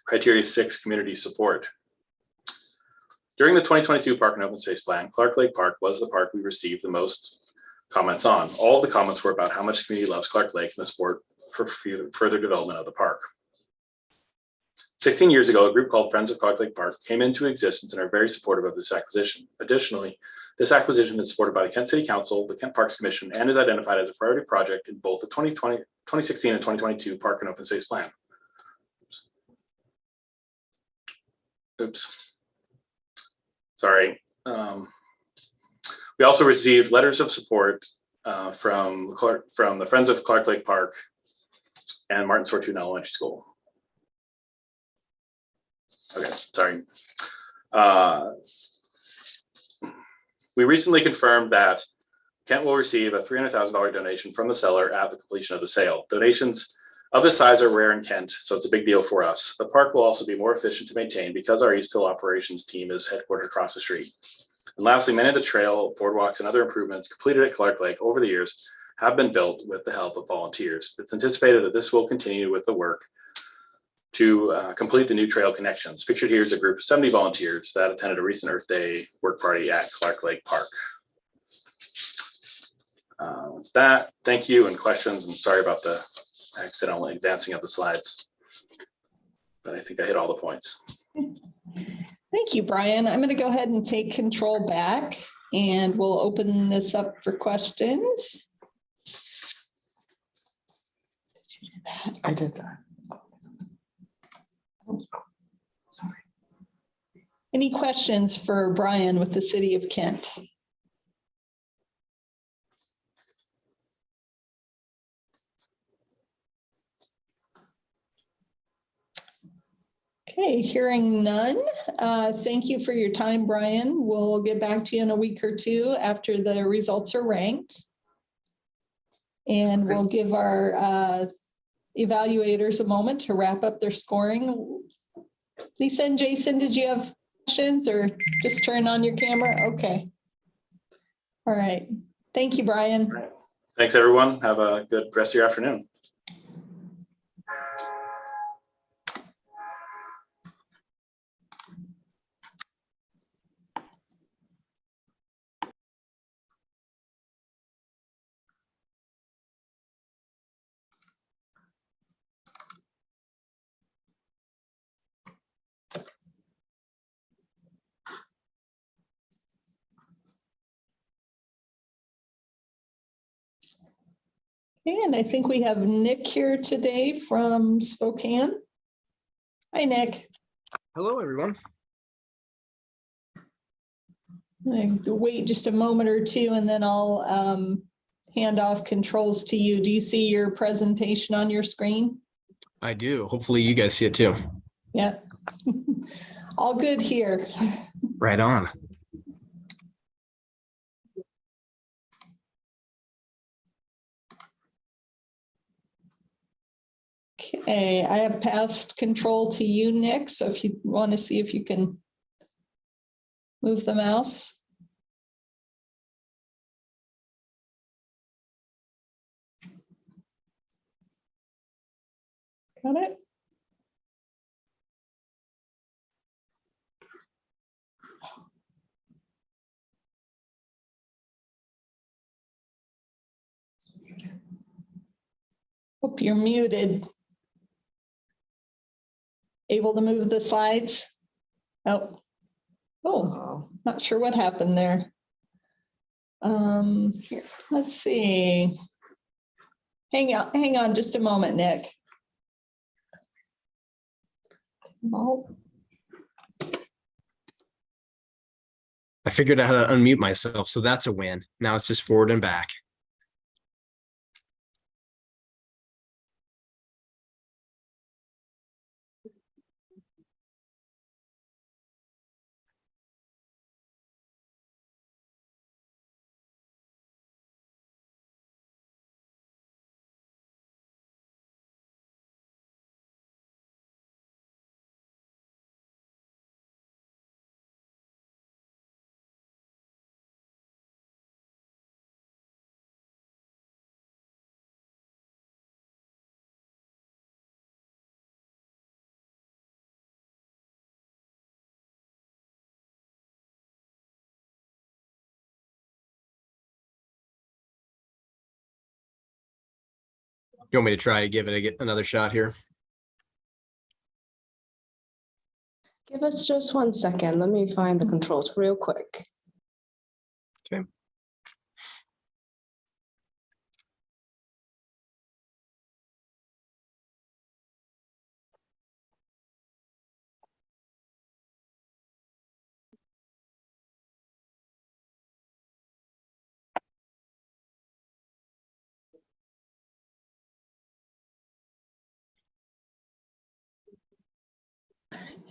Criteria 6, community support. During the 2022 Park and Open Space Plan, Clark Lake Park was the park we received the most comments on. All of the comments were about how much the community loves Clark Lake and the support for further development of the park. 16 years ago, a group called Friends of Clark Lake Park came into existence and are very supportive of this acquisition. Additionally, this acquisition is supported by the Kent City Council, the Kent Parks Commission, and is identified as a priority project in both the 2016 and 2022 Park and Open Space Plan. Oops. Sorry. We also received letters of support from the Friends of Clark Lake Park and Martin Sortune Elementary School. Okay, sorry. We recently confirmed that Kent will receive a $300,000 donation from the seller at the completion of the sale. Donations of this size are rare in Kent, so it's a big deal for us. The park will also be more efficient to maintain because our East Hill operations team is headquartered across the street. And lastly, many of the trail, boardwalks, and other improvements completed at Clark Lake over the years have been built with the help of volunteers. It's anticipated that this will continue with the work to complete the new trail connections. Pictured here is a group of 70 volunteers that attended a recent Earth Day work party at Clark Lake Park. With that, thank you, and questions, and sorry about the accidental advancing of the slides, but I think I hit all the points. Thank you, Brian. I'm going to go ahead and take control back, and we'll open this up for questions. I did that. Sorry. Any questions for Brian with the City of Kent? Okay, hearing none. Thank you for your time, Brian. We'll get back to you in a week or two after the results are ranked. And we'll give our evaluators a moment to wrap up their scoring. Lisa and Jason, did you have questions or just turn on your camera? Okay. All right. Thank you, Brian. Thanks, everyone. Have a good rest of your afternoon. And I think we have Nick here today from Spokane. Hi, Nick. Hello, everyone. Wait just a moment or two and then I'll hand off controls to you. Do you see your presentation on your screen? I do. Hopefully you guys see it too. Yep. All good here. Right on. Okay, I have passed control to you, Nick. So if you want to see if you can move the mouse. Got it? Hope you're muted. Able to move the slides? Oh, not sure what happened there. Here, let's see. Hang on just a moment, Nick. Oh, I figured out how to unmute myself, so that's a win. Now it's just forward and back. You want me to try to give it another shot here? Give us just 1 second. Let me find the controls real quick. Okay.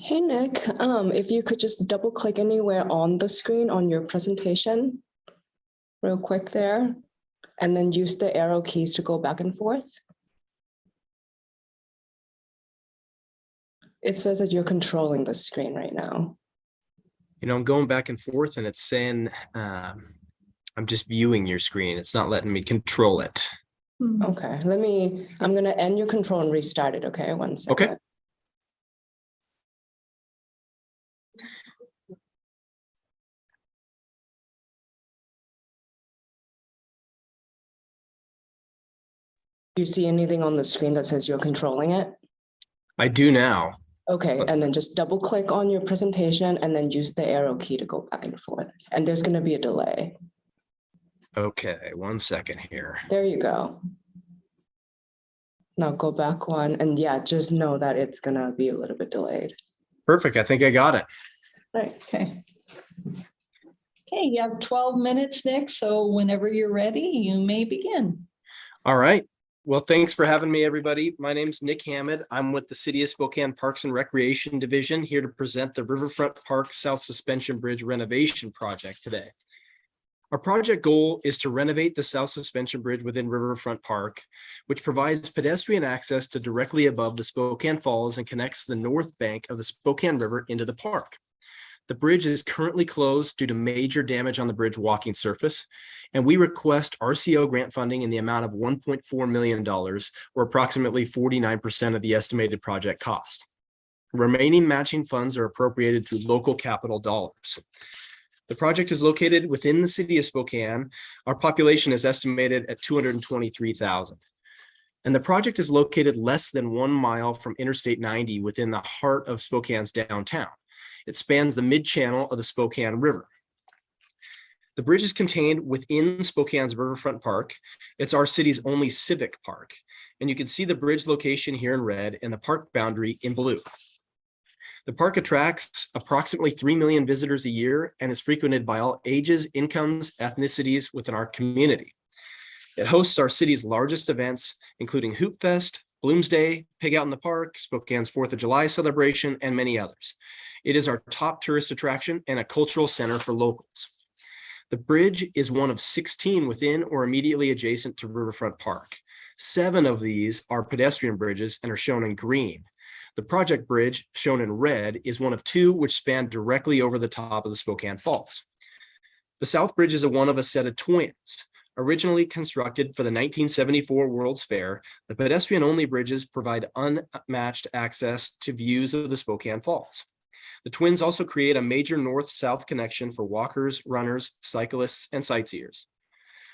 Hey, Nick, if you could just double click anywhere on the screen on your presentation real quick there, and then use the arrow keys to go back and forth. It says that you're controlling the screen right now. You know, I'm going back and forth and it's saying I'm just viewing your screen. It's not letting me control it. Okay, I'm gonna end your control and restart it, okay? 1 second. Okay. Do you see anything on the screen that says you're controlling it? I do now. Okay, and then just double click on your presentation and then use the arrow key to go back and forth. And there's gonna be a delay. Okay, 1 second here. There you go. Now go back one, and yeah, just know that it's gonna be a little bit delayed. Perfect. I think I got it. right, okay. Okay, you have 12 minutes, Nick. So whenever you're ready, you may begin. All right. Well, thanks for having me, everybody. My name's Nick Hammond. I'm with the City of Spokane Parks and Recreation Division, here to present the Riverfront Park South Suspension Bridge renovation project today. Our project goal is to renovate the South Suspension Bridge within Riverfront Park, which provides pedestrian access to directly above the Spokane Falls and connects the north bank of the Spokane River into the park. The bridge is currently closed due to major damage on the bridge walking surface, and we request RCO grant funding in the amount of $1.4 million, or approximately 49% of the estimated project cost. Remaining matching funds are appropriated through local capital dollars. The project is located within the city of Spokane. Our population is estimated at 223,000. And the project is located less than 1 mile from Interstate 90 within the heart of Spokane's downtown. It spans the mid-channel of the Spokane River. The bridge is contained within Spokane's Riverfront Park. It's our city's only civic park. And you can see the bridge location here in red and the park boundary in blue. The park attracts approximately 3 million visitors a year and is frequented by all ages, incomes, ethnicities within our community. It hosts our city's largest events, including Hoop Fest, Bloomsday, Pig Out in the Park, Spokane's 4th of July celebration, and many others. It is our top tourist attraction and a cultural center for locals. The bridge is one of 16 within or immediately adjacent to Riverfront Park. 7 of these are pedestrian bridges and are shown in green. The project bridge, shown in red, is one of 2 which span directly over the top of the Spokane Falls. The South Bridge is one of a set of twins. Originally constructed for the 1974 World's Fair, the pedestrian-only bridges provide unmatched access to views of the Spokane Falls. The twins also create a major north-south connection for walkers, runners, cyclists, and sightseers.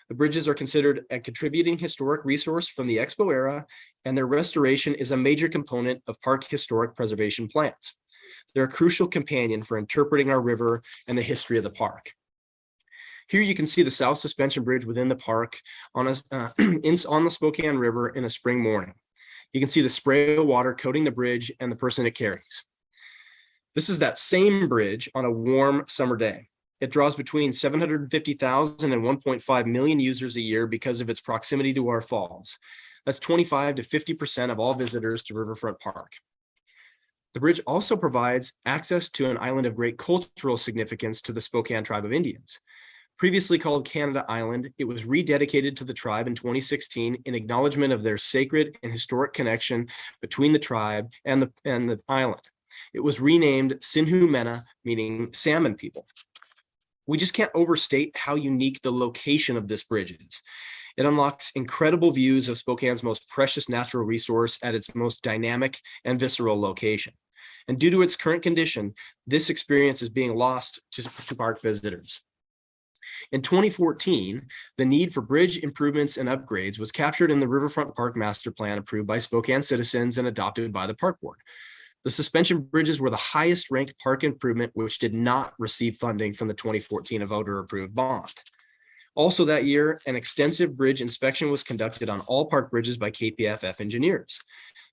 The bridges are considered a contributing historic resource from the Expo era, and their restoration is a major component of park historic preservation plans. They're a crucial companion for interpreting our river and the history of the park. Here you can see the South Suspension Bridge within the park on the Spokane River in a spring morning. You can see the spray of water coating the bridge and the person it carries. This is that same bridge on a warm summer day. It draws between 750,000 and 1.5 million users a year because of its proximity to our falls. That's 25 to 50% of all visitors to Riverfront Park. The bridge also provides access to an island of great cultural significance to the Spokane Tribe of Indians. Previously called Canada Island, it was rededicated to the tribe in 2016 in acknowledgement of their sacred and historic connection between the tribe and the island. It was renamed Sinhu Mena, meaning salmon people. We just can't overstate how unique the location of this bridge is. It unlocks incredible views of Spokane's most precious natural resource at its most dynamic and visceral location. And due to its current condition, this experience is being lost to park visitors. In 2014, the need for bridge improvements and upgrades was captured in the Riverfront Park Master Plan approved by Spokane citizens and adopted by the Park Board. The suspension bridges were the highest ranked park improvement, which did not receive funding from the 2014 voter approved bond. Also that year, an extensive bridge inspection was conducted on all park bridges by KPFF engineers.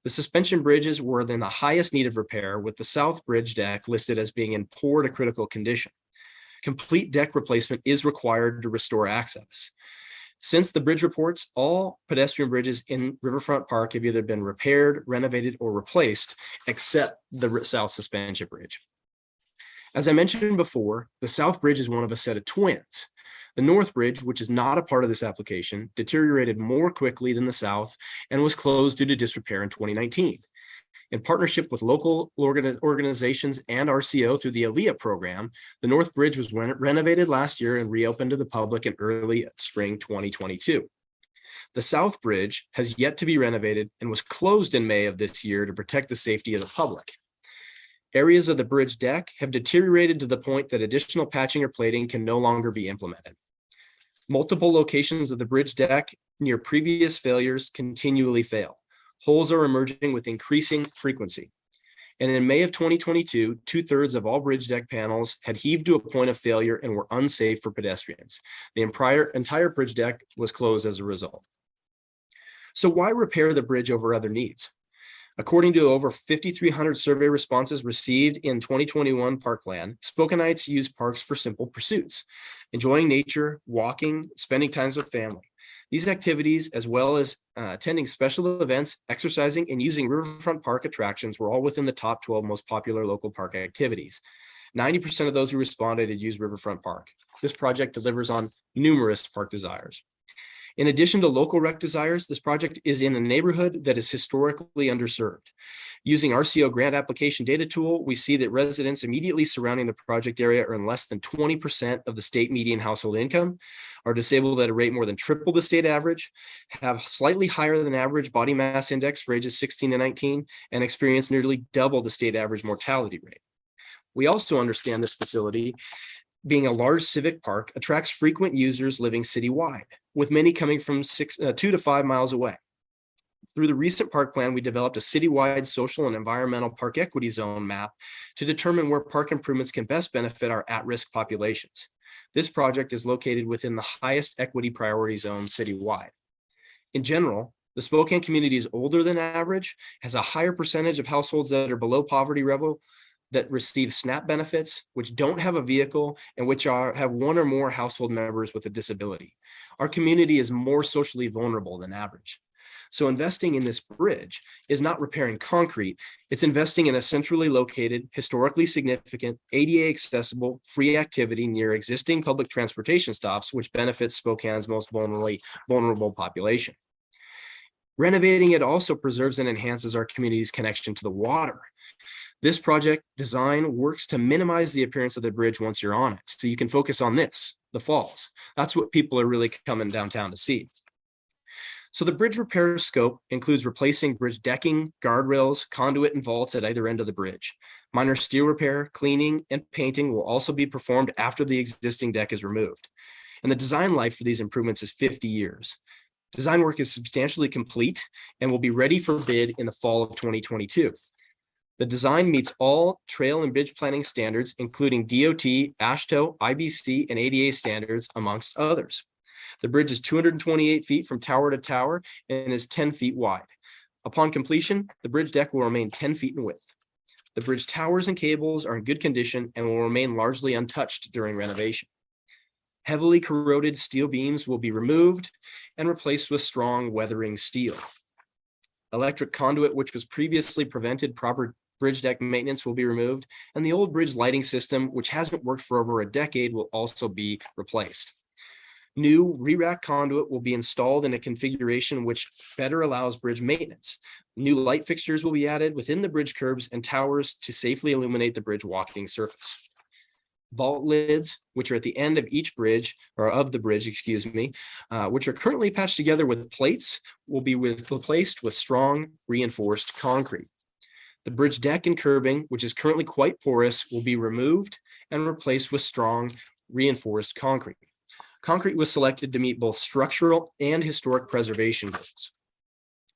The suspension bridges were in the highest need of repair, with the South Bridge deck listed as being in poor to critical condition. Complete deck replacement is required to restore access. Since the bridge reports, all pedestrian bridges in Riverfront Park have either been repaired, renovated, or replaced, except the South Suspension Bridge. As I mentioned before, the South Bridge is one of a set of twins. The North Bridge, which is not a part of this application, deteriorated more quickly than the South and was closed due to disrepair in 2019. In partnership with local organizations and RCO through the ALEA program, the North Bridge was renovated last year and reopened to the public in early spring 2022. The South Bridge has yet to be renovated and was closed in May of this year to protect the safety of the public. Areas of the bridge deck have deteriorated to the point that additional patching or plating can no longer be implemented. Multiple locations of the bridge deck near previous failures continually fail. Holes are emerging with increasing frequency. And in May of 2022, 2/3 of all bridge deck panels had heaved to a point of failure and were unsafe for pedestrians. The entire bridge deck was closed as a result. So why repair the bridge over other needs? According to over 5,300 survey responses received in 2021 Parkland, Spokanites use parks for simple pursuits, enjoying nature, walking, spending time with family. These activities, as well as attending special events, exercising, and using Riverfront Park attractions were all within the top 12 most popular local park activities. 90% of those who responded had used Riverfront Park. This project delivers on numerous park desires. In addition to local rec desires, this project is in a neighborhood that is historically underserved. Using RCO grant application data tool, we see that residents immediately surrounding the project area earn less than 20% of the state median household income, are disabled at a rate more than triple the state average, have slightly higher than average body mass index for ages 16 to 19, and experience nearly double the state average mortality rate. We also understand this facility, being a large civic park, attracts frequent users living citywide, with many coming from 2 to 5 miles away. Through the recent park plan, we developed a citywide social and environmental park equity zone map to determine where park improvements can best benefit our at-risk populations. This project is located within the highest equity priority zone citywide. In general, the Spokane community is older than average, has a higher percentage of households that are below poverty level, that receive SNAP benefits, which don't have a vehicle, and which have one or more household members with a disability. Our community is more socially vulnerable than average. So investing in this bridge is not repairing concrete, it's investing in a centrally located, historically significant, ADA accessible, free activity near existing public transportation stops, which benefits Spokane's most vulnerable population. Renovating it also preserves and enhances our community's connection to the water. This project design works to minimize the appearance of the bridge once you're on it, so you can focus on this, the falls. That's what people are really coming downtown to see. So the bridge repair scope includes replacing bridge decking, guardrails, conduit, and vaults at either end of the bridge. Minor steel repair, cleaning, and painting will also be performed after the existing deck is removed. And the design life for these improvements is 50 years. Design work is substantially complete and will be ready for bid in the fall of 2022. The design meets all trail and bridge planning standards, including DOT, AASHTO, IBC, and ADA standards, amongst others. The bridge is 228 feet from tower to tower and is 10 feet wide. Upon completion, the bridge deck will remain 10 feet in width. The bridge towers and cables are in good condition and will remain largely untouched during renovation. Heavily corroded steel beams will be removed and replaced with strong weathering steel. Electric conduit, which was previously prevented proper bridge deck maintenance, will be removed, and the old bridge lighting system, which hasn't worked for over a decade, will also be replaced. New re-rack conduit will be installed in a configuration which better allows bridge maintenance. New light fixtures will be added within the bridge curbs and towers to safely illuminate the bridge walking surface. Vault lids, which are at the end of each bridge, or of the bridge, excuse me, which are currently patched together with plates, will be replaced with strong reinforced concrete. The bridge deck and curbing, which is currently quite porous, will be removed and replaced with strong reinforced concrete. Concrete was selected to meet both structural and historic preservation goals.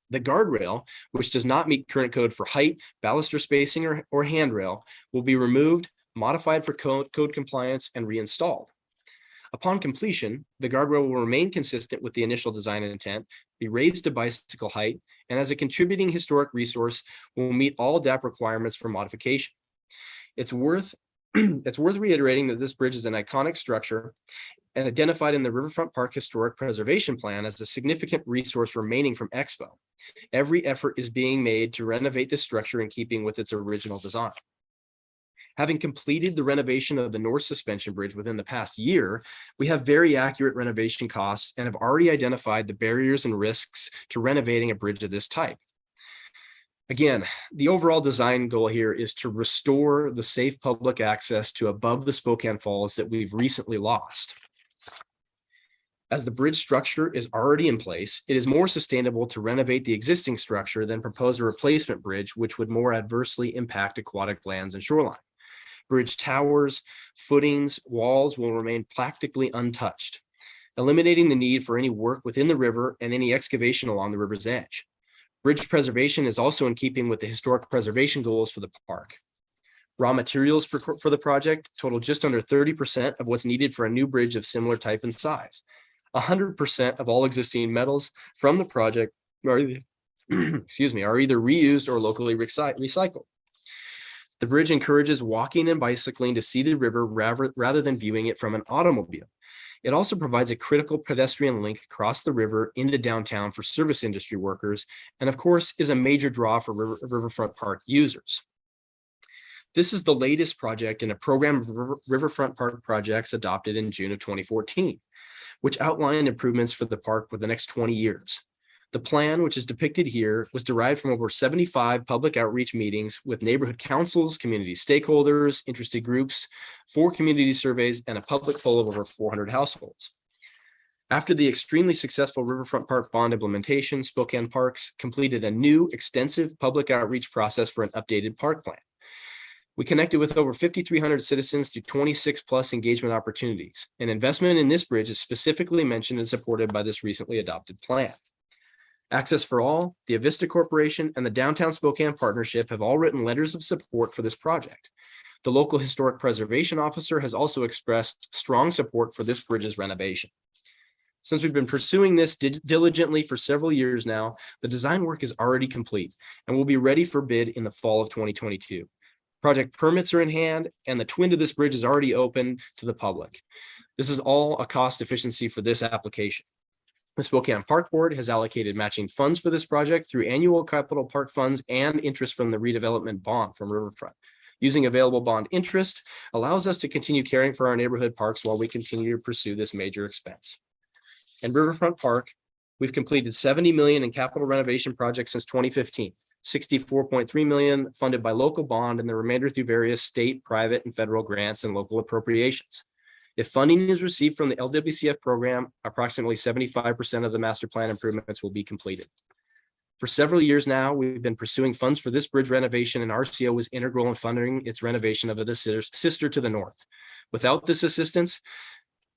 The guardrail, which does not meet current code for height, baluster spacing, or handrail, will be removed, modified for code compliance, and reinstalled. Upon completion, the guardrail will remain consistent with the initial design intent, be raised to bicycle height, and as a contributing historic resource, will meet all DAP requirements for modification. It's worth reiterating that this bridge is an iconic structure and identified in the Riverfront Park Historic Preservation Plan as a significant resource remaining from Expo. Every effort is being made to renovate this structure in keeping with its original design. Having completed the renovation of the North Suspension Bridge within the past year, we have very accurate renovation costs and have already identified the barriers and risks to renovating a bridge of this type. Again, the overall design goal here is to restore the safe public access to above the Spokane Falls that we've recently lost. As the bridge structure is already in place, it is more sustainable to renovate the existing structure than propose a replacement bridge, which would more adversely impact aquatic lands and shoreline. Bridge towers, footings, walls will remain practically untouched, eliminating the need for any work within the river and any excavation along the river's edge. Bridge preservation is also in keeping with the historic preservation goals for the park. Raw materials for the project total just under 30% of what's needed for a new bridge of similar type and size. 100% of all existing metals from the project are, excuse me, are either reused or locally recycled. The bridge encourages walking and bicycling to see the river rather than viewing it from an automobile. It also provides a critical pedestrian link across the river into downtown for service industry workers, and of course is a major draw for Riverfront Park users. This is the latest project in a program of Riverfront Park projects adopted in June of 2014, which outlined improvements for the park for the next 20 years. The plan, which is depicted here, was derived from over 75 public outreach meetings with neighborhood councils, community stakeholders, interested groups, 4 community surveys, and a public poll of over 400 households. After the extremely successful Riverfront Park bond implementation, Spokane Parks completed a new extensive public outreach process for an updated park plan. We connected with over 5,300 citizens through 26 plus engagement opportunities. An investment in this bridge is specifically mentioned and supported by this recently adopted plan. Access for All, the Avista Corporation, and the Downtown Spokane Partnership have all written letters of support for this project. The local historic preservation officer has also expressed strong support for this bridge's renovation. Since we've been pursuing this diligently for several years now, the design work is already complete and will be ready for bid in the fall of 2022. Project permits are in hand, and the twin to this bridge is already open to the public. This is all a cost efficiency for this application. The Spokane Park Board has allocated matching funds for this project through annual capital park funds and interest from the redevelopment bond from Riverfront. Using available bond interest allows us to continue caring for our neighborhood parks while we continue to pursue this major expense. In Riverfront Park, we've completed $70 million in capital renovation projects since 2015, $64.3 million funded by local bond and the remainder through various state, private, and federal grants and local appropriations. If funding is received from the LWCF program, approximately 75% of the master plan improvements will be completed. For several years now, we've been pursuing funds for this bridge renovation, and RCO was integral in funding its renovation of the sister to the north. Without this assistance,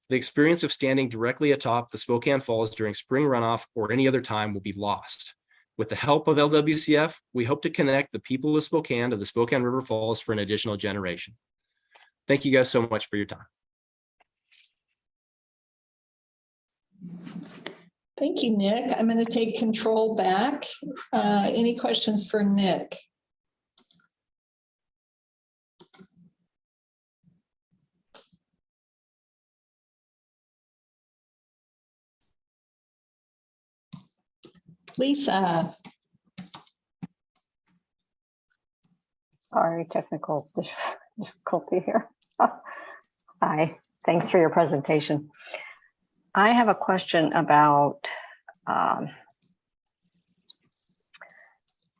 the experience of standing directly atop the Spokane Falls during spring runoff or any other time will be lost. With the help of LWCF, we hope to connect the people of Spokane to the Spokane River Falls for an additional generation. Thank you guys so much for your time. Thank you, Nick. I'm going to take control back. Any questions for Nick? Lisa. Sorry, technical difficulty here. Hi, thanks for your presentation. I have a question about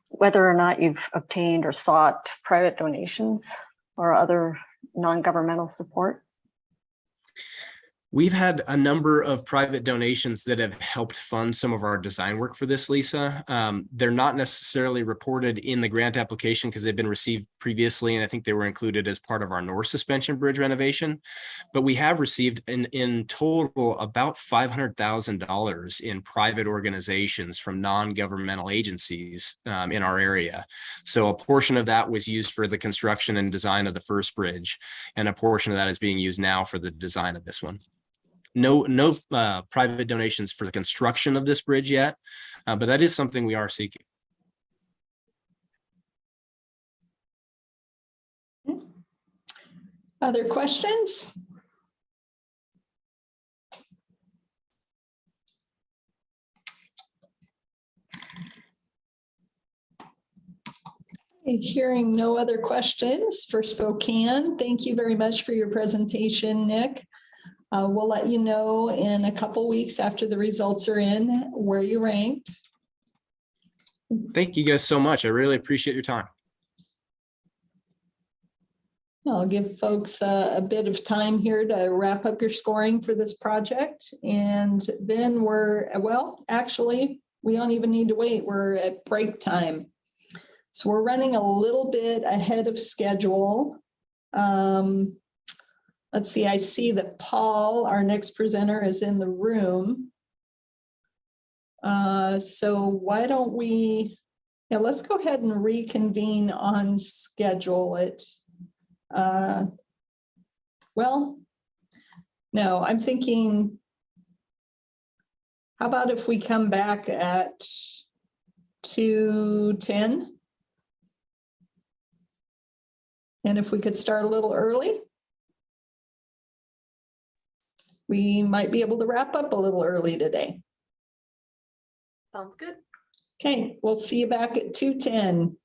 whether or not you've obtained or sought private donations or other non-governmental support. We've had a number of private donations that have helped fund some of our design work for this, Lisa. They're not necessarily reported in the grant application because they've been received previously, and I think they were included as part of our North Suspension Bridge renovation. But we have received in total about $500,000 in private organizations from non-governmental agencies in our area. So a portion of that was used for the construction and design of the first bridge, and a portion of that is being used now for the design of this one. No private donations for the construction of this bridge yet, but that is something we are seeking. Other questions? Hearing no other questions for Spokane. Thank you very much for your presentation, Nick. We'll let you know in a couple weeks after the results are in where you ranked. Thank you guys so much. I really appreciate your time. I'll give folks a bit of time here to wrap up your scoring for this project. And then actually, we don't even need to wait. We're at break time. So we're running a little bit ahead of schedule. Let's see, I see that Paul, our next presenter, is in the room. So why don't let's go ahead and reconvene on schedule it. No, I'm thinking, how about if we come back at 2:10? And if we could start a little early? We might be able to wrap up a little early today. Sounds good. Okay, we'll see you back at 2:10.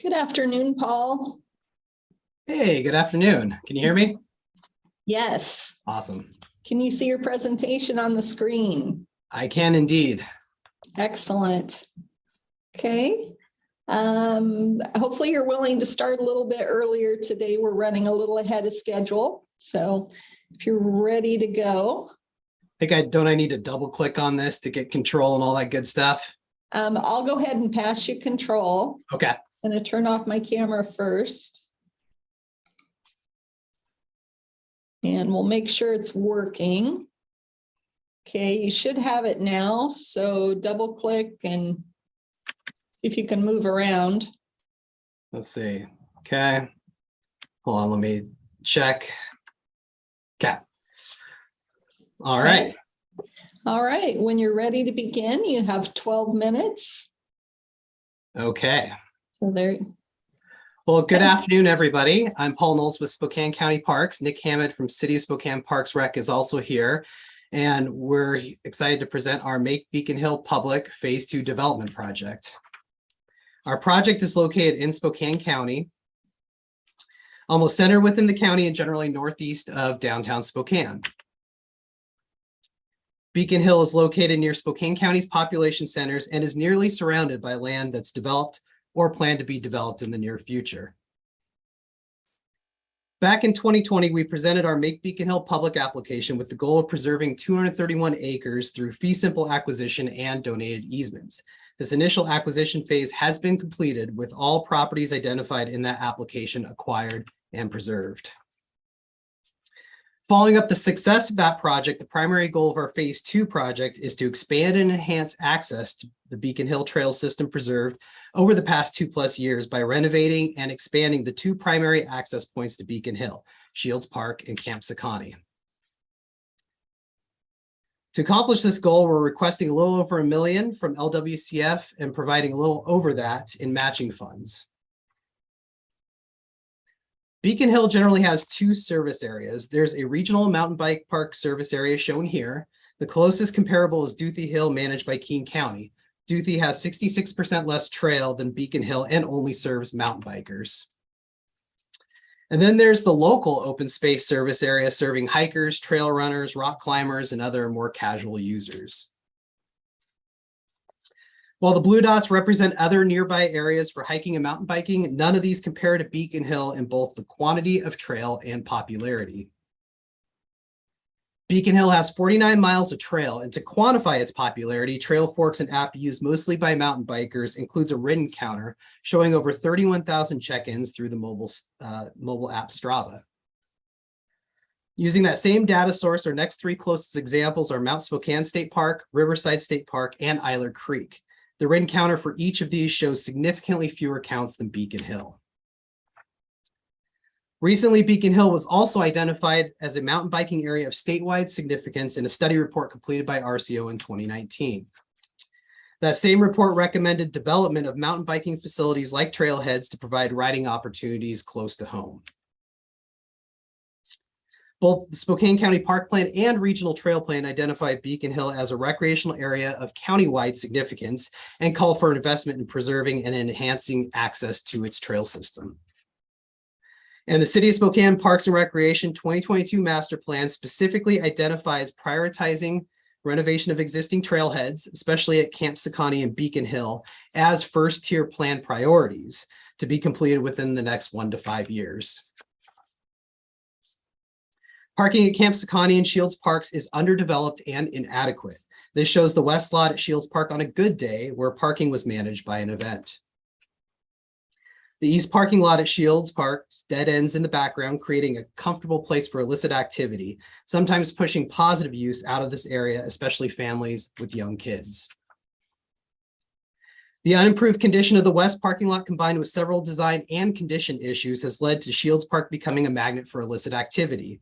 Good afternoon, Paul. Hey, good afternoon. Can you hear me? Yes. Awesome. Can you see your presentation on the screen? I can indeed. Excellent. Okay. Hopefully you're willing to start a little bit earlier today. We're running a little ahead of schedule. So if you're ready to go. I need to double click on this to get control and all that good stuff. I'll go ahead and pass you control. Okay. I'm going to turn off my camera first. And we'll make sure it's working. Okay, you should have it now. So double click and see if you can move around. Let's see. Okay. Hold on, let me check. Okay. All right. All right, when you're ready to begin, you have 12 minutes. Okay. So there. Well, good afternoon, everybody. I'm Paul Knowles with Spokane County Parks. Nick Hammond from City of Spokane Parks Rec is also here. And we're excited to present our Make Beacon Hill Public Phase 2 development project. Our project is located in Spokane County, almost centered within the county and generally northeast of downtown Spokane. Beacon Hill is located near Spokane County's population centers and is nearly surrounded by land that's developed or planned to be developed in the near future. Back in 2020, we presented our Make Beacon Hill public application with the goal of preserving 231 acres through fee simple acquisition and donated easements. This initial acquisition phase has been completed with all properties identified in that application acquired and preserved. Following up the success of that project, the primary goal of our Phase 2 project is to expand and enhance access to the Beacon Hill Trail system preserved over the past 2+ years by renovating and expanding the two primary access points to Beacon Hill, Shields Park and Camp Sakani. To accomplish this goal, we're requesting a little over $1 million from LWCF and providing a little over that in matching funds. Beacon Hill generally has two service areas. There's a regional mountain bike park service area shown here. The closest comparable is Duthie Hill, managed by Keene County. Duthie has 66% less trail than Beacon Hill and only serves mountain bikers. And then there's the local open space service area serving hikers, trail runners, rock climbers, and other more casual users. While the blue dots represent other nearby areas for hiking and mountain biking, none of these compare to Beacon Hill in both the quantity of trail and popularity. Beacon Hill has 49 miles of trail, and to quantify its popularity, Trail Forks, an app used mostly by mountain bikers, includes a ridden counter showing over 31,000 check-ins through the mobile app Strava. Using that same data source, our next three closest examples are Mount Spokane State Park, Riverside State Park, and Eiler Creek. The ridden counter for each of these shows significantly fewer counts than Beacon Hill. Recently, Beacon Hill was also identified as a mountain biking area of statewide significance in a study report completed by RCO in 2019. That same report recommended development of mountain biking facilities like trailheads to provide riding opportunities close to home. Both the Spokane County Park Plan and Regional Trail Plan identify Beacon Hill as a recreational area of countywide significance and call for investment in preserving and enhancing access to its trail system. And the City of Spokane Parks and Recreation 2022 Master Plan specifically identifies prioritizing renovation of existing trailheads, especially at Camp Sakani and Beacon Hill, as first-tier plan priorities to be completed within the next 1 to 5 years. Parking at Camp Sakani and Shields Parks is underdeveloped and inadequate. This shows the west lot at Shields Park on a good day where parking was managed by an event. The east parking lot at Shields Park dead ends in the background, creating a comfortable place for illicit activity, sometimes pushing positive use out of this area, especially families with young kids. The unimproved condition of the west parking lot combined with several design and condition issues has led to Shields Park becoming a magnet for illicit activity.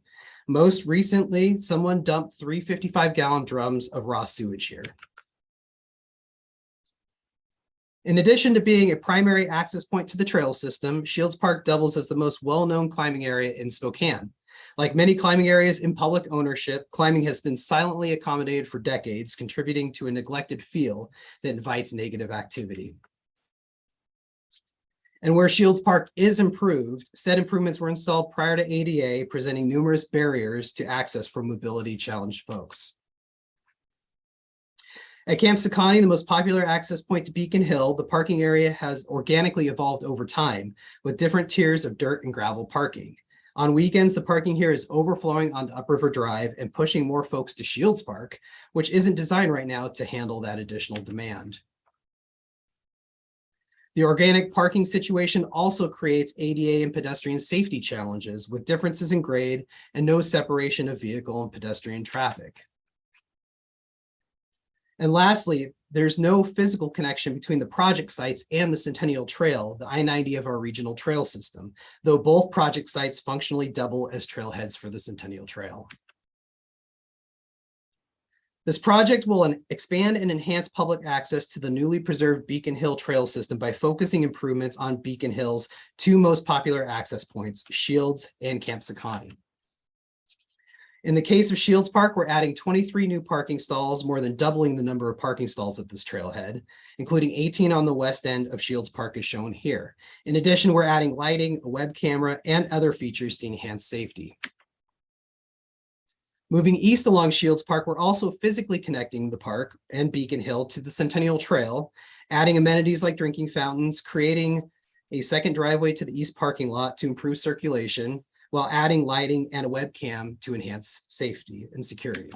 Most recently, someone dumped 3 55-gallon drums of raw sewage here. In addition to being a primary access point to the trail system, Shields Park doubles as the most well-known climbing area in Spokane. Like many climbing areas in public ownership, climbing has been silently accommodated for decades, contributing to a neglected feel that invites negative activity. And where Shields Park is improved, said improvements were installed prior to ADA, presenting numerous barriers to access for mobility challenged folks. At Camp Sakani, the most popular access point to Beacon Hill, the parking area has organically evolved over time with different tiers of dirt and gravel parking. On weekends, the parking here is overflowing onto Upriver Drive and pushing more folks to Shields Park, which isn't designed right now to handle that additional demand. The organic parking situation also creates ADA and pedestrian safety challenges with differences in grade and no separation of vehicle and pedestrian traffic. And lastly, there's no physical connection between the project sites and the Centennial Trail, the I-90 of our regional trail system, though both project sites functionally double as trailheads for the Centennial Trail. This project will expand and enhance public access to the newly preserved Beacon Hill Trail system by focusing improvements on Beacon Hill's two most popular access points, Shields and Camp Sakani. In the case of Shields Park, we're adding 23 new parking stalls, more than doubling the number of parking stalls at this trailhead, including 18 on the west end of Shields Park as shown here. In addition, we're adding lighting, a web camera, and other features to enhance safety. Moving east along Shields Park, we're also physically connecting the park and Beacon Hill to the Centennial Trail, adding amenities like drinking fountains, creating a second driveway to the east parking lot to improve circulation, while adding lighting and a webcam to enhance safety and security.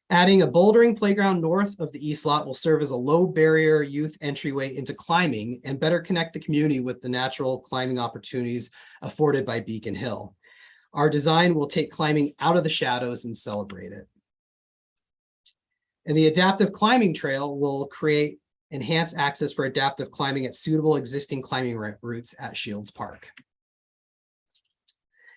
Adding a bouldering playground north of the east lot will serve as a low barrier youth entryway into climbing and better connect the community with the natural climbing opportunities afforded by Beacon Hill. Our design will take climbing out of the shadows and celebrate it. And the adaptive climbing trail will create enhanced access for adaptive climbing at suitable existing climbing routes at Shields Park.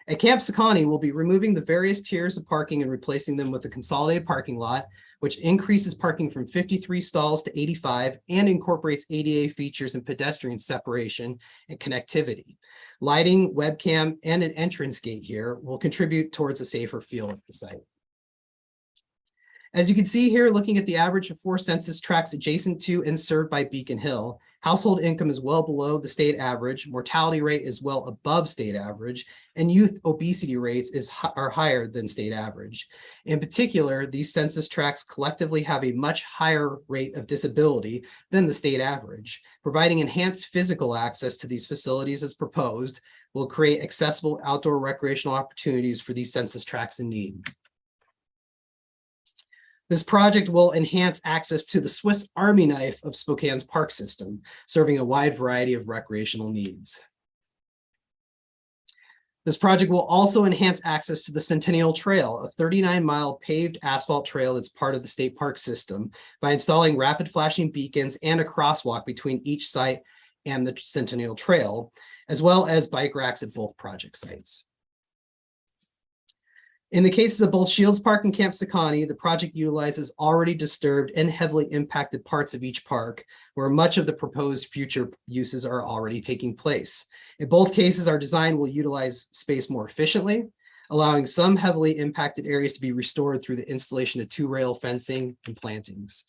At Camp Sakani, we'll be removing the various tiers of parking and replacing them with a consolidated parking lot, which increases parking from 53 stalls to 85 and incorporates ADA features and pedestrian separation and connectivity. Lighting, webcam, and an entrance gate here will contribute towards a safer feel at the site. As you can see here, looking at the average of 4 census tracts adjacent to and served by Beacon Hill, household income is well below the state average, mortality rate is well above state average, and youth obesity rates are higher than state average. In particular, these census tracts collectively have a much higher rate of disability than the state average. Providing enhanced physical access to these facilities as proposed will create accessible outdoor recreational opportunities for these census tracts in need. This project will enhance access to the Swiss Army knife of Spokane's park system, serving a wide variety of recreational needs. This project will also enhance access to the Centennial Trail, a 39-mile paved asphalt trail that's part of the state park system, by installing rapid flashing beacons and a crosswalk between each site and the Centennial Trail, as well as bike racks at both project sites. In the cases of both Shields Park and Camp Sakani, the project utilizes already disturbed and heavily impacted parts of each park, where much of the proposed future uses are already taking place. In both cases, our design will utilize space more efficiently, allowing some heavily impacted areas to be restored through the installation of 2-rail fencing and plantings.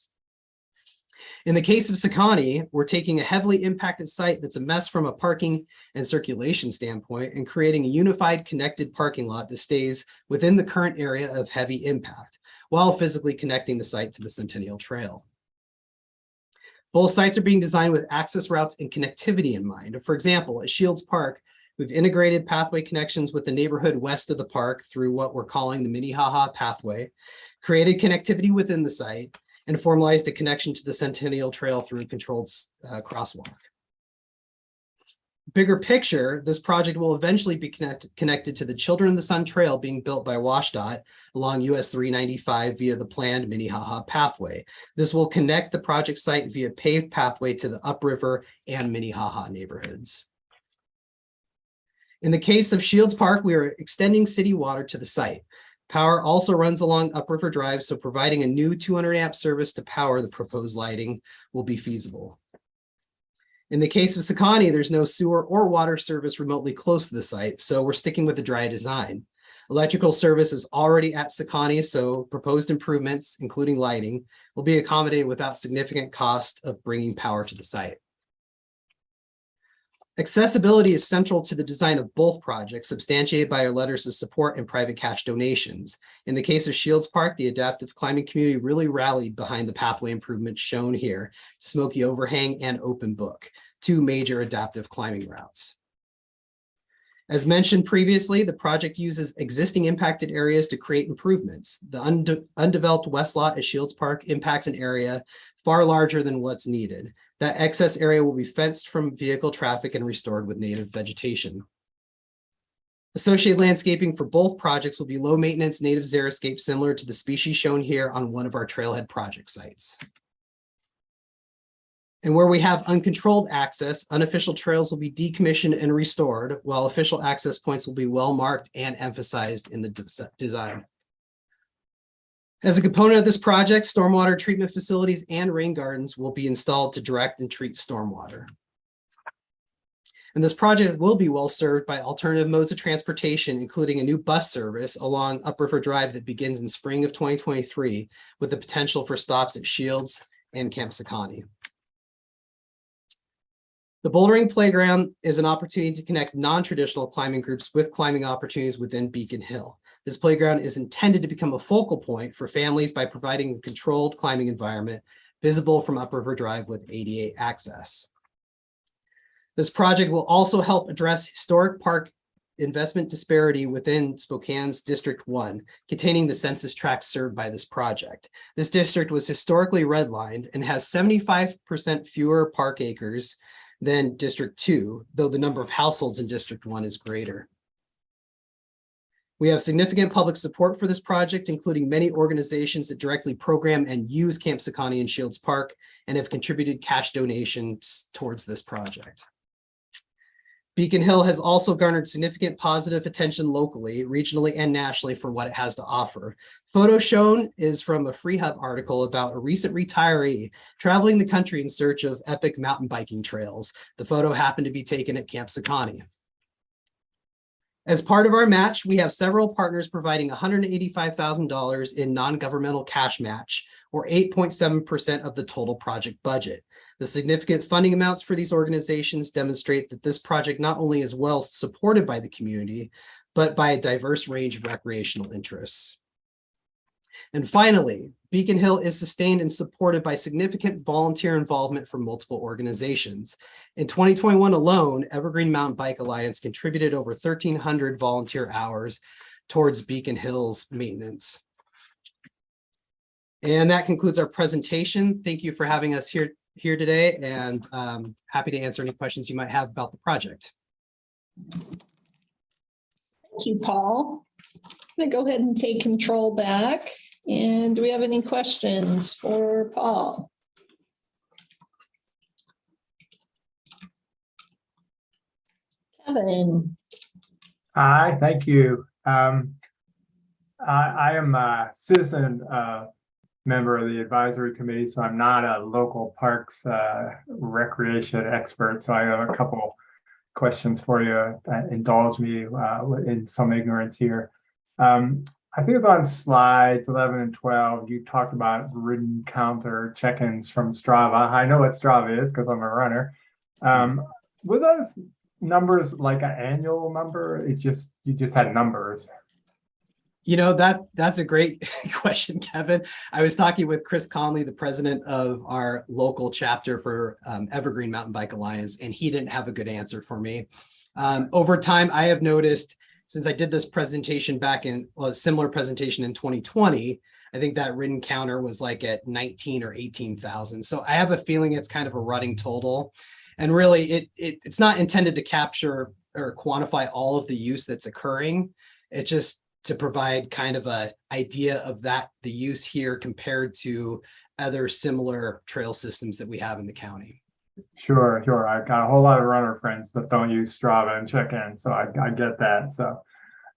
In the case of Sakani, we're taking a heavily impacted site that's a mess from a parking and circulation standpoint and creating a unified connected parking lot that stays within the current area of heavy impact, while physically connecting the site to the Centennial Trail. Both sites are being designed with access routes and connectivity in mind. For example, at Shields Park, we've integrated pathway connections with the neighborhood west of the park through what we're calling the Minnehaha pathway, created connectivity within the site, and formalized a connection to the Centennial Trail through a controlled crosswalk. Bigger picture, this project will eventually be connected to the Children of the Sun Trail being built by WashDOT along US 395 via the planned Minnehaha pathway. This will connect the project site via paved pathway to the Upriver and Minnehaha neighborhoods. In the case of Shields Park, we are extending city water to the site. Power also runs along Upriver Drive, so providing a new 200 amp service to power the proposed lighting will be feasible. In the case of Sakani, there's no sewer or water service remotely close to the site, so we're sticking with the dry design. Electrical service is already at Sakani, so proposed improvements, including lighting, will be accommodated without significant cost of bringing power to the site. Accessibility is central to the design of both projects, substantiated by our letters of support and private cash donations. In the case of Shields Park, the adaptive climbing community really rallied behind the pathway improvements shown here, Smoky Overhang and Open Book, two major adaptive climbing routes. As mentioned previously, the project uses existing impacted areas to create improvements. The undeveloped west lot at Shields Park impacts an area far larger than what's needed. That excess area will be fenced from vehicle traffic and restored with native vegetation. Associated landscaping for both projects will be low maintenance native xeriscape similar to the species shown here on one of our trailhead project sites. And where we have uncontrolled access, unofficial trails will be decommissioned and restored, while official access points will be well marked and emphasized in the design. As a component of this project, stormwater treatment facilities and rain gardens will be installed to direct and treat stormwater. And this project will be well served by alternative modes of transportation, including a new bus service along Upriver Drive that begins in spring of 2023, with the potential for stops at Shields and Camp Sakani. The bouldering playground is an opportunity to connect non-traditional climbing groups with climbing opportunities within Beacon Hill. This playground is intended to become a focal point for families by providing a controlled climbing environment visible from Upriver Drive with ADA access. This project will also help address historic park investment disparity within Spokane's District 1, containing the census tracts served by this project. This district was historically redlined and has 75% fewer park acres than District 2, though the number of households in District 1 is greater. We have significant public support for this project, including many organizations that directly program and use Camp Sakani and Shields Park and have contributed cash donations towards this project. Beacon Hill has also garnered significant positive attention locally, regionally, and nationally for what it has to offer. Photo shown is from a Free Hub article about a recent retiree traveling the country in search of epic mountain biking trails. The photo happened to be taken at Camp Sakani. As part of our match, we have several partners providing $185,000 in non-governmental cash match, or 8.7% of the total project budget. The significant funding amounts for these organizations demonstrate that this project not only is well supported by the community, but by a diverse range of recreational interests. And finally, Beacon Hill is sustained and supported by significant volunteer involvement from multiple organizations. In 2021 alone, Evergreen Mountain Bike Alliance contributed over 1,300 volunteer hours towards Beacon Hill's maintenance. And that concludes our presentation. Thank you for having us here today, and happy to answer any questions you might have about the project. Thank you, Paul. I'm going to go ahead and take control back. And do we have any questions for Paul? Kevin. Hi, thank you. I am a citizen member of the advisory committee, so I'm not a local parks recreation expert. So I have a couple questions for you. Indulge me in some ignorance here. I think it's on slides 11 and 12. You talked about ridden counter check-ins from Strava. I know what Strava is because I'm a runner. Were those numbers like an annual number? You just had numbers. You know, that's a great question, Kevin. I was talking with Chris Conley, the president of our local chapter for Evergreen Mountain Bike Alliance, and he didn't have a good answer for me. Over time, I have noticed, since I did this presentation back in, well, a similar presentation in 2020, I think that ridden counter was like at 19 or 18,000. So I have a feeling it's kind of a running total. And really, it's not intended to capture or quantify all of the use that's occurring. It's just to provide kind of an idea of the use here compared to other similar trail systems that we have in the county. Sure. I've got a whole lot of runner friends that don't use Strava and check-in, so I get that. So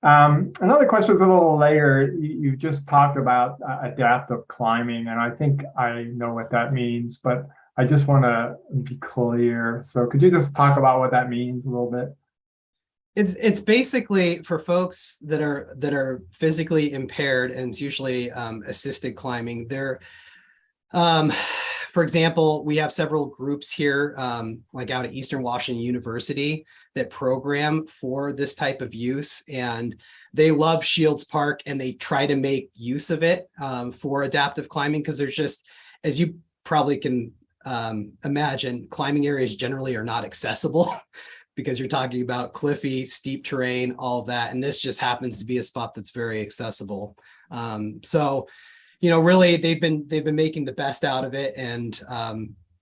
another question is a little later. You just talked about adaptive climbing, and I think I know what that means, but I just want to be clear. So could you just talk about what that means a little bit? It's basically for folks that are physically impaired, and it's usually assisted climbing. They're For example, we have several groups here, like out at Eastern Washington University, that program for this type of use, and they love Shields Park and they try to make use of it for adaptive climbing, because there's just, as you probably can imagine, climbing areas generally are not accessible because you're talking about cliffy, steep terrain, all of that. And this just happens to be a spot that's very accessible. So, you know, really they've been making the best out of it, and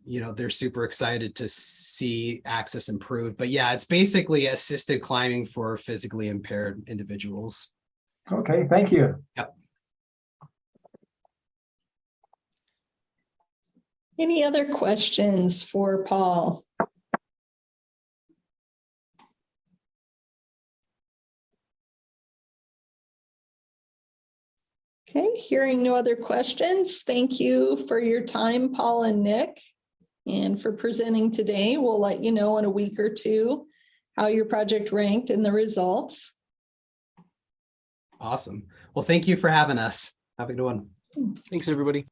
you know, they're super excited to see access improve. But yeah, it's basically assisted climbing for physically impaired individuals. Okay, thank you. Yep. Any other questions for Paul? Okay, hearing no other questions, thank you for your time, Paul and Nick, and for presenting today. We'll let you know in a week or two how your project ranked and the results. Awesome. Well, thank you for having us. Have a good one. Thanks, everybody.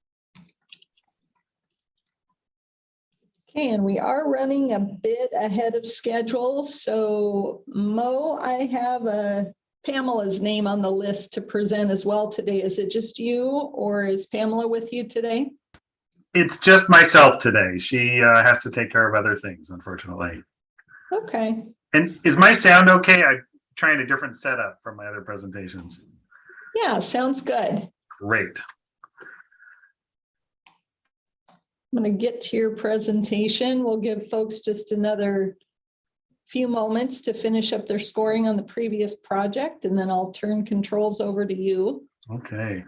Okay, and we are running a bit ahead of schedule. So Mo, I have Pamela's name on the list to present as well today. Is it just you, or is Pamela with you today? It's just myself today. She has to take care of other things, unfortunately. Okay. And is my sound okay? I'm trying a different setup from my other presentations. Yeah, sounds good. Great. I'm going to get to your presentation. We'll give folks just another few moments to finish up their scoring on the previous project, and then I'll turn controls over to you. Okay.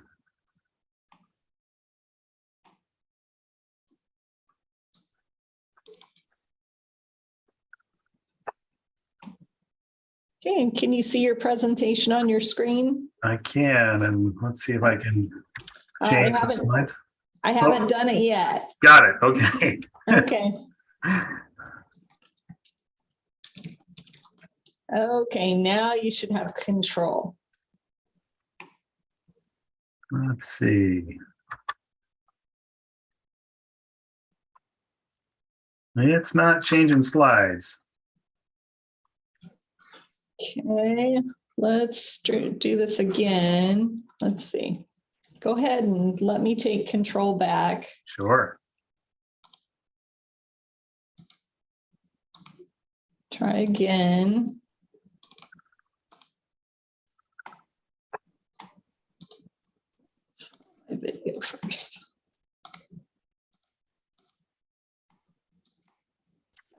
Okay, and can you see your presentation on your screen? I can, and let's see if I can change the slides. I haven't done it yet. Got it. Okay. Okay. Okay, now you should have control. Let's see. It's not changing slides. Okay, let's do this again. Let's see. Go ahead and let me take control back. Sure. Try again. My video first.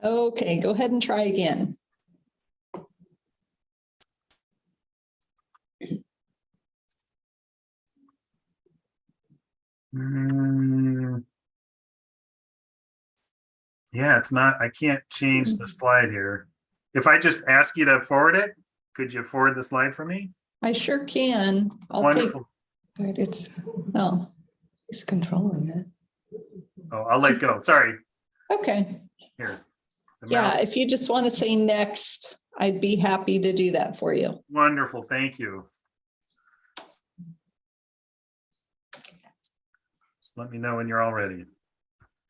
Okay, go ahead and try again. Yeah, it's not, I can't change the slide here. If I just ask you to forward it, could you forward the slide for me? I sure can. I'll Wonderful. Right, it's, Oh, he's controlling it. Oh, I'll let go. Sorry. okay. Here. The Yeah, mouse. if you just want to say next, I'd be happy to do that for you. Wonderful. Thank you. Just let me know when you're all ready.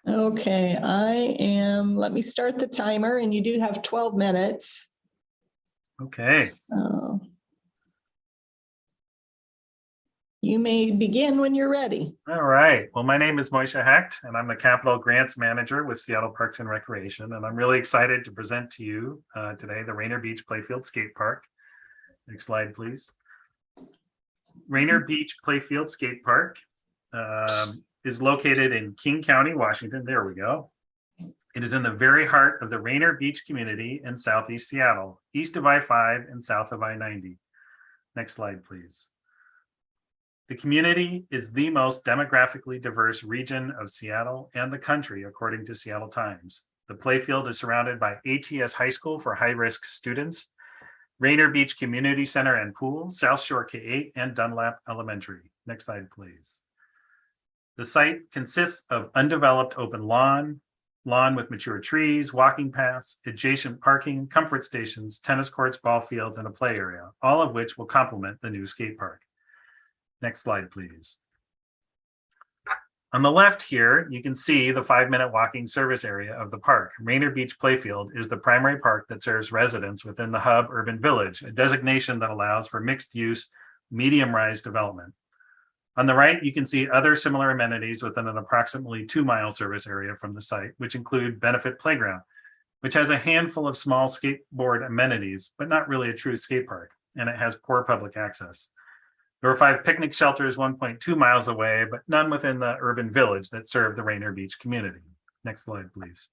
Okay, let me start the timer, and you do have 12 minutes. Okay. So you may begin when you're ready. All right. Well, my name is Moishe Hecht, and I'm the Capital Grants Manager with Seattle Parks and Recreation. And I'm really excited to present to you today the Rainier Beach Playfield Skate Park. Next slide, please. Rainier Beach Playfield Skate Park is located in King County, Washington. There we go. It is in the very heart of the Rainier Beach community in Southeast Seattle, east of I-5 and south of I-90. Next slide, please. The community is the most demographically diverse region of Seattle and the country, according to Seattle Times. The playfield is surrounded by ATS High School for high-risk students, Rainier Beach Community Center and Pool, South Shore K-8, and Dunlap Elementary. Next slide, please. The site consists of undeveloped open lawn with mature trees, walking paths, adjacent parking, comfort stations, tennis courts, ball fields, and a play area, all of which will complement the new skate park. Next slide, please. On the left here, you can see the 5-minute walking service area of the park. Rainier Beach Playfield is the primary park that serves residents within the Hub Urban Village, a designation that allows for mixed-use, medium-rise development. On the right, you can see other similar amenities within an approximately 2-mile service area from the site, which include Benefit Playground, which has a handful of small skateboard amenities, but not really a true skate park, and it has poor public access. There are 5 picnic shelters 1.2 miles away, but none within the urban village that serve the Rainier Beach community. Next slide, please.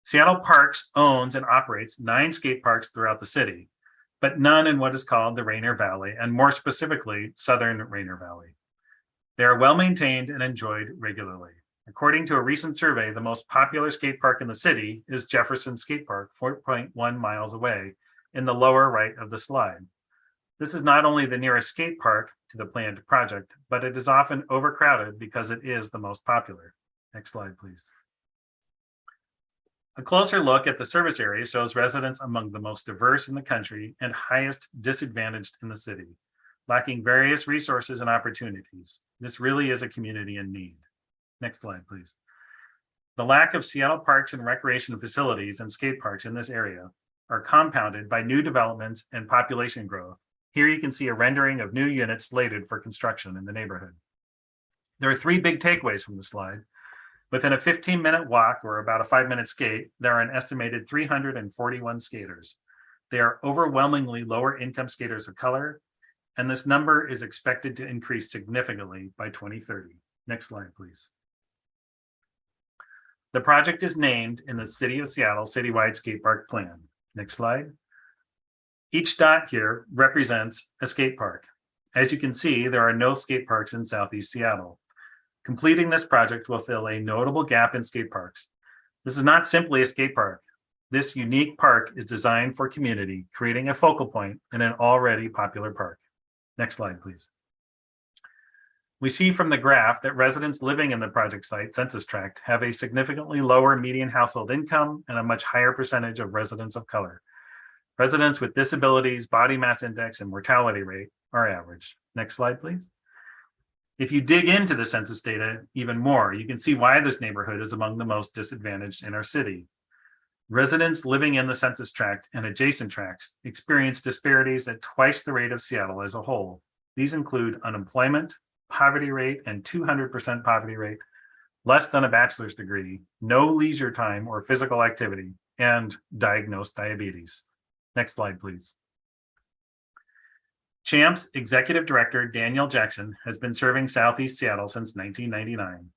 Seattle Parks owns and operates 9 skate parks throughout the city, but none in what is called the Rainier Valley, and more specifically, Southern Rainier Valley. They are well maintained and enjoyed regularly. According to a recent survey, the most popular skate park in the city is Jefferson Skate Park, 4.1 miles away, in the lower right of the slide. This is not only the nearest skate park to the planned project, but it is often overcrowded because it is the most popular. Next slide, please. A closer look at the service area shows residents among the most diverse in the country and highest disadvantaged in the city, lacking various resources and opportunities. This really is a community in need. Next slide, please. The lack of Seattle parks and recreation facilities and skate parks in this area are compounded by new developments and population growth. Here you can see a rendering of new units slated for construction in the neighborhood. There are 3 big takeaways from the slide. Within a 15-minute walk or about a 5-minute skate, there are an estimated 341 skaters. They are overwhelmingly lower income skaters of color, and this number is expected to increase significantly by 2030. Next slide, please. The project is named in the City of Seattle Citywide Skate Park Plan. Next slide. Each dot here represents a skate park. As you can see, there are no skate parks in Southeast Seattle. Completing this project will fill a notable gap in skate parks. This is not simply a skate park. This unique park is designed for community, creating a focal point in an already popular park. Next slide, please. We see from the graph that residents living in the project site census tract have a significantly lower median household income and a much higher percentage of residents of color. Residents with disabilities, body mass index, and mortality rate are average. Next slide, please. If you dig into the census data even more, you can see why this neighborhood is among the most disadvantaged in our city. Residents living in the census tract and adjacent tracts experience disparities at twice the rate of Seattle as a whole. These include unemployment, poverty rate, and 200% poverty rate, less than a bachelor's degree, no leisure time or physical activity, and diagnosed diabetes. Next slide, please. CHAMP's executive director, Danielle Jackson, has been serving Southeast Seattle since 1999.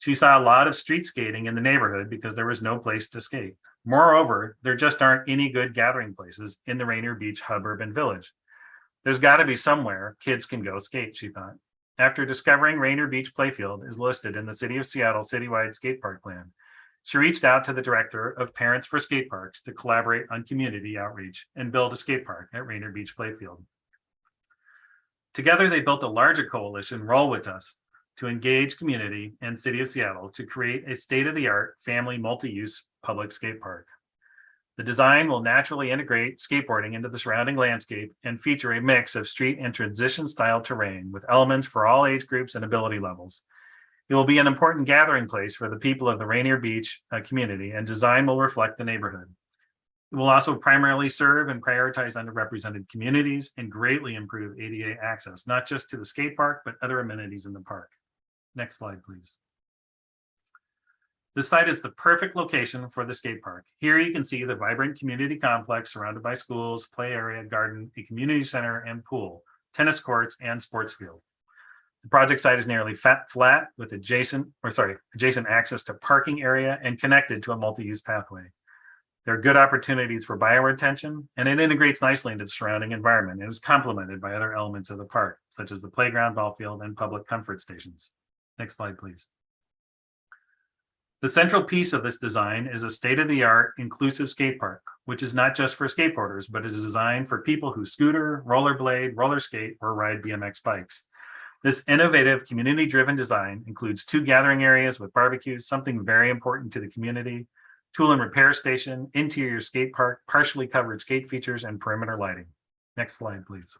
She saw a lot of street skating in the neighborhood because there was no place to skate. Moreover, there just aren't any good gathering places in the Rainier Beach Hub Urban Village. There's got to be somewhere kids can go skate, she thought. After discovering Rainier Beach Playfield is listed in the City of Seattle Citywide Skate Park Plan, she reached out to the director of Parents for Skate Parks to collaborate on community outreach and build a skate park at Rainier Beach Playfield. Together, they built a larger coalition, Roll With Us, to engage community and City of Seattle to create a state-of-the-art family multi-use public skate park. The design will naturally integrate skateboarding into the surrounding landscape and feature a mix of street and transition style terrain with elements for all age groups and ability levels. It will be an important gathering place for the people of the Rainier Beach community, and design will reflect the neighborhood. It will also primarily serve and prioritize underrepresented communities and greatly improve ADA access, not just to the skate park, but other amenities in the park. Next slide, please. This site is the perfect location for the skate park. Here you can see the vibrant community complex surrounded by schools, play area, garden, a community center, and pool, tennis courts, and sports field. The project site is nearly flat with adjacent access to parking area and connected to a multi-use pathway. There are good opportunities for bioretention, and it integrates nicely into the surrounding environment and is complemented by other elements of the park, such as the playground, ball field, and public comfort stations. Next slide, please. The central piece of this design is a state-of-the-art inclusive skate park, which is not just for skateboarders, but is designed for people who scooter, rollerblade, roller skate, or ride BMX bikes. This innovative community-driven design includes 2 gathering areas with barbecues, something very important to the community, tool and repair station, interior skate park, partially covered skate features, and perimeter lighting. Next slide, please.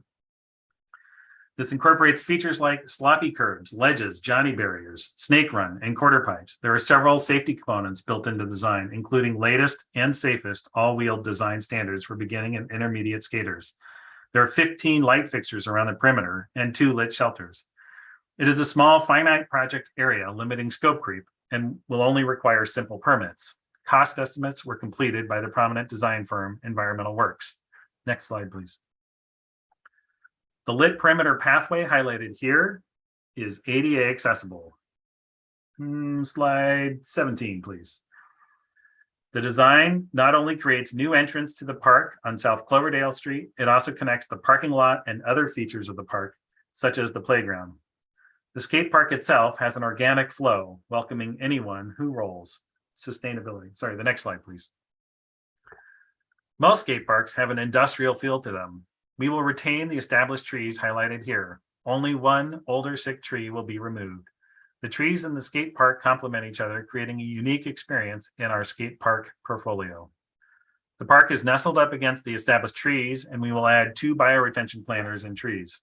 This incorporates features like sloppy curbs, ledges, Johnny barriers, snake run, and quarter pipes. There are several safety components built into the design, including latest and safest all-wheel design standards for beginning and intermediate skaters. There are 15 light fixtures around the perimeter and 2 lit shelters. It is a small, finite project area limiting scope creep and will only require simple permits. Cost estimates were completed by the prominent design firm Environmental Works. Next slide, please. The lit perimeter pathway highlighted here is ADA accessible. Slide 17, please. The design not only creates new entrance to the park on South Cloverdale Street, it also connects the parking lot and other features of the park, such as the playground. The skate park itself has an organic flow, welcoming anyone who rolls. Sustainability. Sorry, the next slide, please. Most skate parks have an industrial feel to them. We will retain the established trees highlighted here. Only one older sick tree will be removed. The trees in the skate park complement each other, creating a unique experience in our skate park portfolio. The park is nestled up against the established trees, and we will add 2 bioretention planters and trees.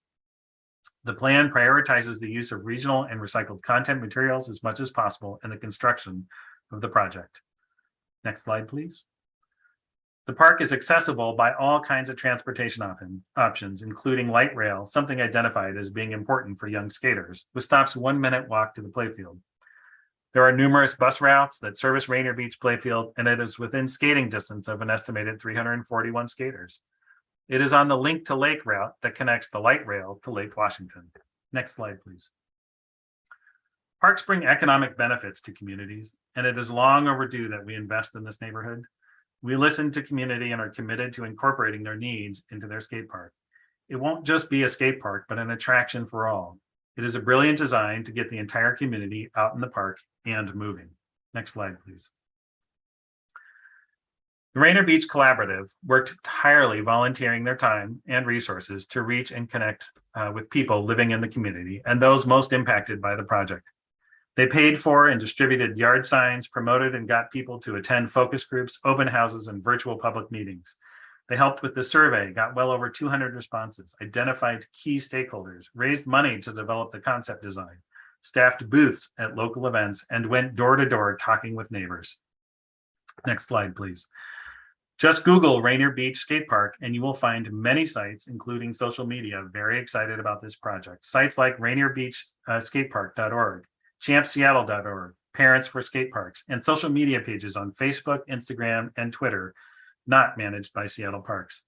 The plan prioritizes the use of regional and recycled content materials as much as possible in the construction of the project. Next slide, please. The park is accessible by all kinds of transportation options, including light rail, something identified as being important for young skaters, with stops 1-minute walk to the playfield. There are numerous bus routes that service Rainier Beach Playfield, and it is within skating distance of an estimated 341 skaters. It is on the Link to Lake route that connects the light rail to Lake Washington. Next slide, please. Parks bring economic benefits to communities, and it is long overdue that we invest in this neighborhood. We listen to community and are committed to incorporating their needs into their skate park. It won't just be a skate park, but an attraction for all. It is a brilliant design to get the entire community out in the park and moving. Next slide, please. The Rainier Beach Collaborative worked entirely volunteering their time and resources to reach and connect with people living in the community and those most impacted by the project. They paid for and distributed yard signs, promoted and got people to attend focus groups, open houses, and virtual public meetings. They helped with the survey, got well over 200 responses, identified key stakeholders, raised money to develop the concept design, staffed booths at local events, and went door to door talking with neighbors. Next slide, please. Just Google Rainier Beach Skate Park and you will find many sites, including social media, very excited about this project. Sites like rainierbeachskatepark.org, champseattle.org, Parents for Skate Parks, and social media pages on Facebook, Instagram, and Twitter, not managed by Seattle Parks.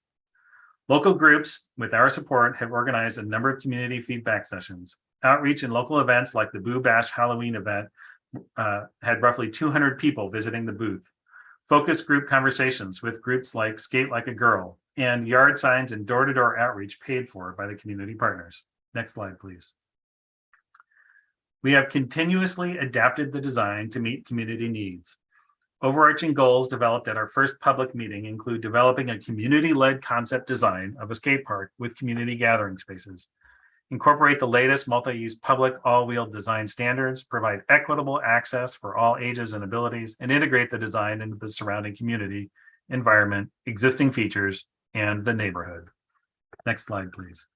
Local groups, with our support, have organized a number of community feedback sessions. Outreach and local events like the Boo Bash Halloween event had roughly 200 people visiting the booth. Focus group conversations with groups like Skate Like a Girl, and yard signs and door-to-door outreach paid for by the community partners. Next slide, please. We have continuously adapted the design to meet community needs. Overarching goals developed at our first public meeting include developing a community-led concept design of a skate park with community gathering spaces, incorporate the latest multi-use public all-wheel design standards, provide equitable access for all ages and abilities, and integrate the design into the surrounding community, environment, existing features, and the neighborhood. Next slide, please.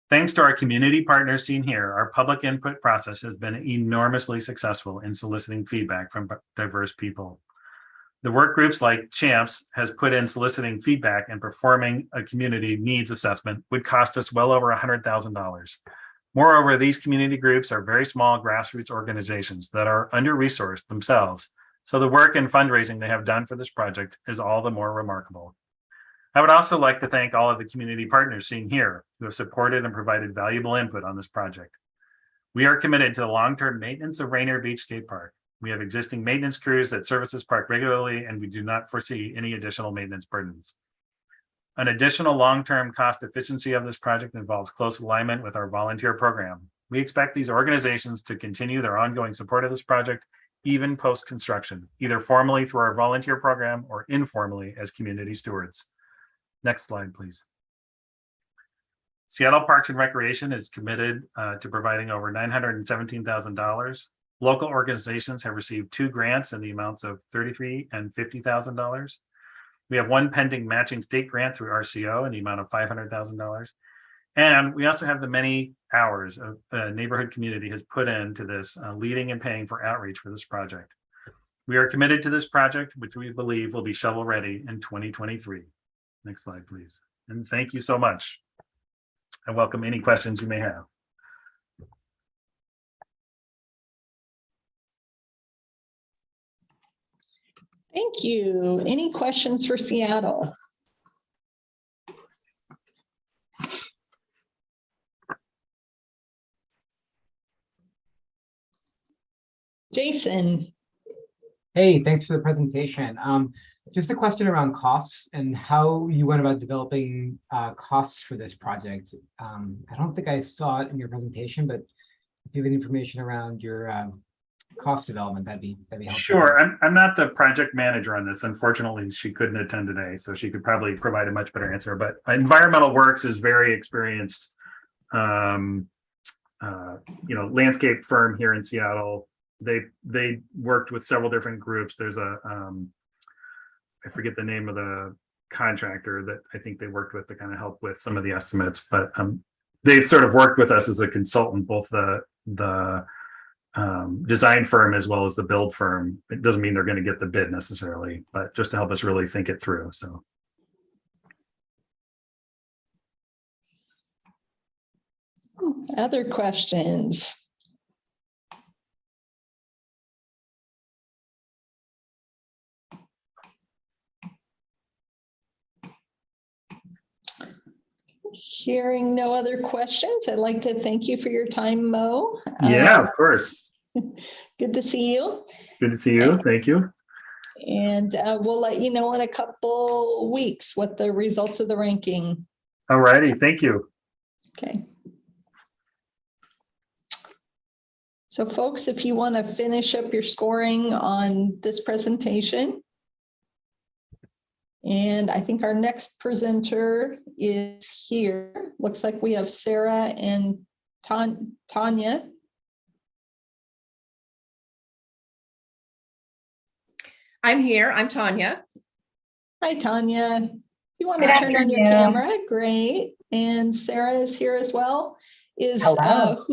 Thanks to our community partners seen here, our public input process has been enormously successful in soliciting feedback from diverse people. The work groups like CHAMPS has put in soliciting feedback and performing a community needs assessment would cost us well over $100,000. Moreover, these community groups are very small grassroots organizations that are under-resourced themselves, so the work and fundraising they have done for this project is all the more remarkable. I would also like to thank all of the community partners seen here who have supported and provided valuable input on this project. We are committed to the long-term maintenance of Rainier Beach Skate Park. We have existing maintenance crews that service this park regularly, and we do not foresee any additional maintenance burdens. An additional long-term cost efficiency of this project involves close alignment with our volunteer program. We expect these organizations to continue their ongoing support of this project, even post-construction, either formally through our volunteer program or informally as community stewards. Next slide, please. Seattle Parks and Recreation is committed to providing over $917,000. Local organizations have received 2 grants in the amounts of $33,000 and $50,000. We have 1 pending matching state grant through RCO in the amount of $500,000. And we also have the many hours of neighborhood community has put into this, leading and paying for outreach for this project. We are committed to this project, which we believe will be shovel ready in 2023. Next slide, please. And thank you so much. I welcome any questions you may have. Thank you. Any questions for Seattle? Jason. Hey, thanks for the presentation. Just a question around costs and how you went about developing costs for this project. I don't think I saw it in your presentation, but if you have any information around your cost development, that'd be helpful. Sure. I'm not the project manager on this. Unfortunately, she couldn't attend today, so she could probably provide a much better answer. But Environmental Works is very experienced, landscape firm here in Seattle. They worked with several different groups. There's a I forget the name of the contractor that I think they worked with to kind of help with some of the estimates, but they've sort of worked with us as a consultant, both the design firm as well as the build firm. It doesn't mean they're going to get the bid necessarily, but just to help us really think it through. So. Other questions? Hearing no other questions, I'd like to thank you for your time, Mo. Yeah, of course. Good to see you. Good to see you. Thank you. And we'll let you know in a couple weeks what the results of the ranking. All righty. Thank you. Okay. So folks, if you want to finish up your scoring on this presentation. And I think our next presenter is here. Looks like we have Sarah and Tanya. I'm here. I'm Tanya. Hi, Tanya. You want to Good turn on your afternoon. camera? Great. And Sarah is here as well. Hello.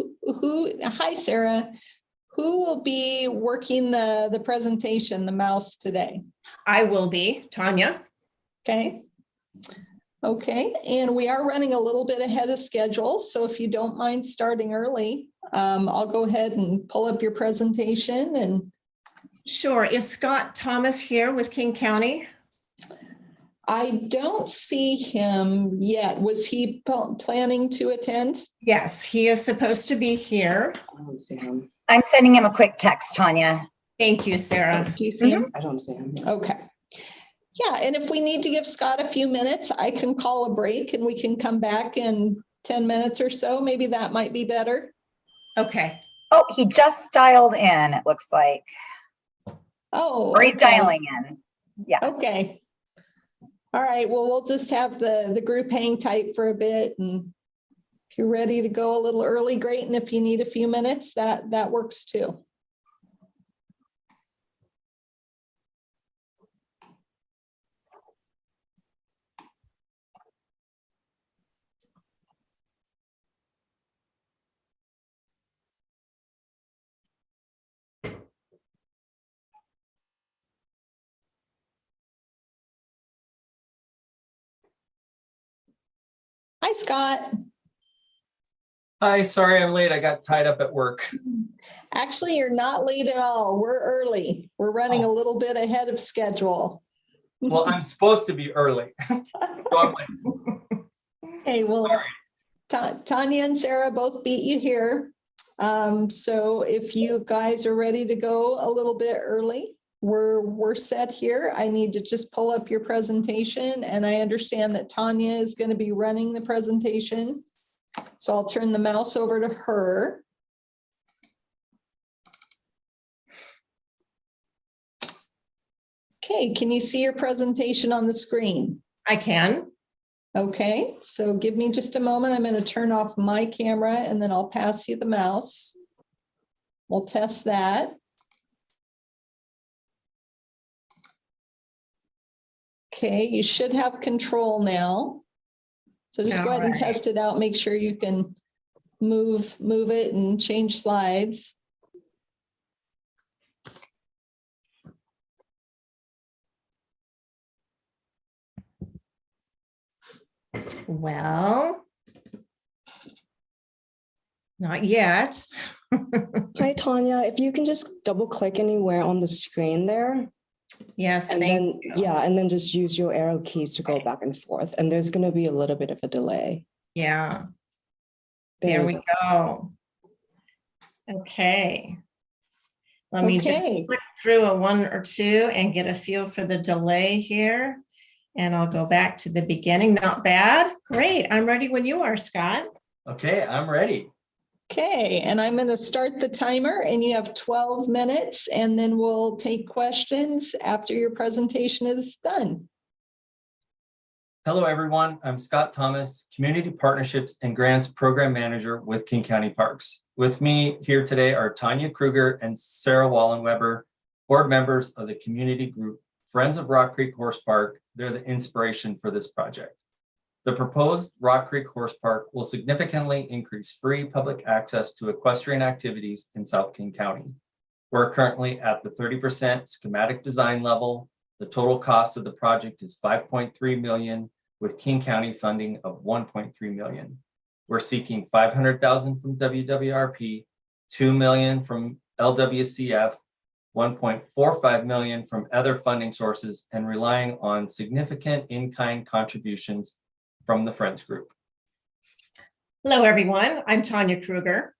Hi, Sarah. Who will be working the presentation, the mouse today? I will be, Tanya. Okay. Okay, and we are running a little bit ahead of schedule, so if you don't mind starting early, I'll go ahead and pull up your presentation and. Sure. Is Scott Thomas here with King County? I don't see him yet. Was he planning to attend? Yes, he is supposed to be here. I don't see him. I'm sending him a quick text, Tanya. Thank you, Sarah. Do you see him? I don't see him. Okay. Yeah, and if we need to give Scott a few minutes, I can call a break and we can come back in 10 minutes or so. Maybe that might be better. Okay. Oh, he just dialed in, it looks like. Oh. Or he's okay. dialing in. Yeah. Okay. All right, well, we'll just have the group hang tight for a bit, and if you're ready to go a little early, great. And if you need a few minutes, that works too. Hi, Scott. Hi, sorry I'm late. I got tied up at work. Actually, you're not late at all. We're early. We're running a little bit ahead of schedule. Well, I'm supposed to be early. So I'm late. Hey, well, Tanya and Sarah both beat you here. So if you guys are ready to go a little bit early, we're set here. I need to just pull up your presentation, and I understand that Tanya is going to be running the presentation. So I'll turn the mouse over to her. Okay, can you see your presentation on the screen? I can. Okay, so give me just a moment. I'm going to turn off my camera and then I'll pass you the mouse. We'll test that. Okay, you should have control now. So just go ahead and All right. test it out. Make sure you can move it and change slides. Well, not yet. Hi, Tanya. If you can just double click anywhere on the screen there. Yes, And thank then, you. yeah, and then just use your arrow keys to go back and forth. And there's going to be a little bit of a delay. Yeah, There there you we go. Okay. Let me just Okay. click through a 1 or 2 and get a feel for the delay here. And I'll go back to the beginning. Not bad. Great. I'm ready when you are, Scott. Okay, I'm ready. Okay, and I'm going to start the timer and you have 12 minutes and then we'll take questions after your presentation is done. Hello, everyone. I'm Scott Thomas, Community Partnerships and Grants Program Manager with King County Parks. With me here today are Tanya Kruger and Sarah Wallenweber, board members of the community group Friends of Rock Creek Horse Park. They're the inspiration for this project. The proposed Rock Creek Horse Park will significantly increase free public access to equestrian activities in South King County. We're currently at the 30% schematic design level. The total cost of the project is $5.3 million, with King County funding of $1.3 million. We're seeking $500,000 from WWRP, $2 million from LWCF, $1.45 million from other funding sources, and relying on significant in-kind contributions from the Friends Group. Hello, everyone. I'm Tanya Kruger.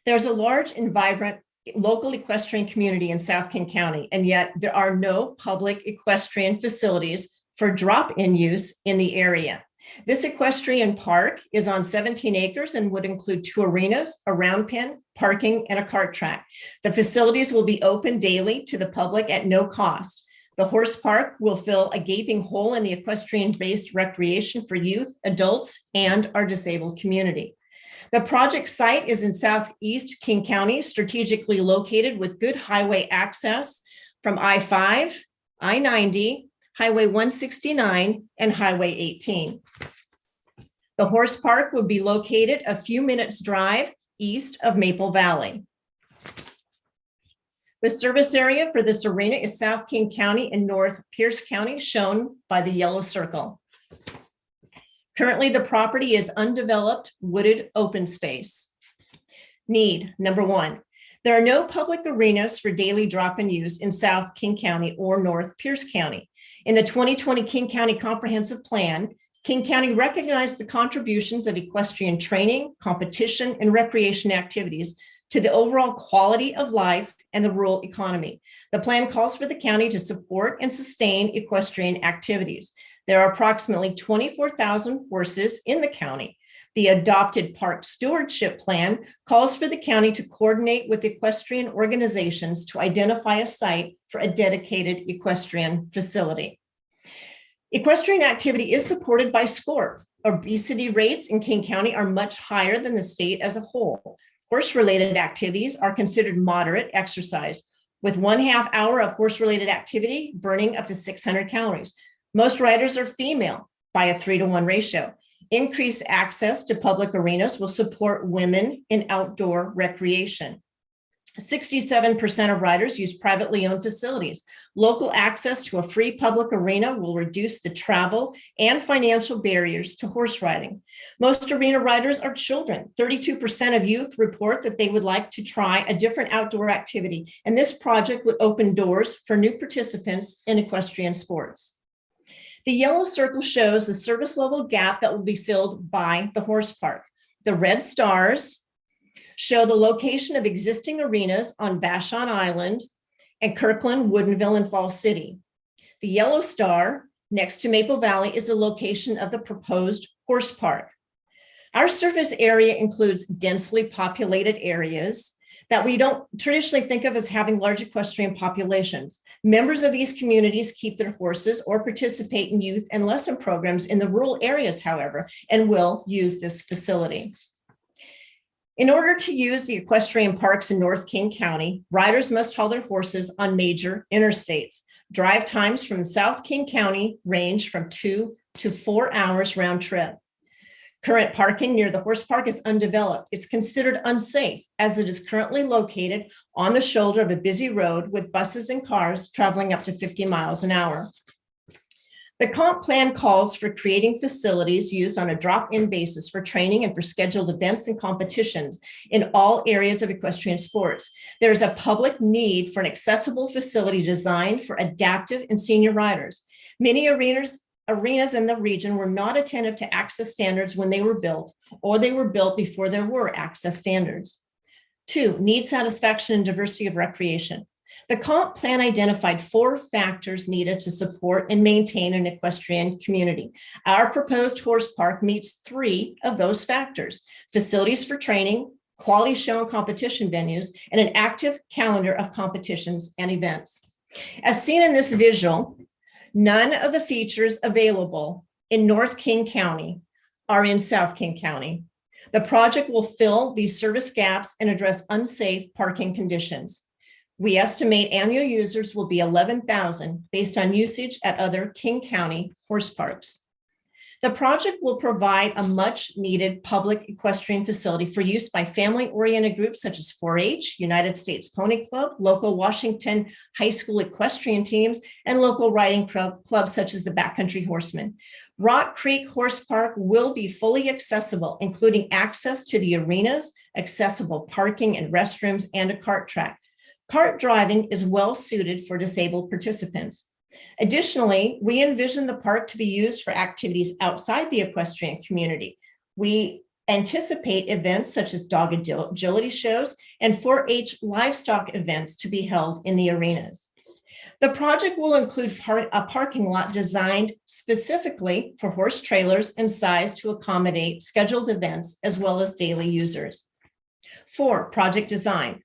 There's a large and vibrant local equestrian community in South King County, and yet there are no public equestrian facilities for drop-in use in the area. This equestrian park is on 17 acres and would include 2 arenas, a round pen, parking, and a cart track. The facilities will be open daily to the public at no cost. The horse park will fill a gaping hole in the equestrian-based recreation for youth, adults, and our disabled community. The project site is in southeast King County, strategically located with good highway access from I-5, I-90, Highway 169, and Highway 18. The horse park will be located a few minutes drive east of Maple Valley. The service area for this arena is South King County and North Pierce County, shown by the yellow circle. Currently, the property is undeveloped, wooded open space. Need, number 1, there are no public arenas for daily drop-in use in South King County or North Pierce County. In the 2020 King County Comprehensive Plan, King County recognized the contributions of equestrian training, competition, and recreation activities to the overall quality of life and the rural economy. The plan calls for the county to support and sustain equestrian activities. There are approximately 24,000 horses in the county. The adopted park stewardship plan calls for the county to coordinate with equestrian organizations to identify a site for a dedicated equestrian facility. Equestrian activity is supported by SCORE. Obesity rates in King County are much higher than the state as a whole. Horse-related activities are considered moderate exercise, with 1/2 hour of horse-related activity burning up to 600 calories. Most riders are female by a 3-to-1 ratio. Increased access to public arenas will support women in outdoor recreation. 67% of riders use privately owned facilities. Local access to a free public arena will reduce the travel and financial barriers to horse riding. Most arena riders are children. 32% of youth report that they would like to try a different outdoor activity, and this project would open doors for new participants in equestrian sports. The yellow circle shows the service level gap that will be filled by the horse park. The red stars show the location of existing arenas on Vashon Island and Kirkland, Woodinville, and Falls City. The yellow star next to Maple Valley is the location of the proposed horse park. Our surface area includes densely populated areas that we don't traditionally think of as having large equestrian populations. Members of these communities keep their horses or participate in youth and lesson programs in the rural areas, however, and will use this facility. In order to use the equestrian parks in North King County, riders must haul their horses on major interstates. Drive times from South King County range from 2 to 4 hours round trip. Current parking near the horse park is undeveloped. It's considered unsafe as it is currently located on the shoulder of a busy road with buses and cars traveling up to 50 miles an hour. The comp plan calls for creating facilities used on a drop-in basis for training and for scheduled events and competitions in all areas of equestrian sports. There is a public need for an accessible facility designed for adaptive and senior riders. Many arenas in the region were not attentive to access standards when they were built, or they were built before there were access standards. 2, need satisfaction and diversity of recreation. The comp plan identified 4 factors needed to support and maintain an equestrian community. Our proposed horse park meets 3 of those factors: facilities for training, quality show and competition venues, and an active calendar of competitions and events. As seen in this visual, none of the features available in North King County are in South King County. The project will fill these service gaps and address unsafe parking conditions. We estimate annual users will be 11,000 based on usage at other King County horse parks. The project will provide a much needed public equestrian facility for use by family-oriented groups such as 4-H, United States Pony Club, local Washington high school equestrian teams, and local riding clubs such as the Backcountry Horsemen. Rock Creek Horse Park will be fully accessible, including access to the arenas, accessible parking and restrooms, and a kart track. Kart driving is well suited for disabled participants. Additionally, we envision the park to be used for activities outside the equestrian community. We anticipate events such as dog agility shows and 4-H livestock events to be held in the arenas. The project will include a parking lot designed specifically for horse trailers and sized to accommodate scheduled events as well as daily users. 4, project design.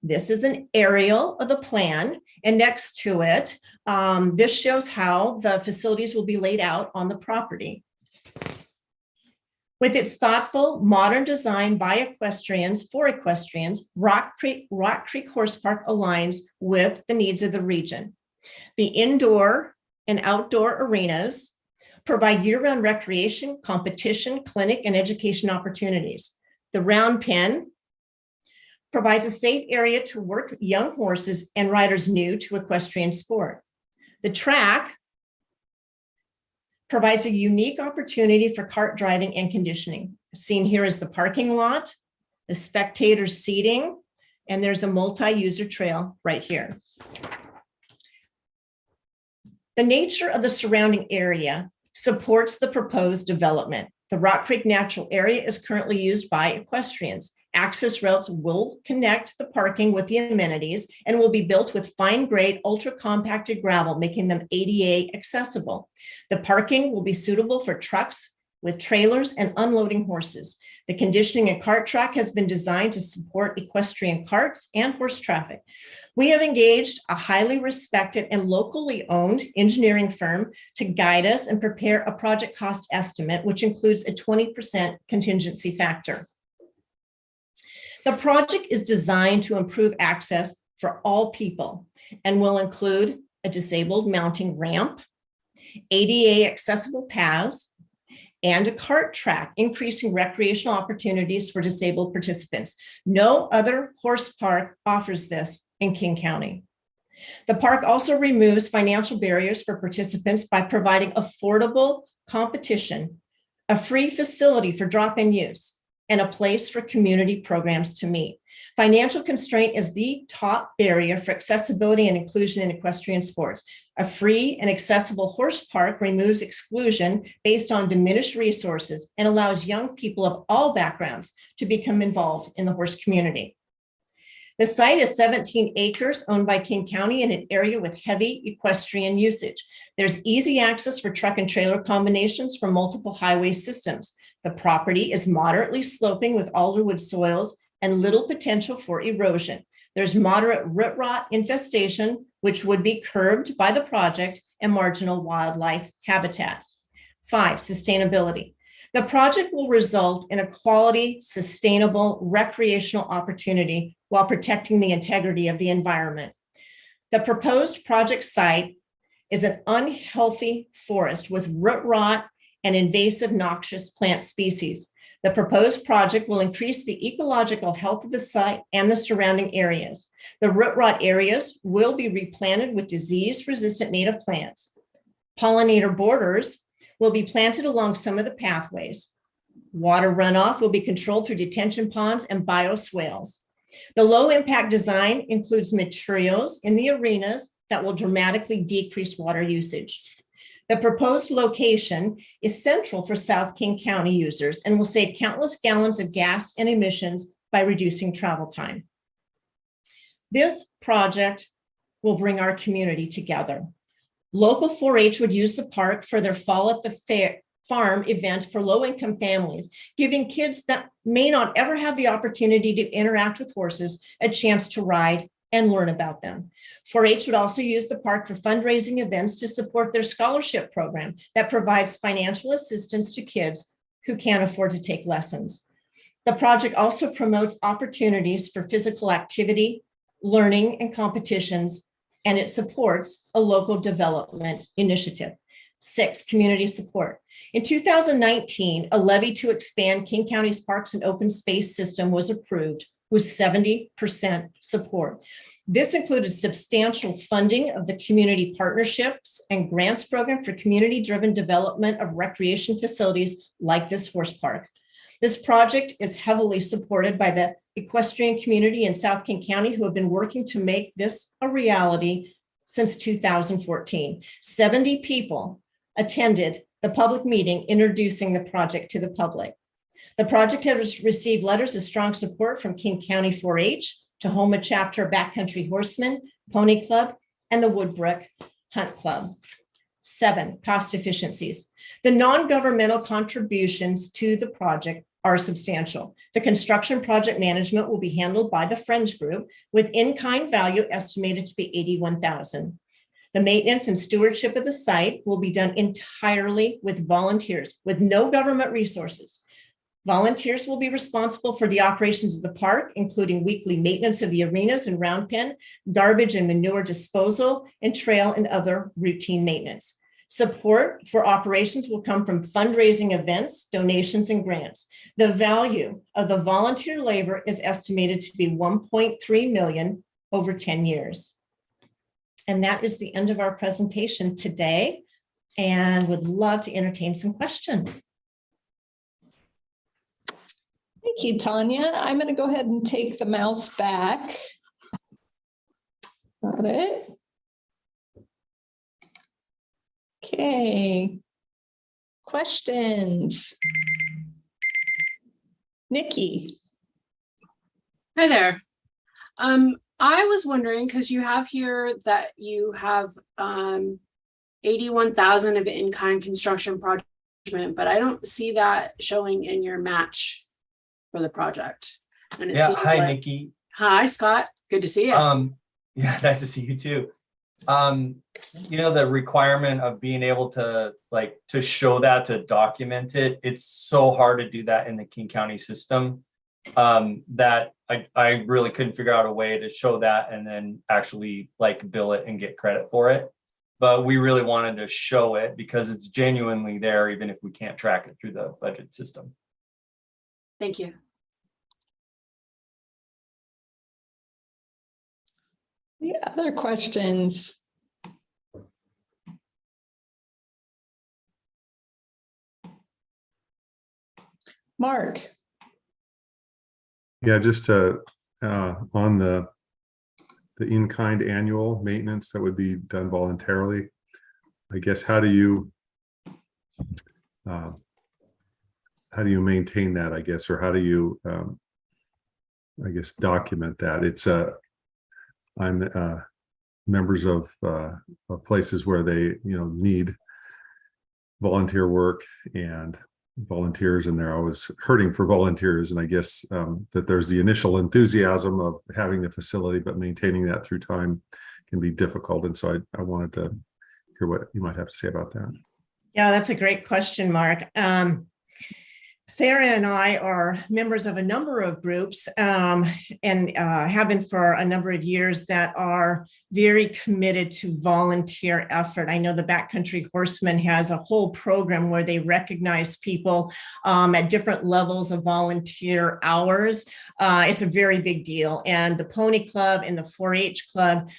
This is an aerial of the plan, and next to it, this shows how the facilities will be laid out on the property. With its thoughtful, modern design by equestrians for equestrians, Rock Creek Horse Park aligns with the needs of the region. The indoor and outdoor arenas provide year-round recreation, competition, clinic, and education opportunities. The round pen provides a safe area to work young horses and riders new to equestrian sport. The track provides a unique opportunity for kart driving and conditioning. Seen here is the parking lot, the spectator seating, and there's a multi-user trail right here. The nature of the surrounding area supports the proposed development. The Rock Creek Natural Area is currently used by equestrians. Access routes will connect the parking with the amenities and will be built with fine-grade, ultra-compacted gravel, making them ADA accessible. The parking will be suitable for trucks with trailers and unloading horses. The conditioning and kart track has been designed to support equestrian carts and horse traffic. We have engaged a highly respected and locally owned engineering firm to guide us and prepare a project cost estimate, which includes a 20% contingency factor. The project is designed to improve access for all people and will include a disabled mounting ramp, ADA accessible paths, and a kart track, increasing recreational opportunities for disabled participants. No other horse park offers this in King County. The park also removes financial barriers for participants by providing affordable competition, a free facility for drop-in use, and a place for community programs to meet. Financial constraint is the top barrier for accessibility and inclusion in equestrian sports. A free and accessible horse park removes exclusion based on diminished resources and allows young people of all backgrounds to become involved in the horse community. The site is 17 acres owned by King County in an area with heavy equestrian usage. There's easy access for truck and trailer combinations from multiple highway systems. The property is moderately sloping with alderwood soils and little potential for erosion. There's moderate root rot infestation, which would be curbed by the project, and marginal wildlife habitat. 5, sustainability. The project will result in a quality, sustainable recreational opportunity while protecting the integrity of the environment. The proposed project site is an unhealthy forest with root rot and invasive noxious plant species. The proposed project will increase the ecological health of the site and the surrounding areas. The root rot areas will be replanted with disease-resistant native plants. Pollinator borders will be planted along some of the pathways. Water runoff will be controlled through detention ponds and bioswales. The low-impact design includes materials in the arenas that will dramatically decrease water usage. The proposed location is central for South King County users and will save countless gallons of gas and emissions by reducing travel time. This project will bring our community together. Local 4-H would use the park for their Fall at the Farm event for low-income families, giving kids that may not ever have the opportunity to interact with horses a chance to ride and learn about them. 4-H would also use the park for fundraising events to support their scholarship program that provides financial assistance to kids who can't afford to take lessons. The project also promotes opportunities for physical activity, learning, and competitions, and it supports a local development initiative. 6, community support. In 2019, a levy to expand King County's parks and open space system was approved with 70% support. This included substantial funding of the community partnerships and grants program for community-driven development of recreation facilities like this horse park. This project is heavily supported by the equestrian community in South King County, who have been working to make this a reality since 2014. 70 people attended the public meeting introducing the project to the public. The project has received letters of strong support from King County 4-H, Tahoma Chapter Backcountry Horsemen, Pony Club, and the Woodbrook Hunt Club. 7, cost efficiencies. The non-governmental contributions to the project are substantial. The construction project management will be handled by the Friends Group with in-kind value estimated to be $81,000. The maintenance and stewardship of the site will be done entirely with volunteers with no government resources. Volunteers will be responsible for the operations of the park, including weekly maintenance of the arenas and round pen, garbage and manure disposal, and trail and other routine maintenance. Support for operations will come from fundraising events, donations, and grants. The value of the volunteer labor is estimated to be $1.3 million over 10 years. And that is the end of our presentation today, and would love to entertain some questions. Thank you, Tanya. I'm going to go ahead and take the mouse back. Got it. Okay. Questions? Nikki. Hi there. I was wondering, because you have here that you have 81,000 of in-kind construction project, but I don't see that showing in your match for the project. And it seems Hi, like... Nikki. Hi, Scott. Good to see you. Yeah, nice to see you too. You know, the requirement of being able to show that, to document it, it's so hard to do that in the King County system that I really couldn't figure out a way to show that and then actually bill it and get credit for it. But we really wanted to show it because it's genuinely there, even if we can't track it through the budget system. Thank you. Any other questions? Mark. Yeah, just on the in-kind annual maintenance that would be done voluntarily, I guess, how do you maintain that, I guess, or how do you I guess document that? It's I'm members of places where they need volunteer work and volunteers, and they're always hurting for volunteers, and I guess that there's the initial enthusiasm of having the facility, but maintaining that through time can be difficult. And so I wanted to hear what you might have to say about that. Yeah, that's a great question, Mark. Sarah and I are members of a number of groups and have been for a number of years that are very committed to volunteer effort. I know the Backcountry Horsemen has a whole program where they recognize people at different levels of volunteer hours. It's a very big deal. And the Pony Club and the 4-H Club,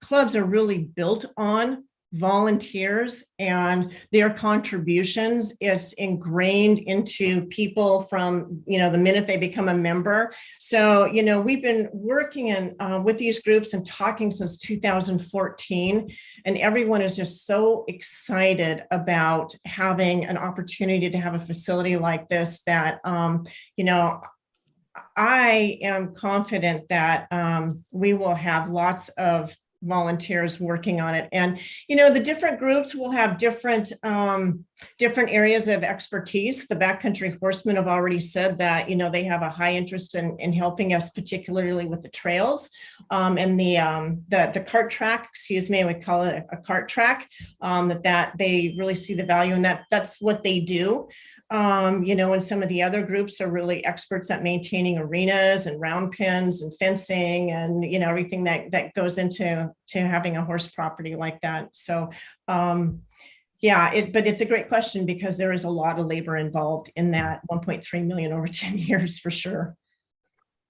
clubs are really built on volunteers and their contributions. It's ingrained into people from, the minute they become a member. So, we've been working with these groups and talking since 2014, and everyone is just so excited about having an opportunity to have a facility like this that, I am confident that we will have lots of volunteers working on it. And, the different groups will have different areas of expertise. The Backcountry Horsemen have already said that, they have a high interest in helping us, particularly with the trails and the cart track, we call it a cart track, that they really see the value in that. That's what they do. And some of the other groups are really experts at maintaining arenas and round pins and fencing and, everything that goes into having a horse property like that. So, but it's a great question because there is a lot of labor involved in that 1.3 million over 10 years for sure.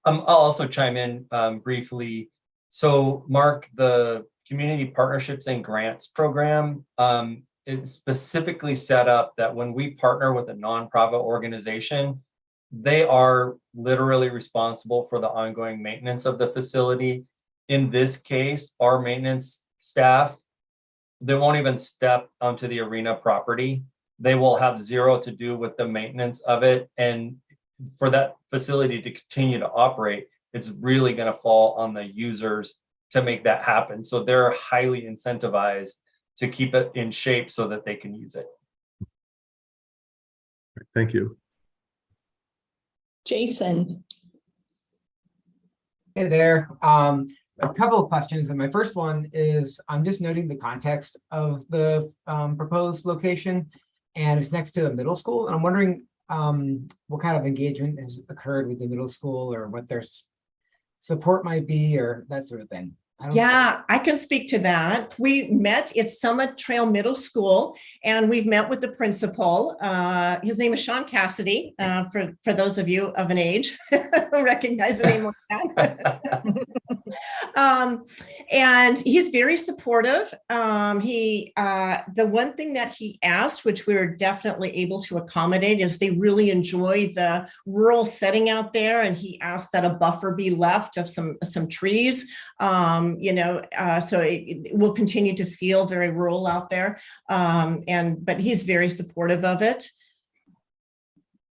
I'll also chime in briefly. So Mark, the Community Partnerships and Grants program, it's specifically set up that when we partner with a nonprofit organization, they are literally responsible for the ongoing maintenance of the facility. In this case, our maintenance staff, they won't even step onto the arena property. They will have zero to do with the maintenance of it. And for that facility to continue to operate, it's really going to fall on the users to make that happen. So they're highly incentivized to keep it in shape so that they can use it. Thank you. Jason. Hey there. A couple of questions. And my first one is, I'm just noting the context of the proposed location, and it's next to a middle school. And I'm wondering what kind of engagement has occurred with the middle school, or what their support might be, or that sort of thing. I can speak to that. We met at Summit Trail Middle School, and we've met with the principal. His name is Sean Cassidy, for those of you of an age who recognize the name like that. And he's very supportive. The one thing that he asked, which we were definitely able to accommodate, is they really enjoy the rural setting out there, and he asked that a buffer be left of some trees. So it will continue to feel very rural out there. But he's very supportive of it.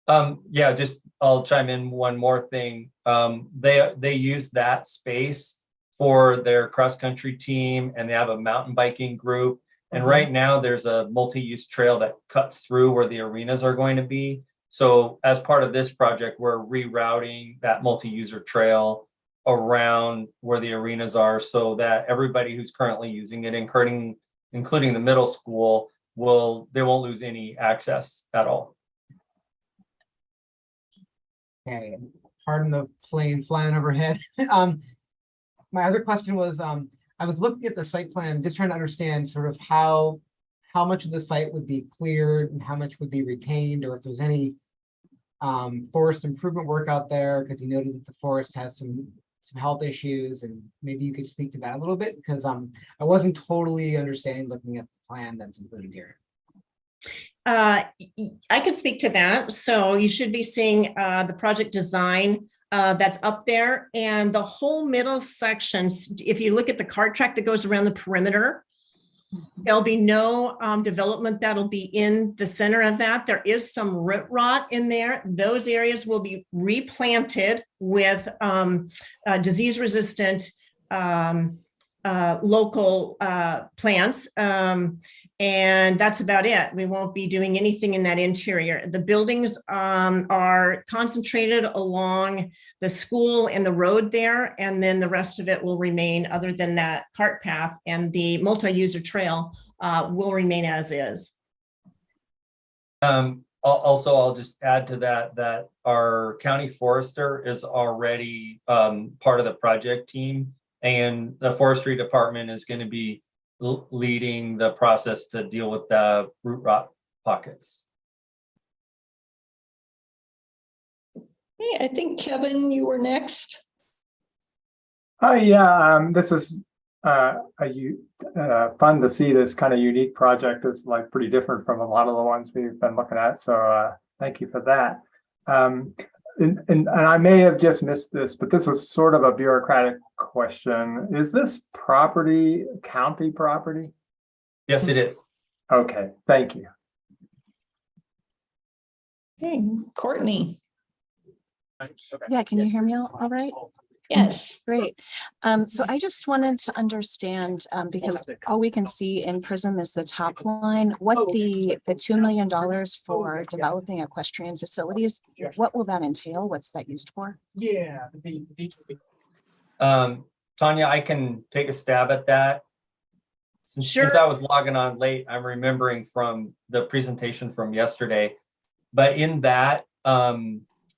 I'll chime in one more thing. They use that space for their cross-country team, and they have a mountain biking group. And right now there's a multi-use trail that cuts through where the arenas are going to be. So as part of this project, we're rerouting that multi-user trail around where the arenas are, so that everybody who's currently using it, including the middle school, they won't lose any access at all. Okay, pardon the plane flying overhead. My other question was, I was looking at the site plan, just trying to understand sort of how much of the site would be cleared and how much would be retained, or if there's any forest improvement work out there, because you noted that the forest has some health issues, and maybe you could speak to that a little bit, because I wasn't totally understanding looking at the plan that's included here. I could speak to that. So you should be seeing the project design that's up there, and the whole middle section. If you look at the cart track that goes around the perimeter, there'll be no development that'll be in the center of that. There is some root rot in there. Those areas will be replanted with disease-resistant local plants. And that's about it. We won't be doing anything in that interior. The buildings are concentrated along the school and the road there, and then the rest of it will remain, other than that cart path, and the multi-user trail will remain as is. I'll just add to that, that our county forester is already part of the project team, and the forestry department is going to be leading the process to deal with the root rot pockets. Hey, I think Kevin, you were next. Hi, yeah, this is fun to see this kind of unique project. It's like pretty different from a lot of the ones we've been looking at. So thank you for that. And I may have just missed this, but this is sort of a bureaucratic question. Is this property county property? Yes, it is. Okay, thank you. Hey, Courtney. Yeah, can you hear me all right? Yes. Great. So I just wanted to understand, because all we can see in Prism is the top line, what the $2 million for developing equestrian facilities, what will that entail? What's that used for? Yeah. Tanya, I can take a stab at that. Since I was logging on late, I'm remembering from the presentation from yesterday. But in that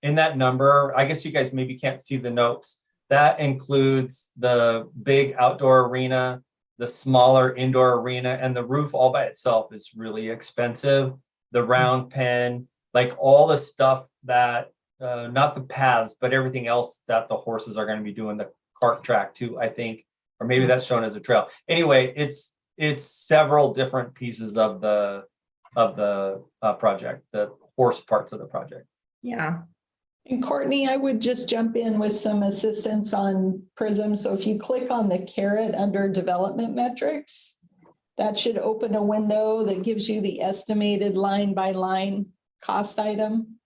number, I guess you guys maybe can't see the notes. That includes the big outdoor arena, the smaller indoor arena, and the roof all by itself is really expensive. The round pen, like all the stuff that, not the paths, but everything else that the horses are going to be doing, the cart track too, I think, or maybe that's shown as a trail. Anyway, it's several different pieces of the project, the horse parts of the project. Yeah. And Courtney, I would just jump in with some assistance on Prism. So if you click on the caret under development metrics, that should open a window that gives you the estimated line by line cost item.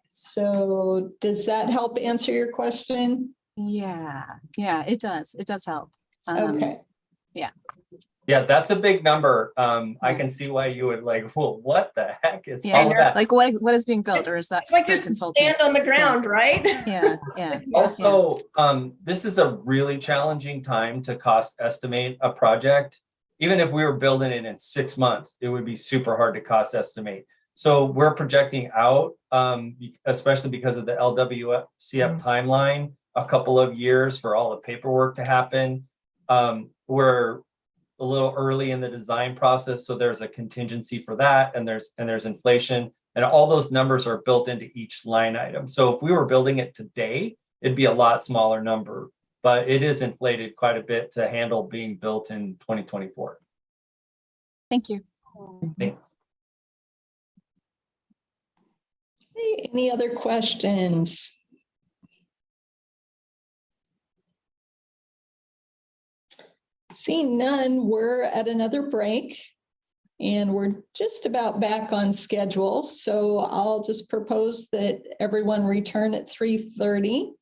So does that help answer your question? Yeah, it does. It does help. Okay. Yeah. Yeah, that's a big number. I can see why you would like, well, what the heck is all Yeah, of that? like what is being built, or is that It's like for you stand on the ground, right? Yeah, yeah. Also, this is a really challenging time to cost estimate a project. Even if we were building it in 6 months, it would be super hard to cost estimate. So we're projecting out, especially because of the LWCF timeline, a couple of years for all the paperwork to happen. We're a little early in the design process, so there's a contingency for that, and there's inflation, and all those numbers are built into each line item. So if we were building it today, it'd be a lot smaller number, but it is inflated quite a bit to handle being built in 2024. Thank you. Thanks. Hey, any other questions? Seeing none, we're at another break and we're just about back on schedule. So I'll just propose that everyone return at 3:30.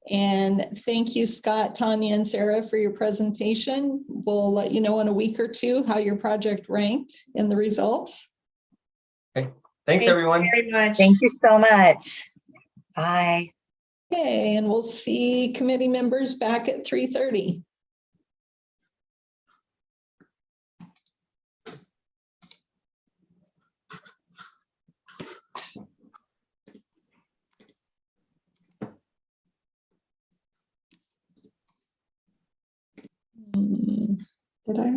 And thank you, Scott, Tanya, and Sarah for your presentation. We'll let you know in a week or two how your project ranked in the results. Okay. Thanks, everyone. Thank you very much. Thank you so much. Bye. Okay, and we'll see committee members back at 3:30. Did I?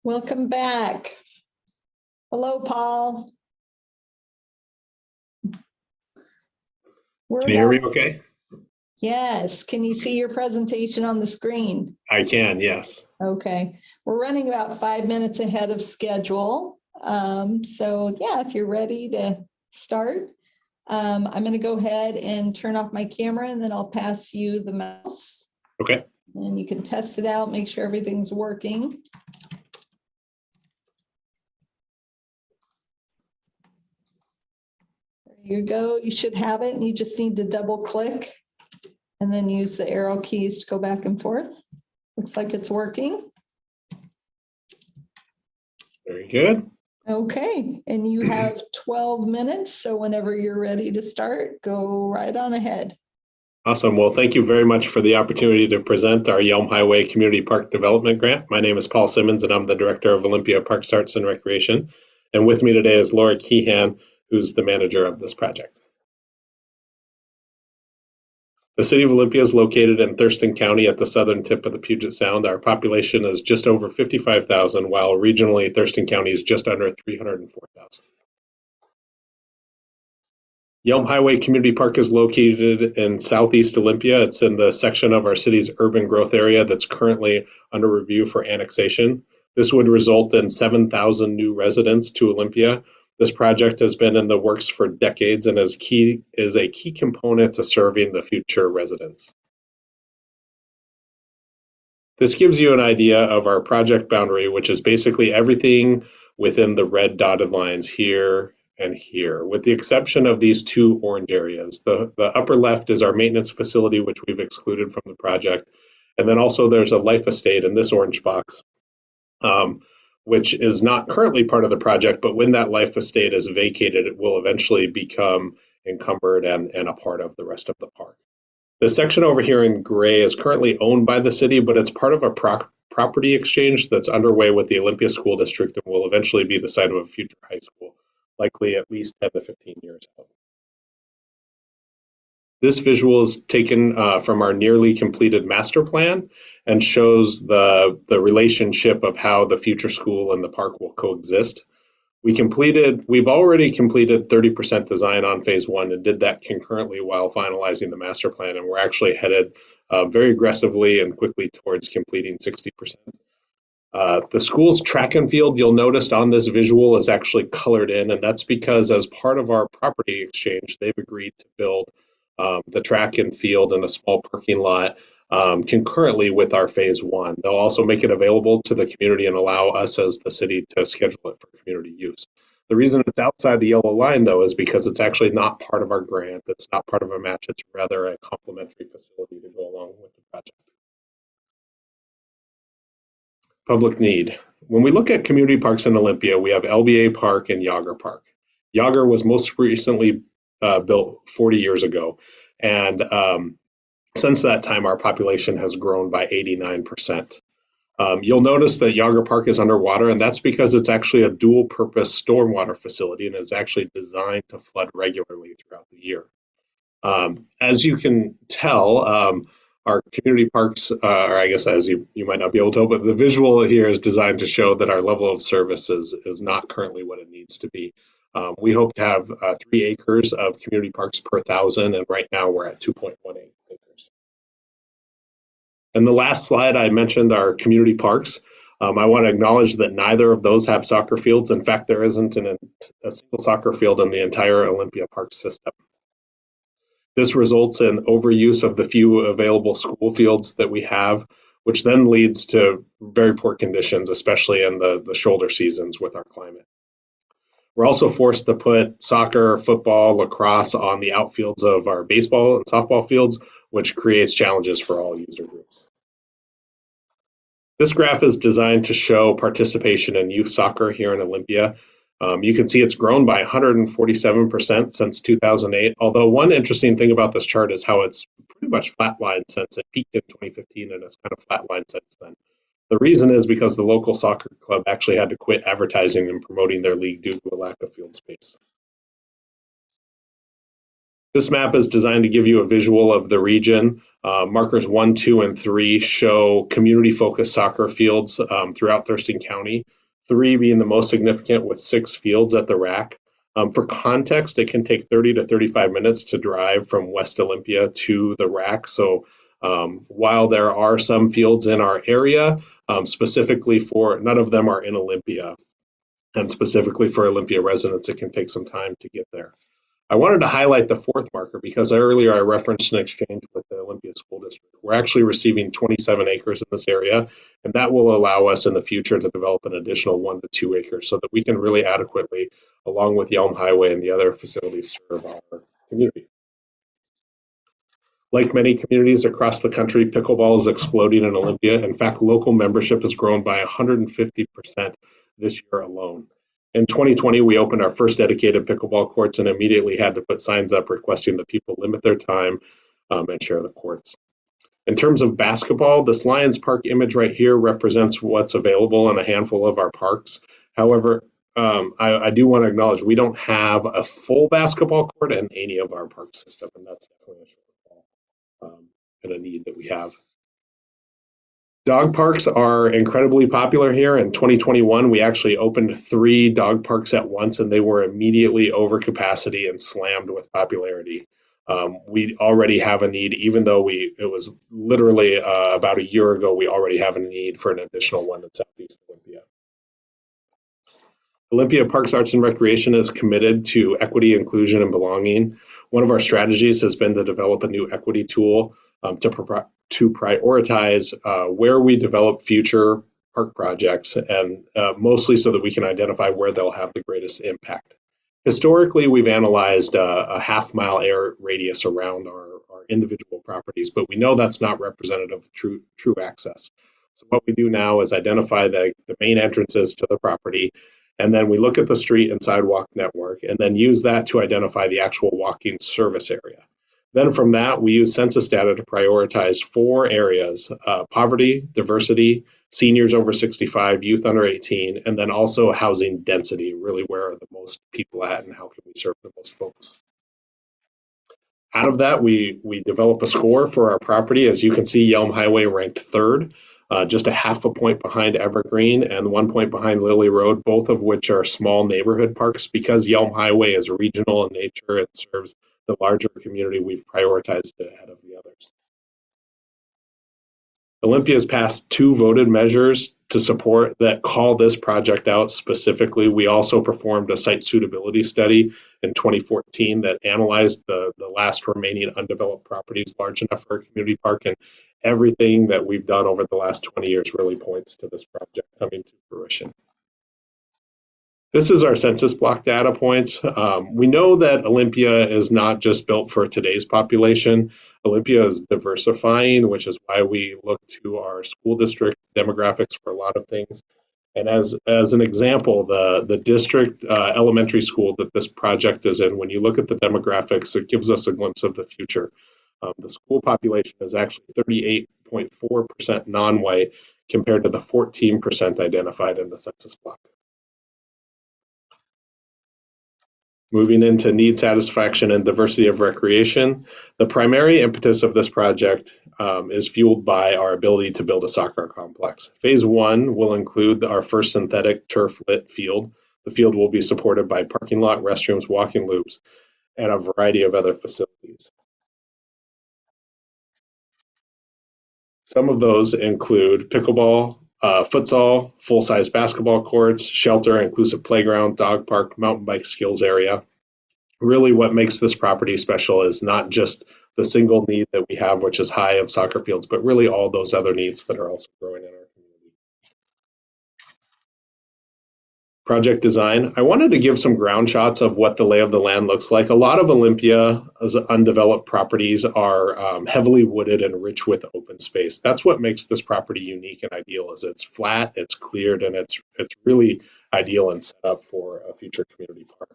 Welcome back. Hello, Paul. Can you hear me okay? Yes. Can you see your presentation on the screen? I can, yes. Okay. We're running about 5 minutes ahead of schedule. So yeah, if you're ready to start, I'm going to go ahead and turn off my camera and then I'll pass you the mouse. Okay. And you can test it out, make sure everything's working. There you go. You should have it and you just need to double click and then use the arrow keys to go back and forth. Looks like it's working. Very good. Okay, and you have 12 minutes. So whenever you're ready to start, go right on ahead. Awesome. Well, thank you very much for the opportunity to present our Yelm Highway Community Park Development Grant. My name is Paul Simmons and I'm the Director of Olympia Parks, Arts and Recreation. And with me today is Laura Keehan, who's the manager of this project. The city of Olympia is located in Thurston County at the southern tip of the Puget Sound. Our population is just over 55,000, while regionally Thurston County is just under 304,000. Yelm Highway Community Park is located in southeast Olympia. It's in the section of our city's urban growth area that's currently under review for annexation. This would result in 7,000 new residents to Olympia. This project has been in the works for decades and is a key component to serving the future residents. This gives you an idea of our project boundary, which is basically everything within the red dotted lines here and here, with the exception of these two orange areas. The upper left is our maintenance facility, which we've excluded from the project. And then also there's a life estate in this orange box, which is not currently part of the project, but when that life estate is vacated, it will eventually become encumbered and a part of the rest of the park. The section over here in gray is currently owned by the city, but it's part of a property exchange that's underway with the Olympia School District and will eventually be the site of a future high school, likely at least 10 to 15 years out. This visual is taken from our nearly completed master plan and shows the relationship of how the future school and the park will coexist. We've already completed 30% design on phase one and did that concurrently while finalizing the master plan. And we're actually headed very aggressively and quickly towards completing 60%. The school's track and field, you'll notice on this visual, is actually colored in, and that's because as part of our property exchange, they've agreed to build the track and field in a small parking lot concurrently with our phase one. They'll also make it available to the community and allow us as the city to schedule it for community use. The reason it's outside the yellow line, though, is because it's actually not part of our grant. It's not part of a match. It's rather a complementary facility to go along with the project. Public need. When we look at community parks in Olympia, we have LBA Park and Yager Park. Yager was most recently built 40 years ago. And since that time, our population has grown by 89%. You'll notice that Yager Park is underwater, and that's because it's actually a dual purpose stormwater facility and is actually designed to flood regularly throughout the year. As you can tell, our community parks, or I guess as you might not be able to tell, but the visual here is designed to show that our level of service is not currently what it needs to be. We hope to have 3 acres of community parks per 1,000, and right now we're at 2.18 acres. And the last slide, I mentioned our community parks. I want to acknowledge that neither of those have soccer fields. In fact, there isn't a single soccer field in the entire Olympia Park system. This results in overuse of the few available school fields that we have, which then leads to very poor conditions, especially in the shoulder seasons with our climate. We're also forced to put soccer, football, lacrosse on the outfields of our baseball and softball fields, which creates challenges for all user groups. This graph is designed to show participation in youth soccer here in Olympia. You can see it's grown by 147% since 2008, although one interesting thing about this chart is how it's pretty much flatlined since it peaked in 2015 and it's kind of flatlined since then. The reason is because the local soccer club actually had to quit advertising and promoting their league due to a lack of field space. This map is designed to give you a visual of the region. Markers 1, 2, and 3 show community-focused soccer fields throughout Thurston County, 3 being the most significant with 6 fields at the RAC. For context, it can take 30 to 35 minutes to drive from West Olympia to the RAC. So while there are some fields in our area, specifically for, none of them are in Olympia. And specifically for Olympia residents, it can take some time to get there. I wanted to highlight the 4th marker because earlier I referenced an exchange with the Olympia School District. We're actually receiving 27 acres in this area, and that will allow us in the future to develop an additional 1 to 2 acres so that we can really adequately, along with Yelm Highway and the other facilities, serve our community. Like many communities across the country, pickleball is exploding in Olympia. In fact, local membership has grown by 150% this year alone. In 2020, we opened our first dedicated pickleball courts and immediately had to put signs up requesting that people limit their time and share the courts. In terms of basketball, this Lions Park image right here represents what's available in a handful of our parks. However, I do want to acknowledge we don't have a full basketball court in any of our park system, and that's definitely a shortfall and a need that we have. Dog parks are incredibly popular here. In 2021, we actually opened 3 dog parks at once, and they were immediately over capacity and slammed with popularity. We already have a need, even though it was literally about a year ago, we already have a need for an additional one in Southeast Olympia. Olympia Parks, Arts, and Recreation is committed to equity, inclusion, and belonging. One of our strategies has been to develop a new equity tool to prioritize where we develop future park projects, and mostly so that we can identify where they'll have the greatest impact. Historically, we've analyzed a half-mile air radius around our individual properties, but we know that's not representative of true access. So what we do now is identify the main entrances to the property, and then we look at the street and sidewalk network, and then use that to identify the actual walking service area. Then from that, we use census data to prioritize 4 areas: poverty, diversity, seniors over 65, youth under 18, and then also housing density, really where are the most people at and how can we serve the most folks. Out of that, we develop a score for our property. As you can see, Yelm Highway ranked 3rd, just a half a point behind Evergreen and 1 point behind Lily Road, both of which are small neighborhood parks. Because Yelm Highway is regional in nature and serves the larger community, we've prioritized it ahead of the others. Olympia has passed 2 voted measures to support that call this project out specifically. We also performed a site suitability study in 2014 that analyzed the last remaining undeveloped properties large enough for a community park, and everything that we've done over the last 20 years really points to this project coming to fruition. This is our census block data points. We know that Olympia is not just built for today's population. Olympia is diversifying, which is why we look to our school district demographics for a lot of things. And as an example, the district elementary school that this project is in, when you look at the demographics, it gives us a glimpse of the future. The school population is actually 38.4% non-white compared to the 14% identified in the census block. Moving into need satisfaction and diversity of recreation, the primary impetus of this project is fueled by our ability to build a soccer complex. Phase 1 will include our first synthetic turf lit field. The field will be supported by parking lot, restrooms, walking loops, and a variety of other facilities. Some of those include pickleball, futsal, full-size basketball courts, shelter, inclusive playground, dog park, mountain bike skills area. Really what makes this property special is not just the single need that we have, which is high of soccer fields, but really all those other needs that are also growing in our community. Project design. I wanted to give some ground shots of what the lay of the land looks like. A lot of Olympia's undeveloped properties are heavily wooded and rich with open space. That's what makes this property unique and ideal, is it's flat, it's cleared, and it's really ideal and set up for a future community park.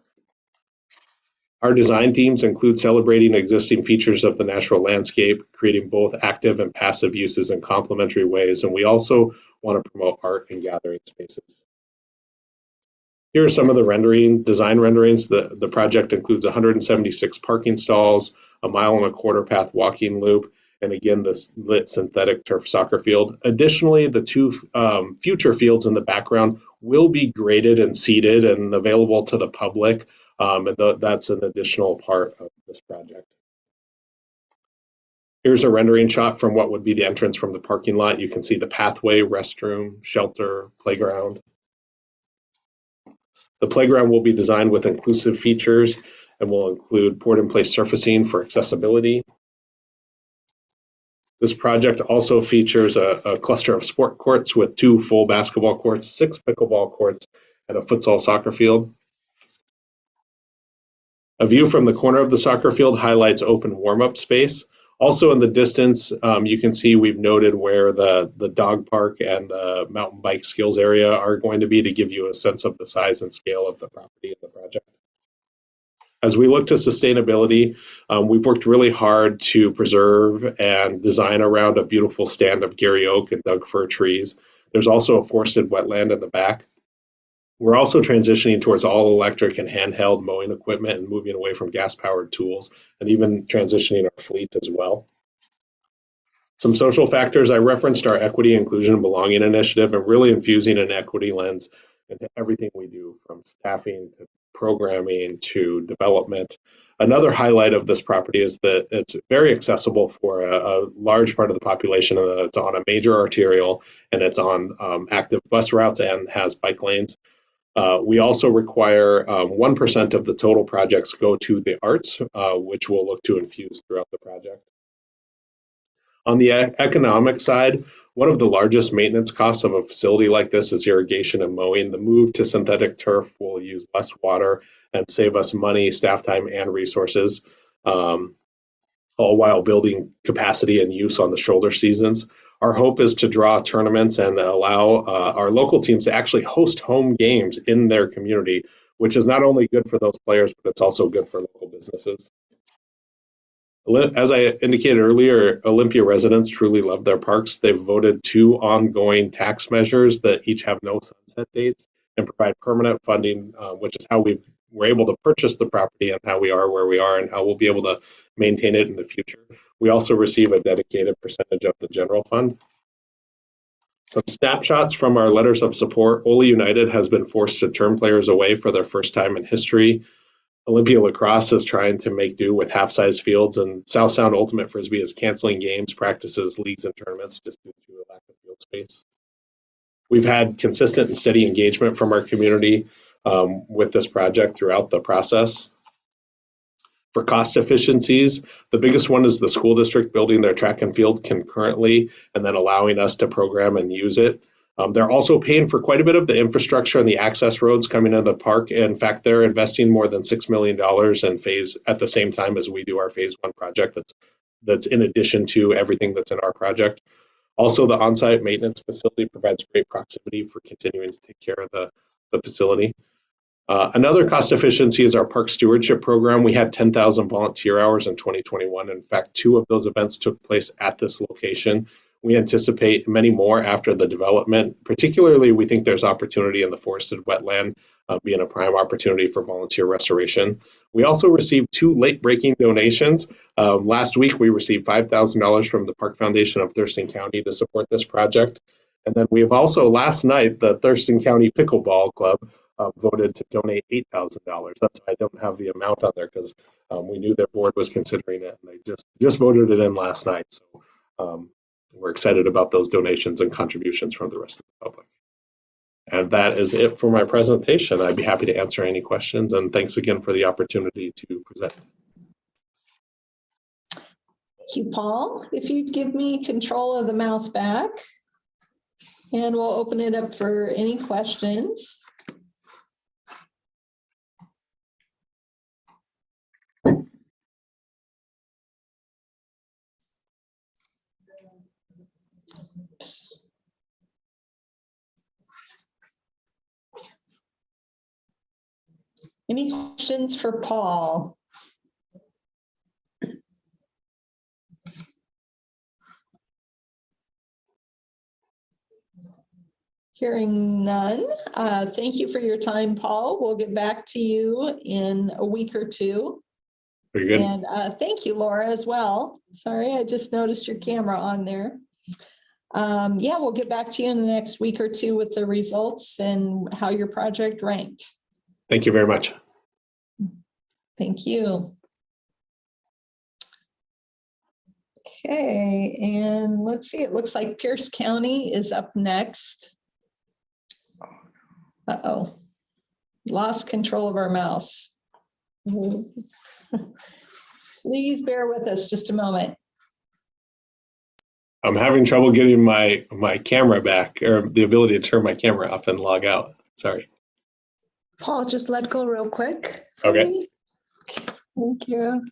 Our design themes include celebrating existing features of the natural landscape, creating both active and passive uses in complementary ways, and we also want to promote art and gathering spaces. Here are some of the design renderings. The project includes 176 parking stalls, a 1.25 mile path walking loop, and again, this lit synthetic turf soccer field. Additionally, the two future fields in the background will be graded and seeded and available to the public. And that's an additional part of this project. Here's a rendering shot from what would be the entrance from the parking lot. You can see the pathway, restroom, shelter, playground. The playground will be designed with inclusive features and will include poured-in-place surfacing for accessibility. This project also features a cluster of sport courts with 2 full basketball courts, 6 pickleball courts, and a futsal soccer field. A view from the corner of the soccer field highlights open warm-up space. Also in the distance, you can see we've noted where the dog park and the mountain bike skills area are going to be to give you a sense of the size and scale of the property and the project. As we look to sustainability, we've worked really hard to preserve and design around a beautiful stand of Gary oak and Doug fir trees. There's also a forested wetland in the back. We're also transitioning towards all electric and handheld mowing equipment and moving away from gas-powered tools, and even transitioning our fleet as well. Some social factors, I referenced our equity, inclusion, and belonging initiative, and really infusing an equity lens into everything we do, from staffing to programming to development. Another highlight of this property is that it's very accessible for a large part of the population. It's on a major arterial, and it's on active bus routes and has bike lanes. We also require 1% of the total projects go to the arts, which we'll look to infuse throughout the project. On the economic side, one of the largest maintenance costs of a facility like this is irrigation and mowing. The move to synthetic turf will use less water and save us money, staff time, and resources, all while building capacity and use on the shoulder seasons. Our hope is to draw tournaments and allow our local teams to actually host home games in their community, which is not only good for those players, but it's also good for local businesses. As I indicated earlier, Olympia residents truly love their parks. They've voted 2 ongoing tax measures that each have no sunset dates and provide permanent funding, which is how we're able to purchase the property and how we are where we are and how we'll be able to maintain it in the future. We also receive a dedicated percentage of the general fund. Some snapshots from our letters of support. Ole United has been forced to turn players away for their first time in history. Olympia Lacrosse is trying to make do with half-size fields, and South Sound Ultimate Frisbee is canceling games, practices, leagues, and tournaments just due to a lack of field space. We've had consistent and steady engagement from our community with this project throughout the process. For cost efficiencies, the biggest one is the school district building their track and field concurrently and then allowing us to program and use it. They're also paying for quite a bit of the infrastructure and the access roads coming into the park. In fact, they're investing more than $6 million in phase at the same time as we do our phase 1 project that's in addition to everything that's in our project. Also, the on-site maintenance facility provides great proximity for continuing to take care of the facility. Another cost efficiency is our park stewardship program. We had 10,000 volunteer hours in 2021. In fact, 2 of those events took place at this location. We anticipate many more after the development. Particularly, we think there's opportunity in the forested wetland, being a prime opportunity for volunteer restoration. We also received 2 late-breaking donations. Last week, we received $5,000 from the Park Foundation of Thurston County to support this project. And then we have also, last night, the Thurston County Pickleball Club voted to donate $8,000. That's why I don't have the amount on there, because we knew their board was considering it, and they just voted it in last night. So we're excited about those donations and contributions from the rest of the public. And that is it for my presentation. I'd be happy to answer any questions, and thanks again for the opportunity to present. Thank you, Paul. If you'd give me control of the mouse back, and we'll open it up for any questions. Any questions for Paul? Hearing none. Thank you for your time, Paul. We'll get back to you in a week or 2. Very good. And thank you, Laura, as well. Sorry, I just noticed your camera on there. Yeah, we'll get back to you in the next week or two with the results and how your project ranked. Thank you very much. Thank you. Okay, and let's see, it looks like Pierce County is up next. Uh-oh, lost control of our mouse. Please bear with us just a moment. I'm having trouble getting my camera back, or the ability to turn my camera off and log out. Sorry. Paul, just let go real quick. Okay. Thank you.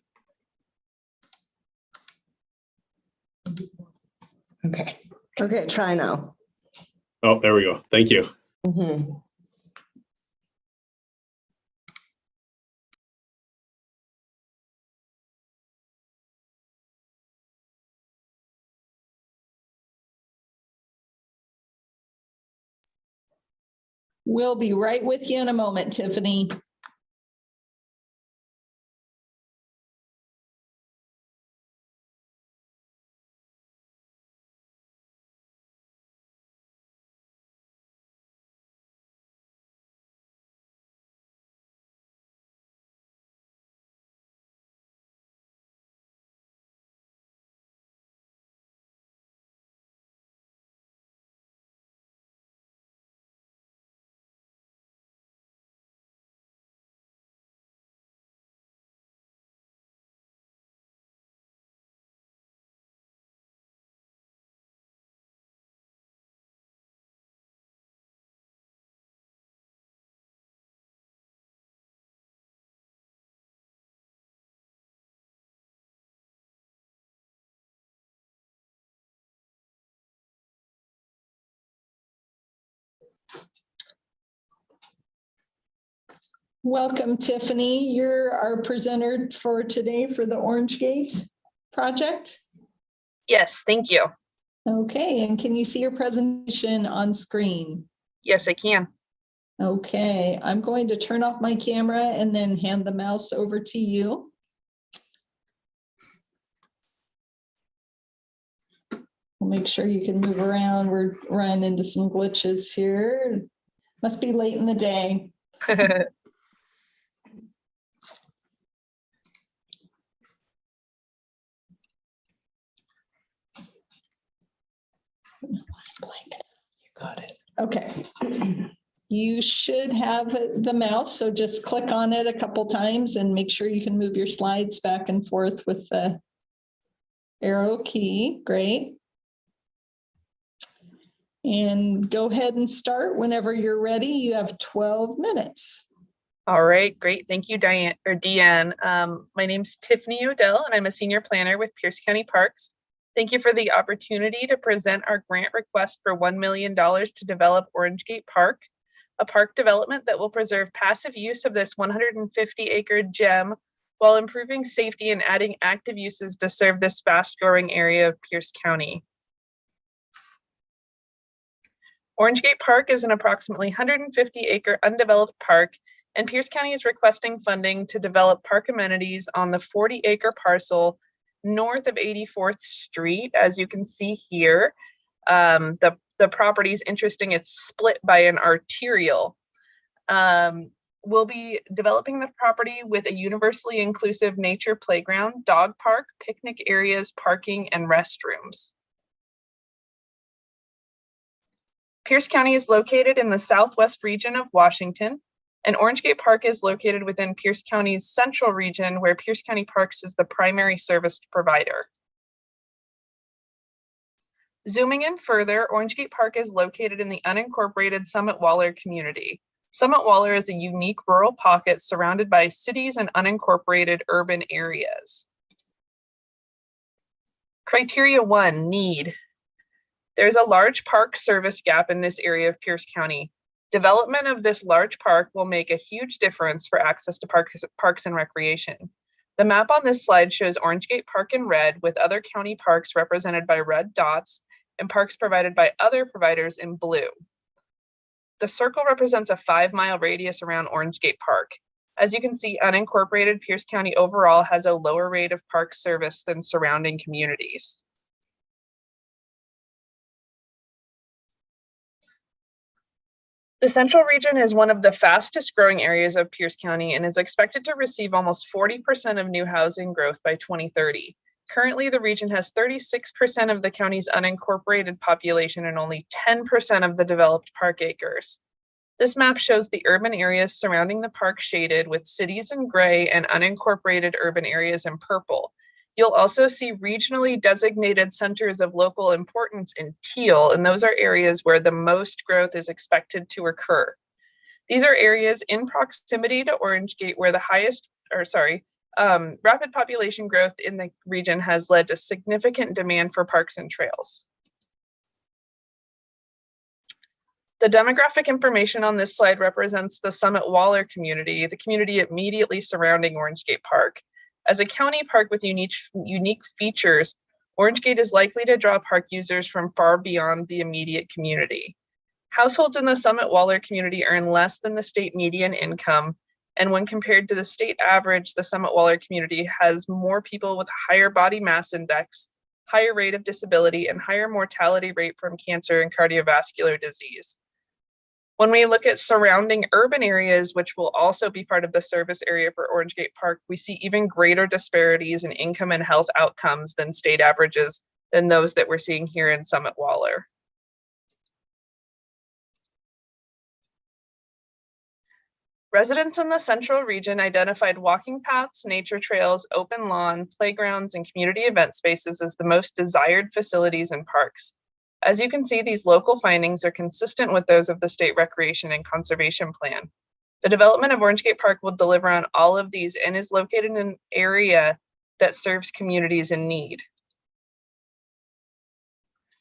Okay. Okay, try now. Oh, there we go. Thank you. Mhm. We'll be right with you in a moment, Tiffany. Welcome, Tiffany. You're our presenter for today for the Orange Gate project. Yes, thank you. Okay, and can you see your presentation on screen? Yes, I can. Okay, I'm going to turn off my camera and then hand the mouse over to you. We'll make sure you can move around. We're running into some glitches here. Must be late in the day. Got it. Okay. You should have the mouse, so just click on it a couple times and make sure you can move your slides back and forth with the arrow key. Great. And go ahead and start whenever you're ready. You have 12 minutes. All right, great. Thank you, Diane or Deanne. My name's Tiffany Odell, and I'm a senior planner with Pierce County Parks. Thank you for the opportunity to present our grant request for $1 million to develop Orange Gate Park, a park development that will preserve passive use of this 150-acre gem while improving safety and adding active uses to serve this fast-growing area of Pierce County. Orange Gate Park is an approximately 150-acre undeveloped park, and Pierce County is requesting funding to develop park amenities on the 40-acre parcel north of 84th Street. As you can see here, the property is interesting. It's split by an arterial. We'll be developing the property with a universally inclusive nature playground, dog park, picnic areas, parking, and restrooms. Pierce County is located in the southwest region of Washington, and Orange Gate Park is located within Pierce County's central region, where Pierce County Parks is the primary service provider. Zooming in further, Orange Gate Park is located in the unincorporated Summit Waller community. Summit Waller is a unique rural pocket surrounded by cities and unincorporated urban areas. Criteria 1, need. There's a large park service gap in this area of Pierce County. Development of this large park will make a huge difference for access to parks and recreation. The map on this slide shows Orange Gate Park in red, with other county parks represented by red dots and parks provided by other providers in blue. The circle represents a 5-mile radius around Orange Gate Park. As you can see, unincorporated Pierce County overall has a lower rate of park service than surrounding communities. The Central Region is one of the fastest growing areas of Pierce County and is expected to receive almost 40% of new housing growth by 2030. Currently, the region has 36% of the county's unincorporated population and only 10% of the developed park acres. This map shows the urban areas surrounding the park shaded with cities in gray and unincorporated urban areas in purple. You'll also see regionally designated centers of local importance in teal, and those are areas where the most growth is expected to occur. These are areas in proximity to Orange Gate where the rapid population growth in the region has led to significant demand for parks and trails. The demographic information on this slide represents the Summit Waller community, the community immediately surrounding Orange Gate Park. As a county park with unique features, Orange Gate is likely to draw park users from far beyond the immediate community. Households in the Summit Waller community earn less than the state median income, and when compared to the state average, the Summit Waller community has more people with higher body mass index, higher rate of disability, and higher mortality rate from cancer and cardiovascular disease. When we look at surrounding urban areas, which will also be part of the service area for Orange Gate Park, we see even greater disparities in income and health outcomes than state averages than those that we're seeing here in Summit Waller. Residents in the Central Region identified walking paths, nature trails, open lawn, playgrounds, and community event spaces as the most desired facilities in parks. As you can see, these local findings are consistent with those of the State Recreation and Conservation Plan. The development of Orange Gate Park will deliver on all of these and is located in an area that serves communities in need.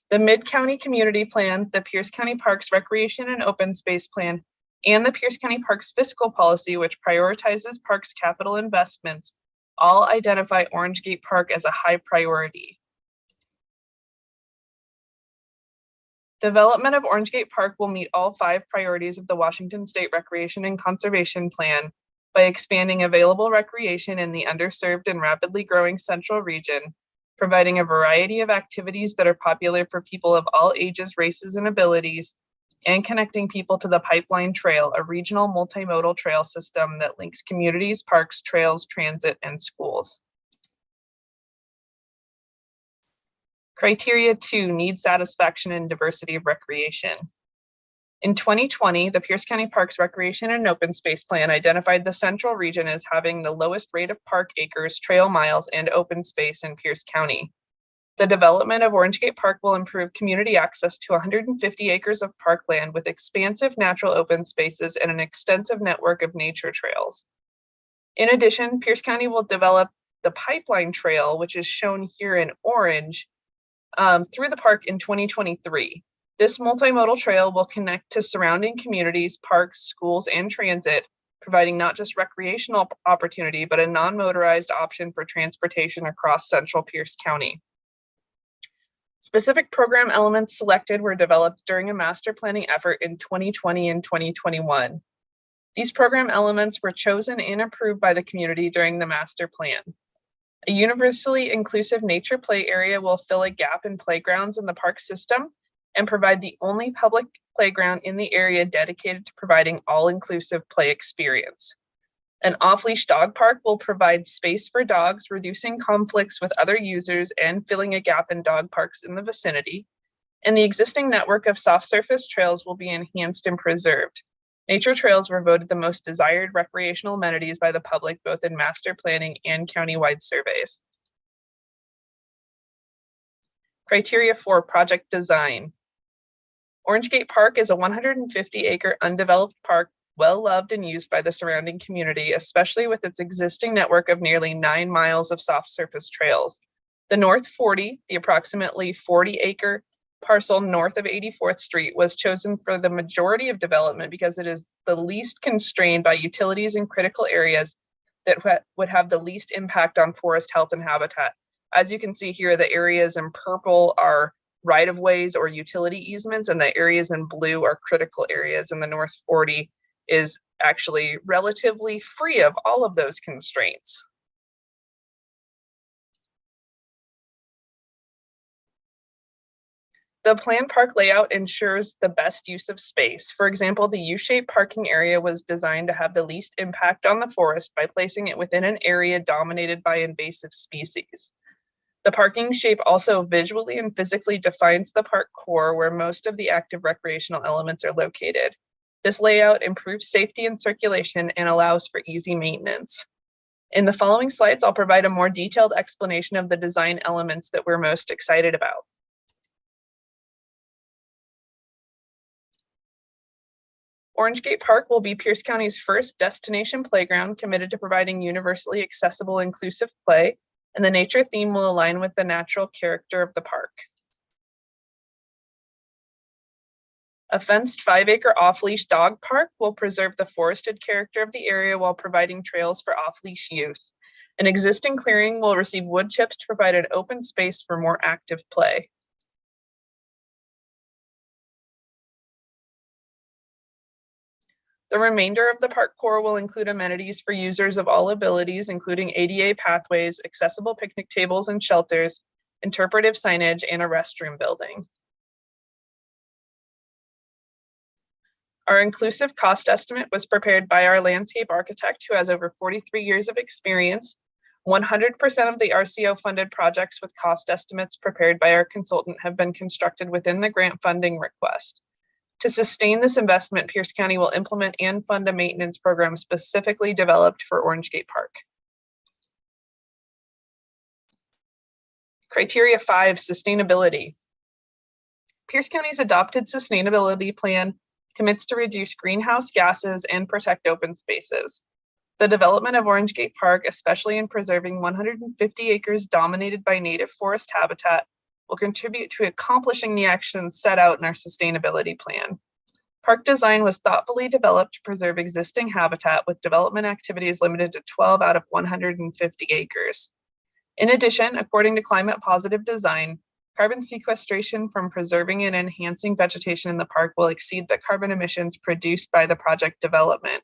The Mid-County Community Plan, the Pierce County Parks Recreation and Open Space Plan, and the Pierce County Parks Fiscal Policy, which prioritizes parks capital investments, all identify Orange Gate Park as a high priority. Development of Orange Gate Park will meet all 5 priorities of the Washington State Recreation and Conservation Plan by expanding available recreation in the underserved and rapidly growing Central Region, providing a variety of activities that are popular for people of all ages, races, and abilities, and connecting people to the Pipeline Trail, a regional multimodal trail system that links communities, parks, trails, transit, and schools. Criteria 2, need satisfaction and diversity of recreation. In 2020, the Pierce County Parks Recreation and Open Space Plan identified the Central Region as having the lowest rate of park acres, trail miles, and open space in Pierce County. The development of Orange Gate Park will improve community access to 150 acres of parkland with expansive natural open spaces and an extensive network of nature trails. In addition, Pierce County will develop the Pipeline Trail, which is shown here in orange, through the park in 2023. This multimodal trail will connect to surrounding communities, parks, schools, and transit, providing not just recreational opportunity, but a non-motorized option for transportation across Central Pierce County. Specific program elements selected were developed during a master planning effort in 2020 and 2021. These program elements were chosen and approved by the community during the master plan. A universally inclusive nature play area will fill a gap in playgrounds in the park system and provide the only public playground in the area dedicated to providing all-inclusive play experience. An off-leash dog park will provide space for dogs, reducing conflicts with other users and filling a gap in dog parks in the vicinity. And the existing network of soft surface trails will be enhanced and preserved. Nature trails were voted the most desired recreational amenities by the public, both in master planning and countywide surveys. Criteria 4, project design. Orange Gate Park is a 150-acre undeveloped park, well loved and used by the surrounding community, especially with its existing network of nearly 9 miles of soft surface trails. The North 40, the approximately 40-acre parcel north of 84th Street, was chosen for the majority of development because it is the least constrained by utilities in critical areas that would have the least impact on forest health and habitat. As you can see here, the areas in purple are right-of-ways or utility easements, and the areas in blue are critical areas, and the North 40 is actually relatively free of all of those constraints. The planned park layout ensures the best use of space. For example, the U-shaped parking area was designed to have the least impact on the forest by placing it within an area dominated by invasive species. The parking shape also visually and physically defines the park core where most of the active recreational elements are located. This layout improves safety and circulation and allows for easy maintenance. In the following slides, I'll provide a more detailed explanation of the design elements that we're most excited about. Orange Gate Park will be Pierce County's first destination playground committed to providing universally accessible, inclusive play, and the nature theme will align with the natural character of the park. A fenced 5-acre off-leash dog park will preserve the forested character of the area while providing trails for off-leash use. An existing clearing will receive wood chips to provide an open space for more active play. The remainder of the park core will include amenities for users of all abilities, including ADA pathways, accessible picnic tables and shelters, interpretive signage, and a restroom building. Our inclusive cost estimate was prepared by our landscape architect who has over 43 years of experience. 100% of the RCO funded projects with cost estimates prepared by our consultant have been constructed within the grant funding request. To sustain this investment, Pierce County will implement and fund a maintenance program specifically developed for Orange Gate Park. Criteria 5, sustainability. Pierce County's adopted sustainability plan commits to reduce greenhouse gases and protect open spaces. The development of Orange Gate Park, especially in preserving 150 acres dominated by native forest habitat, will contribute to accomplishing the actions set out in our sustainability plan. Park design was thoughtfully developed to preserve existing habitat with development activities limited to 12 out of 150 acres. In addition, according to climate positive design, carbon sequestration from preserving and enhancing vegetation in the park will exceed the carbon emissions produced by the project development.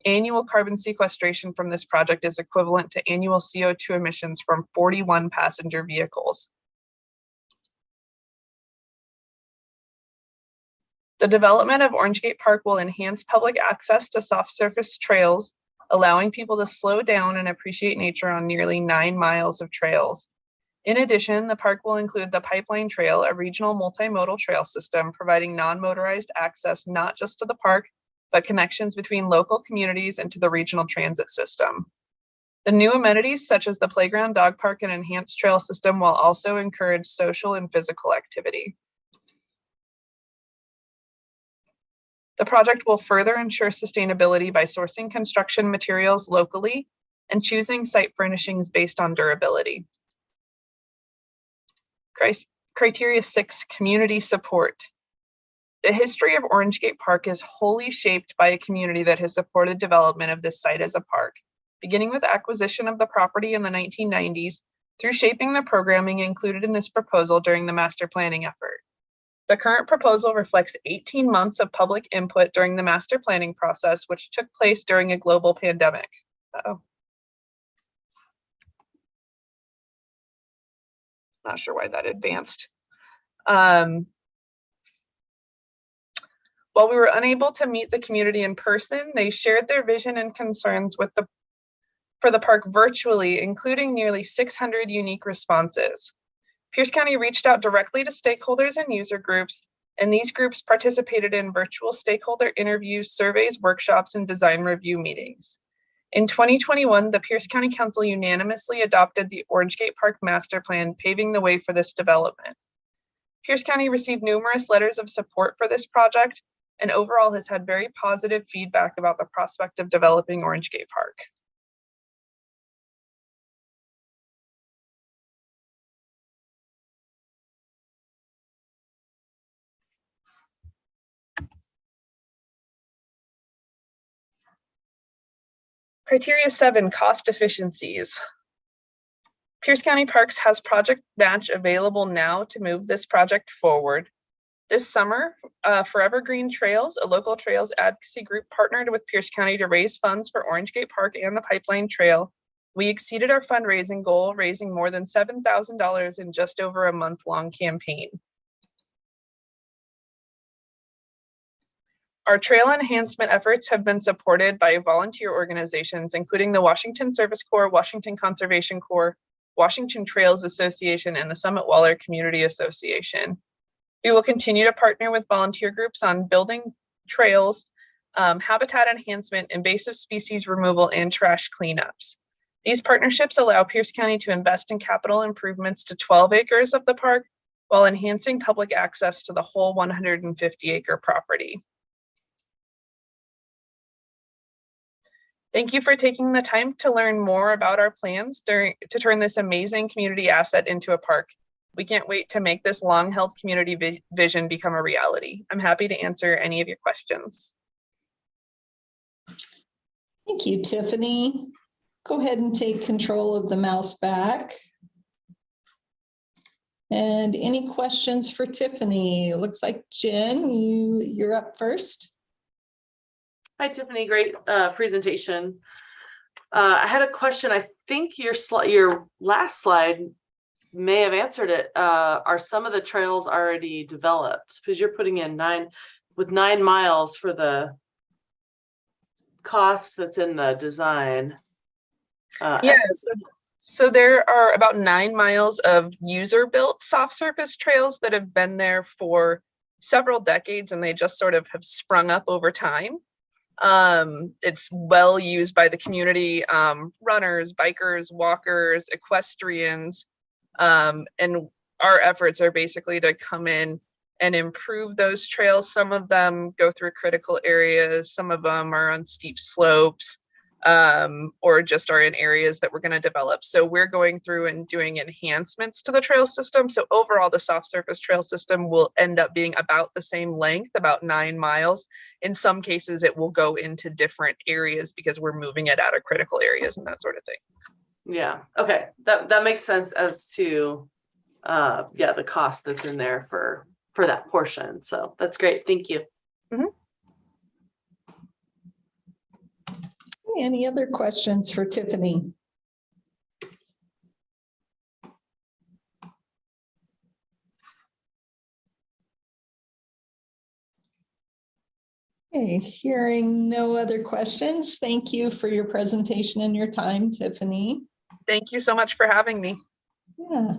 Annual carbon sequestration from this project is equivalent to annual CO2 emissions from 41 passenger vehicles. The development of Orange Gate Park will enhance public access to soft surface trails, allowing people to slow down and appreciate nature on nearly 9 miles of trails. In addition, the park will include the Pipeline Trail, a regional multimodal trail system providing non-motorized access not just to the park, but connections between local communities and to the regional transit system. The new amenities such as the playground, dog park, and enhanced trail system will also encourage social and physical activity. The project will further ensure sustainability by sourcing construction materials locally and choosing site furnishings based on durability. Criteria 6, community support. The history of Orange Gate Park is wholly shaped by a community that has supported development of this site as a park, beginning with acquisition of the property in the 1990s through shaping the programming included in this proposal during the master planning effort. The current proposal reflects 18 months of public input during the master planning process, which took place during a global pandemic. Not sure why that advanced. While we were unable to meet the community in person, they shared their vision and concerns for the park virtually, including nearly 600 unique responses. Pierce County reached out directly to stakeholders and user groups, and these groups participated in virtual stakeholder interviews, surveys, workshops, and design review meetings. In 2021, the Pierce County Council unanimously adopted the Orange Gate Park Master Plan, paving the way for this development. Pierce County received numerous letters of support for this project, and overall has had very positive feedback about the prospect of developing Orange Gate Park. Criteria 7, cost efficiencies. Pierce County Parks has project match available now to move this project forward. This summer, Forever Green Trails, a local trails advocacy group, partnered with Pierce County to raise funds for Orange Gate Park and the Pipeline Trail. We exceeded our fundraising goal, raising more than $7,000 in just over a month-long campaign. Our trail enhancement efforts have been supported by volunteer organizations, including the Washington Service Corps, Washington Conservation Corps, Washington Trails Association, and the Summit Waller Community Association. We will continue to partner with volunteer groups on building trails, habitat enhancement, invasive species removal, and trash cleanups. These partnerships allow Pierce County to invest in capital improvements to 12 acres of the park while enhancing public access to the whole 150-acre property. Thank you for taking the time to learn more about our plans to turn this amazing community asset into a park. We can't wait to make this long-held community vision become a reality. I'm happy to answer any of your questions. Thank you, Tiffany. Go ahead and take control of the mouse back. And any questions for Tiffany? It looks like Jen, you're up first. Hi, Tiffany. Great presentation. I had a question. I think your last slide may have answered it. Are some of the trails already developed? Because you're putting in 9 miles for the cost that's in the design. Yes. So there are about 9 miles of user-built soft surface trails that have been there for several decades, and they just sort of have sprung up over time. It's well used by the community, runners, bikers, walkers, equestrians, and our efforts are basically to come in and improve those trails. Some of them go through critical areas, some of them are on steep slopes, or just are in areas that we're going to develop. So we're going through and doing enhancements to the trail system. So overall, the soft surface trail system will end up being about the same length, about 9 miles. In some cases, it will go into different areas because we're moving it out of critical areas and that sort of thing. Yeah. Okay. That makes sense as to, the cost that's in there for that portion. So that's great. Thank you. Mm-hmm. Any other questions for Tiffany? Okay, hearing no other questions, thank you for your presentation and your time, Tiffany. Thank you so much for having me. Yeah,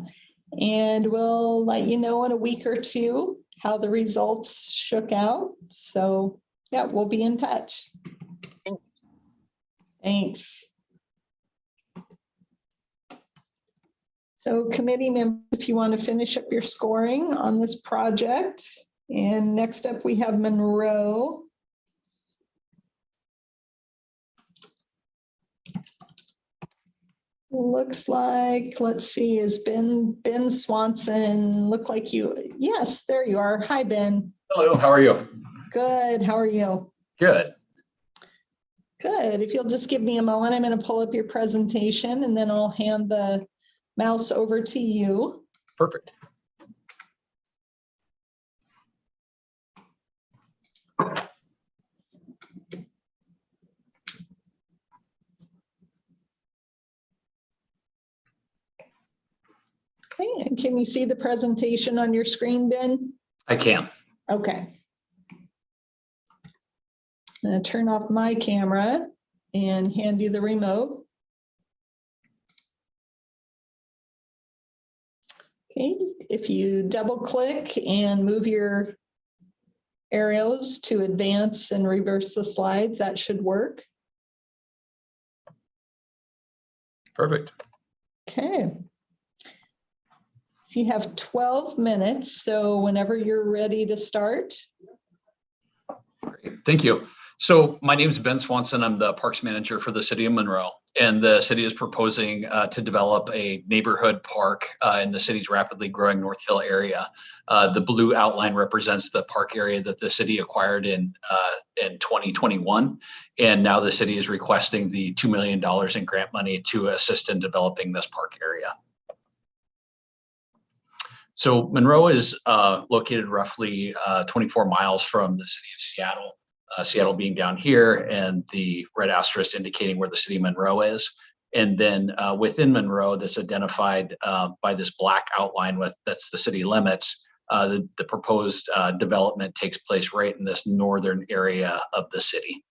and we'll let you know in a week or two how the results shook out. So yeah, we'll be in touch. Thanks. So committee members, if you want to finish up your scoring on this project. And next up, we have Monroe. Looks like, let's see, is Ben Swanson, look like you, yes, there you are. Hi, Ben. Hello, how are you? Good, how are you? Good. Good. If you'll just give me a moment, I'm going to pull up your presentation and then I'll hand the mouse over to you. Perfect. Okay, and can you see the presentation on your screen, Ben? I can. Okay. I'm going to turn off my camera and hand you the remote. Okay, if you double click and move your arrows to advance and reverse the slides, that should work. Perfect. Okay. So you have 12 minutes. So whenever you're ready to start. Great. Thank you. So my name is Ben Swanson. I'm the Parks Manager for the City of Monroe. And the city is proposing to develop a neighborhood park in the city's rapidly growing North Hill area. The blue outline represents the park area that the city acquired in 2021. And now the city is requesting the $2 million in grant money to assist in developing this park area. So Monroe is located roughly 24 miles from the city of Seattle. Seattle being down here, and the red asterisk indicating where the city of Monroe is. And then within Monroe, that's identified by this black outline that's the city limits. The proposed development takes place right in this northern area of the city.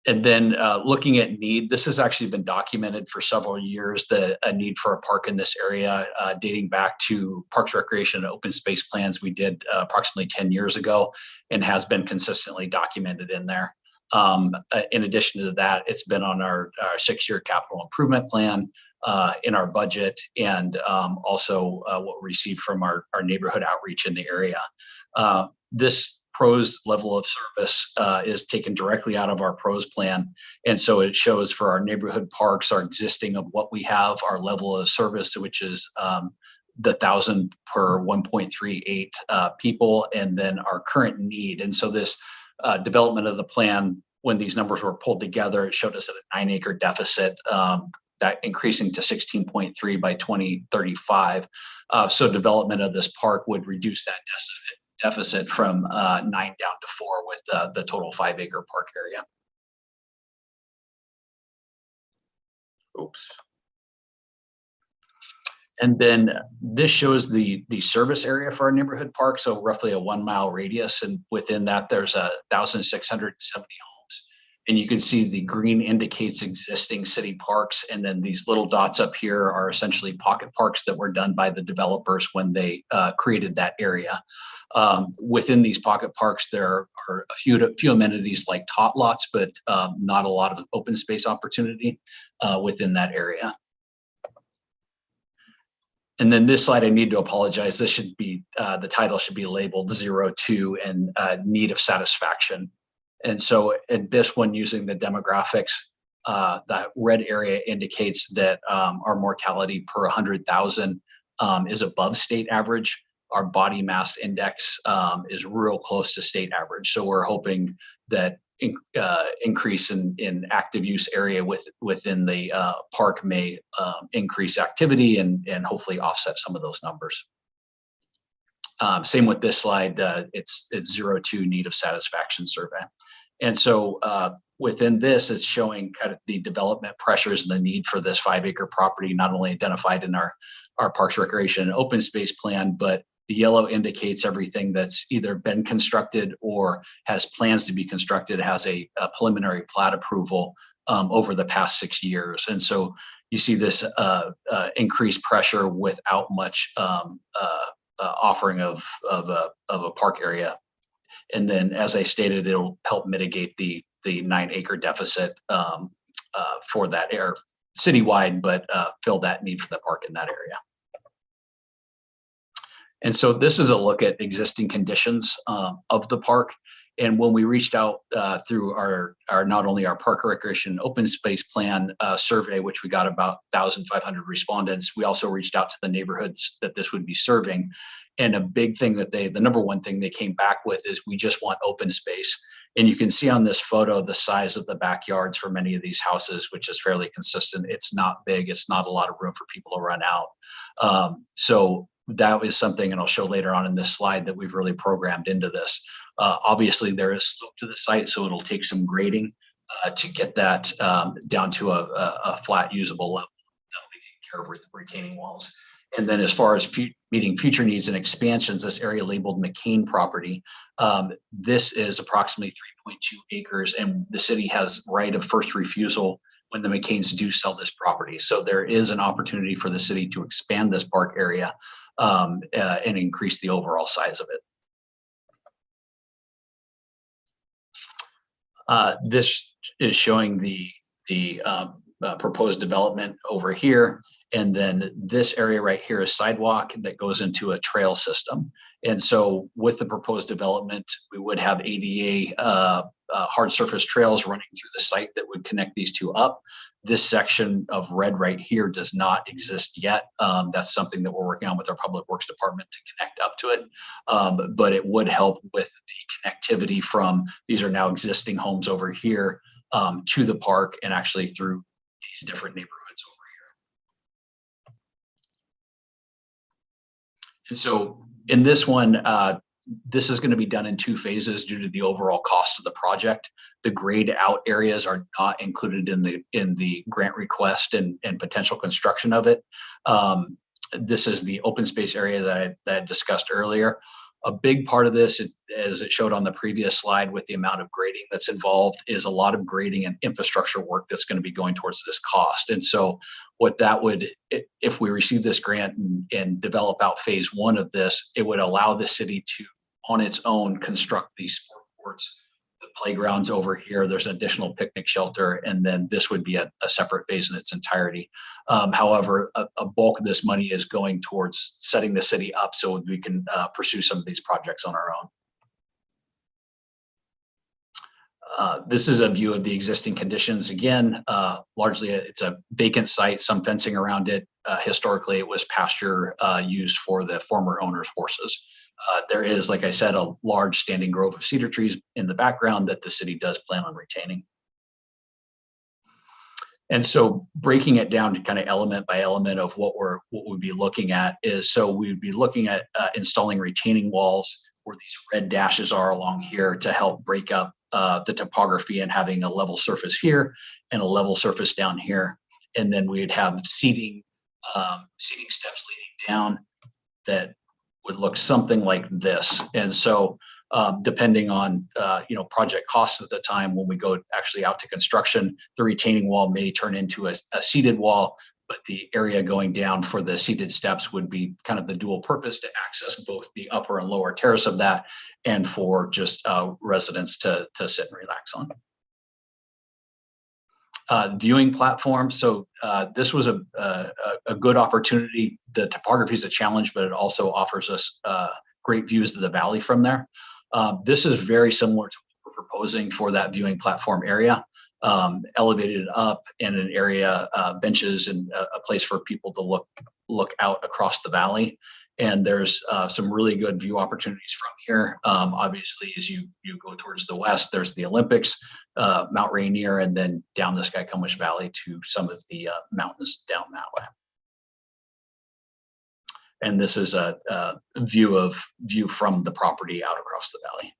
And then looking at need, this has actually been documented for several years, a need for a park in this area, dating back to Parks, Recreation, and Open Space plans we did approximately 10 years ago, and has been consistently documented in there. In addition to that, it's been on our 6-year capital improvement plan, in our budget, and also what we received from our neighborhood outreach in the area. This PROS level of service is taken directly out of our PROS plan. And so it shows for our neighborhood parks, our existing of what we have, our level of service, which is the 1,000 per 1.38 people, and then our current need. And so this development of the plan, when these numbers were pulled together, it showed us at a 9-acre deficit, that increasing to 16.3 by 2035. So development of this park would reduce that deficit from 9 down to 4 with the total 5-acre park area. Oops. And then this shows the service area for our neighborhood park. So roughly a 1-mile radius. And within that, there's 1,670 homes. And you can see the green indicates existing city parks. And then these little dots up here are essentially pocket parks that were done by the developers when they created that area. Within these pocket parks, there are a few amenities like tot lots, but not a lot of open space opportunity within that area. And then this slide, I need to apologize. This should be, the title should be labeled 02 and need of satisfaction. And so in this one, using the demographics, that red area indicates that our mortality per 100,000 is above state average. Our body mass index is real close to state average. So we're hoping that increase in active use area within the park may increase activity and hopefully offset some of those numbers. Same with this slide, it's 02 need of satisfaction survey. And so within this, it's showing kind of the development pressures and the need for this 5-acre property, not only identified in our Parks, Recreation, and Open Space plan, but the yellow indicates everything that's either been constructed or has plans to be constructed, has a preliminary plat approval over the past 6 years. And so you see this increased pressure without much offering of a park area. And then, as I stated, it'll help mitigate the 9-acre deficit for that area citywide, but fill that need for the park in that area. And so this is a look at existing conditions of the park. And when we reached out through our not only our Park, Recreation, Open Space plan survey, which we got about 1,500 respondents, we also reached out to the neighborhoods that this would be serving. And a big thing that the number one thing they came back with is we just want open space. And you can see on this photo the size of the backyards for many of these houses, which is fairly consistent. It's not big. It's not a lot of room for people to run out. So that is something, and I'll show later on in this slide, that we've really programmed into this. Obviously, there is slope to the site, so it'll take some grading to get that down to a flat, usable level that'll be taken care of with retaining walls. And then as far as meeting future needs and expansions, this area labeled McCain property, this is approximately 3.2 acres, and the city has right of first refusal when the McCains do sell this property. So there is an opportunity for the city to expand this park area and increase the overall size of it. This is showing the proposed development over here. And then this area right here is sidewalk that goes into a trail system. And so with the proposed development, we would have ADA hard surface trails running through the site that would connect these two up. This section of red right here does not exist yet. That's something that we're working on with our Public Works Department to connect up to it. But it would help with the connectivity from, these are now existing homes over here to the park and actually through these different neighborhoods over here. And so in this one, this is going to be done in 2 phases due to the overall cost of the project. The grayed out areas are not included in the grant request and potential construction of it. This is the open space area that I discussed earlier. A big part of this, as it showed on the previous slide with the amount of grading that's involved, is a lot of grading and infrastructure work that's going to be going towards this cost. And so what that would, if we receive this grant and develop out phase 1 of this, it would allow the city to, on its own, construct these sport courts, the playgrounds over here. There's an additional picnic shelter, and then this would be a separate phase in its entirety. However, a bulk of this money is going towards setting the city up so we can pursue some of these projects on our own. This is a view of the existing conditions. Again, largely it's a vacant site, some fencing around it. Historically, it was pasture used for the former owner's horses. There is, like I said, a large standing grove of cedar trees in the background that the city does plan on retaining. And so breaking it down to kind of element by element of what we'd be looking at is, so we'd be looking at installing retaining walls where these red dashes are along here to help break up the topography, and having a level surface here and a level surface down here. And then we'd have seating steps leading down that would look something like this. And so depending on project costs at the time, when we go actually out to construction, the retaining wall may turn into a seated wall, but the area going down for the seated steps would be kind of the dual purpose to access both the upper and lower terrace of that, and for just residents to sit and relax on. Viewing platform. So this was a good opportunity. The topography is a challenge, but it also offers us great views of the valley from there. This is very similar to what we're proposing for that viewing platform area, elevated up in an area, benches, and a place for people to look out across the valley. And there's some really good view opportunities from here. Obviously, as you go towards the west, there's the Olympics, Mount Rainier, and then down the Skykomish Valley to some of the mountains down that way. And this is a view from the property out across the valley.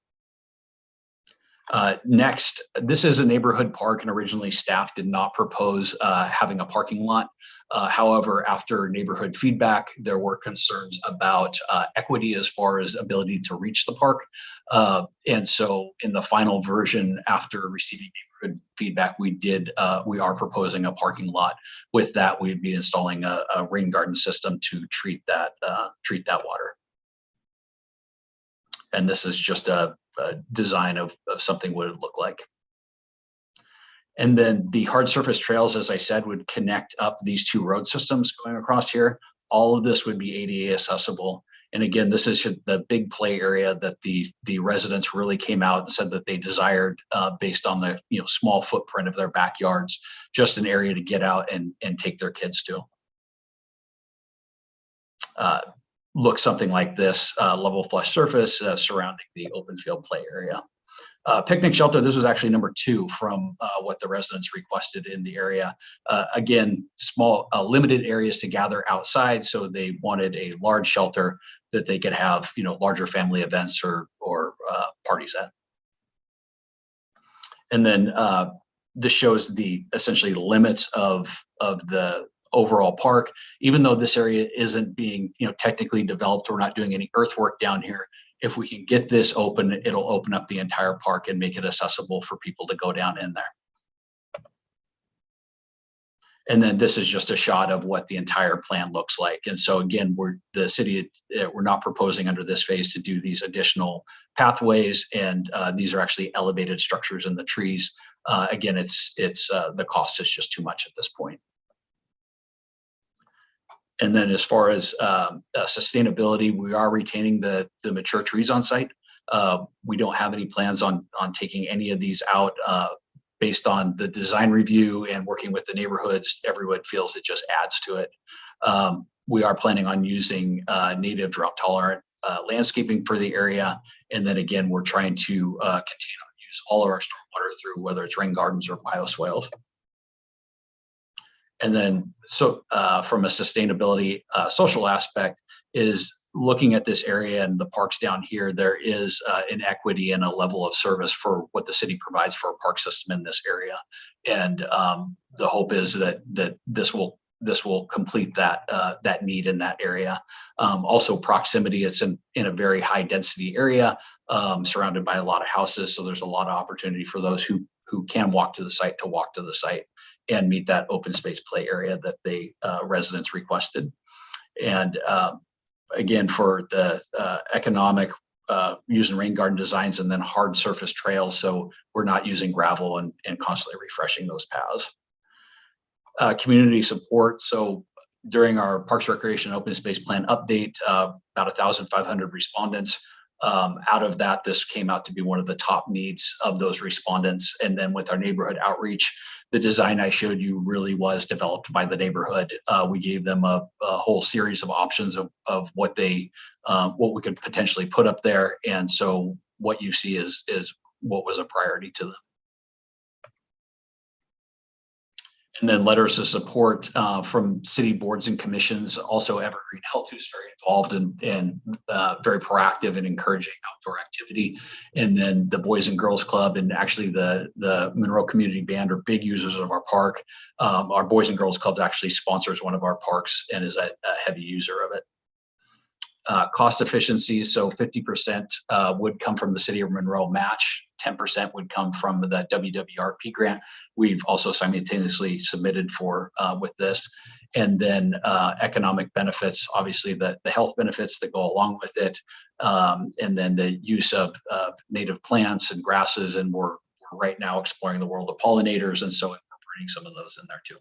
Next, this is a neighborhood park, and originally staff did not propose having a parking lot. However, after neighborhood feedback, there were concerns about equity as far as ability to reach the park. And so in the final version, after receiving neighborhood feedback, we are proposing a parking lot. With that, we'd be installing a rain garden system to treat that water. And this is just a design of something what it would look like. And then the hard surface trails, as I said, would connect up these 2 road systems going across here. All of this would be ADA accessible. And again, this is the big play area that the residents really came out and said that they desired, based on the small footprint of their backyards, just an area to get out and take their kids to. Look something like this, level flush surface surrounding the open field play area. Picnic shelter, this was actually number 2 from what the residents requested in the area. Again, small, limited areas to gather outside, so they wanted a large shelter that they could have, larger family events or parties at. And then this shows essentially the limits of the overall park. Even though this area isn't being technically developed, we're not doing any earthwork down here. If we can get this open, it'll open up the entire park and make it accessible for people to go down in there. And then this is just a shot of what the entire plan looks like. And so again, we're not proposing under this phase to do these additional pathways, and these are actually elevated structures in the trees. Again, the cost is just too much at this point. And then as far as sustainability, we are retaining the mature trees on site. We don't have any plans on taking any of these out. Based on the design review and working with the neighborhoods, everyone feels it just adds to it. We are planning on using native drought tolerant landscaping for the area. And then again, we're trying to continue to use all of our stormwater through whether it's rain gardens or bioswales. And then, so from a sustainability social aspect, is looking at this area and the parks down here, there is an equity and a level of service for what the city provides for a park system in this area. And the hope is that this will complete that need in that area. Also proximity, it's in a very high density area, surrounded by a lot of houses. So there's a lot of opportunity for those who can walk to the site to walk to the site and meet that open space play area that the residents requested. And again, for the economic, using rain garden designs and then hard surface trails. So we're not using gravel and constantly refreshing those paths. Community support. So during our Parks, Recreation, Open Space Plan update, about 1,500 respondents. Out of that, this came out to be one of the top needs of those respondents. And then with our neighborhood outreach, the design I showed you really was developed by the neighborhood. We gave them a whole series of options of what we could potentially put up there. And so what you see is what was a priority to them. And then letters of support from city boards and commissions. Also Evergreen Health, who's very involved and very proactive in encouraging outdoor activity. And then the Boys and Girls Club and actually the Monroe Community Band are big users of our park. Our Boys and Girls Club actually sponsors one of our parks and is a heavy user of it. Cost efficiency, so 50% would come from the City of Monroe match, 10% would come from the WWRP grant. We've also simultaneously submitted for with this. And then economic benefits, obviously the health benefits that go along with it. And then the use of native plants and grasses. And we're right now exploring the world of pollinators. And so incorporating some of those in there too.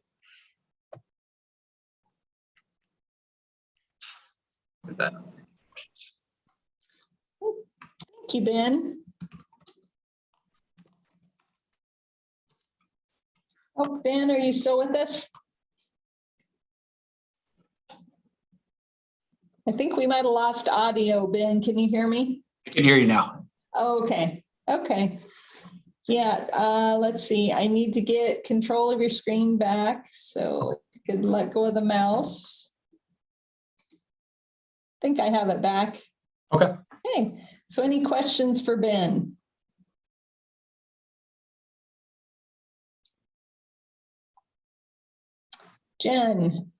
With that. Thank you, Ben. Oh, Ben, are you still with us? I think we might have lost audio. Ben, can you hear me? I can hear you now. Okay, okay. Yeah, let's see. I need to get control of your screen back, so you could let go of the mouse. I think I have it back. Okay. Okay, so any questions for Ben? Jen.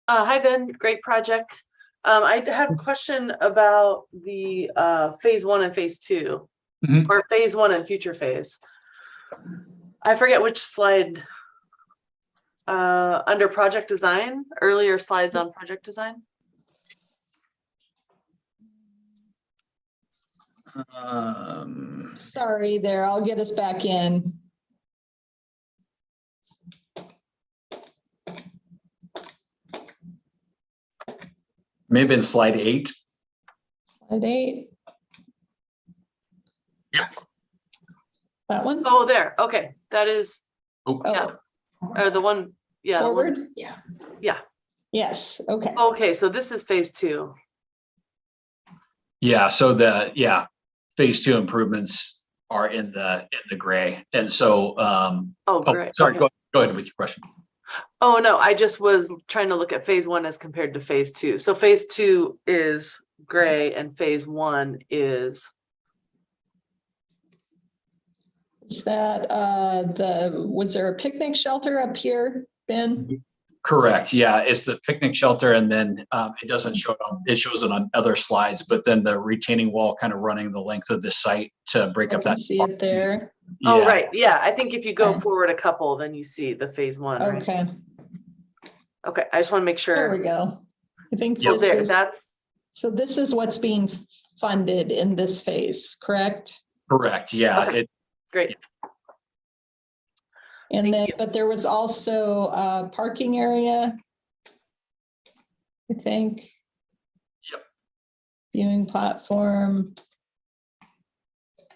Hi, Ben. Great project. I have a question about the phase 1 and phase 2, or phase 1 and future phase. I forget which slide. Under project design, earlier slides on project design. Sorry there, I'll get us back in. Maybe in slide 8. Slide 8. Yep. That one? Oh, there. Okay. That is, yeah. Or the one, yeah. Forward? The one, yeah. Yes, okay. Okay, so this is phase 2. Yeah, so phase 2 improvements are in the gray. And so Great. Sorry, Okay. go ahead with your question. Oh, no, I just was trying to look at phase 1 as compared to phase 2. So phase 2 is gray and phase 1 is. Is that was there a picnic shelter up here, Ben? Correct. Yeah, it's the picnic shelter, and then it doesn't show it on. It shows it on other slides, but then the retaining wall kind of running the length of the site to break up that. See it there. Yeah. Oh, right. Yeah, I think if you go forward a couple, then you see the phase 1. Right? Okay. Okay, I just want to make sure. There we go. I think Yep, this there. is, That's so this is what's being funded in this phase, correct? Correct. Yeah. Okay. Great. And then, but there was also a parking area, I think. Yep. Viewing platform.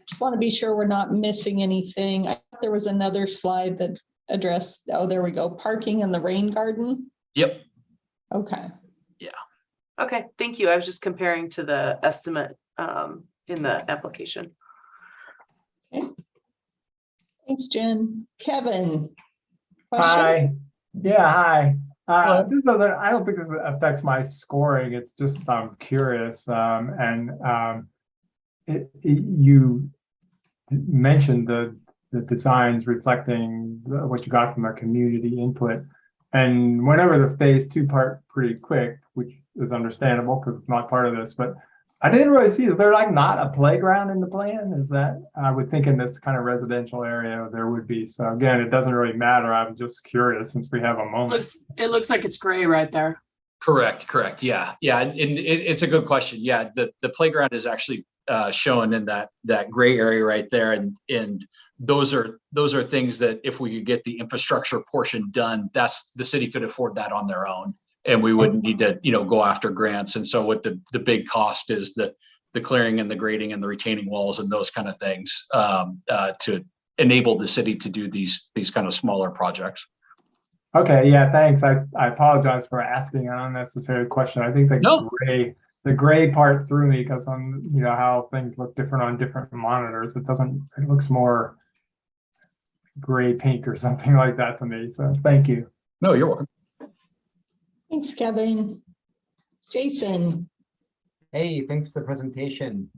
Just want to be sure we're not missing anything. I thought there was another slide that addressed, oh, there we go, parking in the rain garden. Yep. Okay. Yeah. Okay, thank you. I was just comparing to the estimate in the application. Okay. Thanks, Jen. Kevin. Question? Hi. Yeah, hi. I don't think this affects my scoring. It's just I'm curious. You mentioned the designs reflecting what you got from our community input, and went over the phase 2 part pretty quick, which is understandable because it's not part of this. But I didn't really see, is there like not a playground in the plan? Is that, I would think in this kind of residential area there would be. So again, it doesn't really matter. I'm just curious since we have a moment. It looks like it's gray right there. Correct. Yeah. And it's a good question. Yeah, the playground is actually shown in that gray area right there, and those are things that if we could get the infrastructure portion done, the city could afford that on their own, and we wouldn't need to go after grants. And so what the big cost is the clearing and the grading and the retaining walls and those kind of things to enable the city to do these kind of smaller projects. Okay, yeah, thanks. I apologize for asking an unnecessary question. I think the gray part threw me because on how things look different on different monitors. It looks more gray pink or something like that to me. So thank you. No, you're welcome. Thanks, Kevin. Jason. Hey, thanks for the presentation.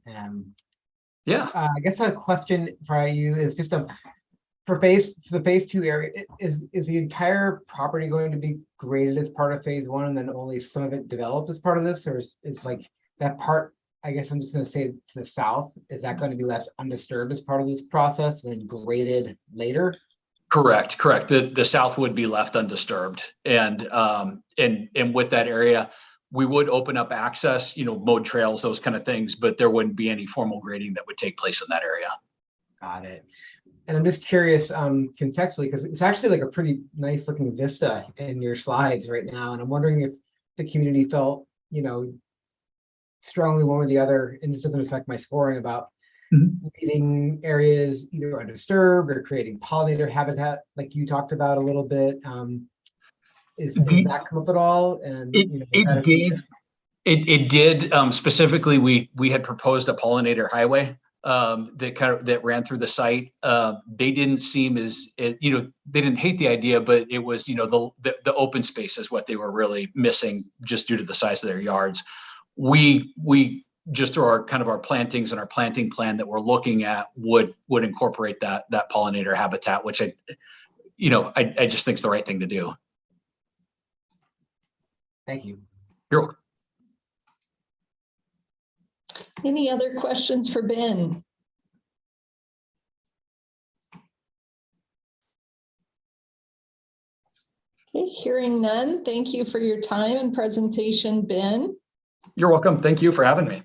Yeah. I guess a question for you is just for the phase 2 area, is the entire property going to be graded as part of phase 1 and then only some of it developed as part of this? Or is like that part, I guess I'm just going to say to the south, is that going to be left undisturbed as part of this process and then graded later? Correct. The south would be left undisturbed. And with that area, we would open up access, mode trails, those kind of things, but there wouldn't be any formal grading that would take place in that area. Got it. And I'm just curious, contextually, because it's actually like a pretty nice looking vista in your slides right now. And I'm wondering if the community felt, strongly one or the other, and this doesn't affect my scoring, about leaving areas either undisturbed or creating pollinator habitat, like you talked about a little bit. Does that come up at all? And it did. Specifically, we had proposed a pollinator highway that ran through the site. They didn't seem as they didn't hate the idea, but it was the open space is what they were really missing just due to the size of their yards. We just through our plantings and our planting plan that we're looking at would incorporate that pollinator habitat, which I just think is the right thing to do. Thank you. You're welcome. Any other questions for Ben? Okay, hearing none. Thank you for your time and presentation, Ben. You're welcome. Thank you for having me.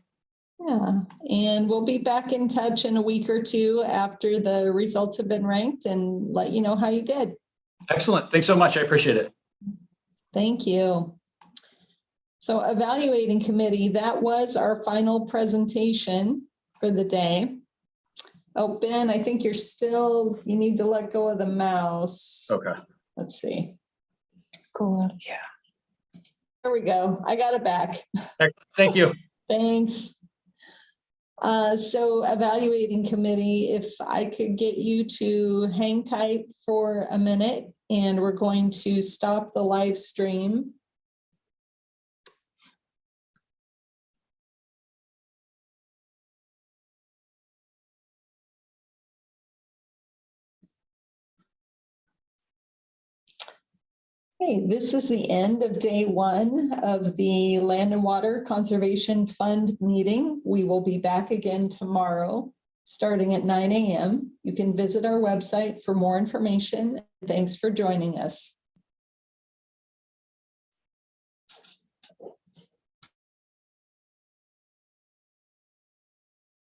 Yeah, and we'll be back in touch in a week or two after the results have been ranked and let you know how you did. Excellent. Thanks so much. I appreciate it. Thank you. So evaluating committee, that was our final presentation for the day. Oh, Ben, I think you need to let go of the mouse. Okay. Let's see. Go on. Yeah. There we go. I got it back. Thank you. Thanks. So evaluating committee, if I could get you to hang tight for a minute, and we're going to stop the live stream. Okay, this is the end of day 1 of the Land and Water Conservation Fund meeting. We will be back again tomorrow, starting at 9 a.m. You can visit our website for more information. Thanks for joining us.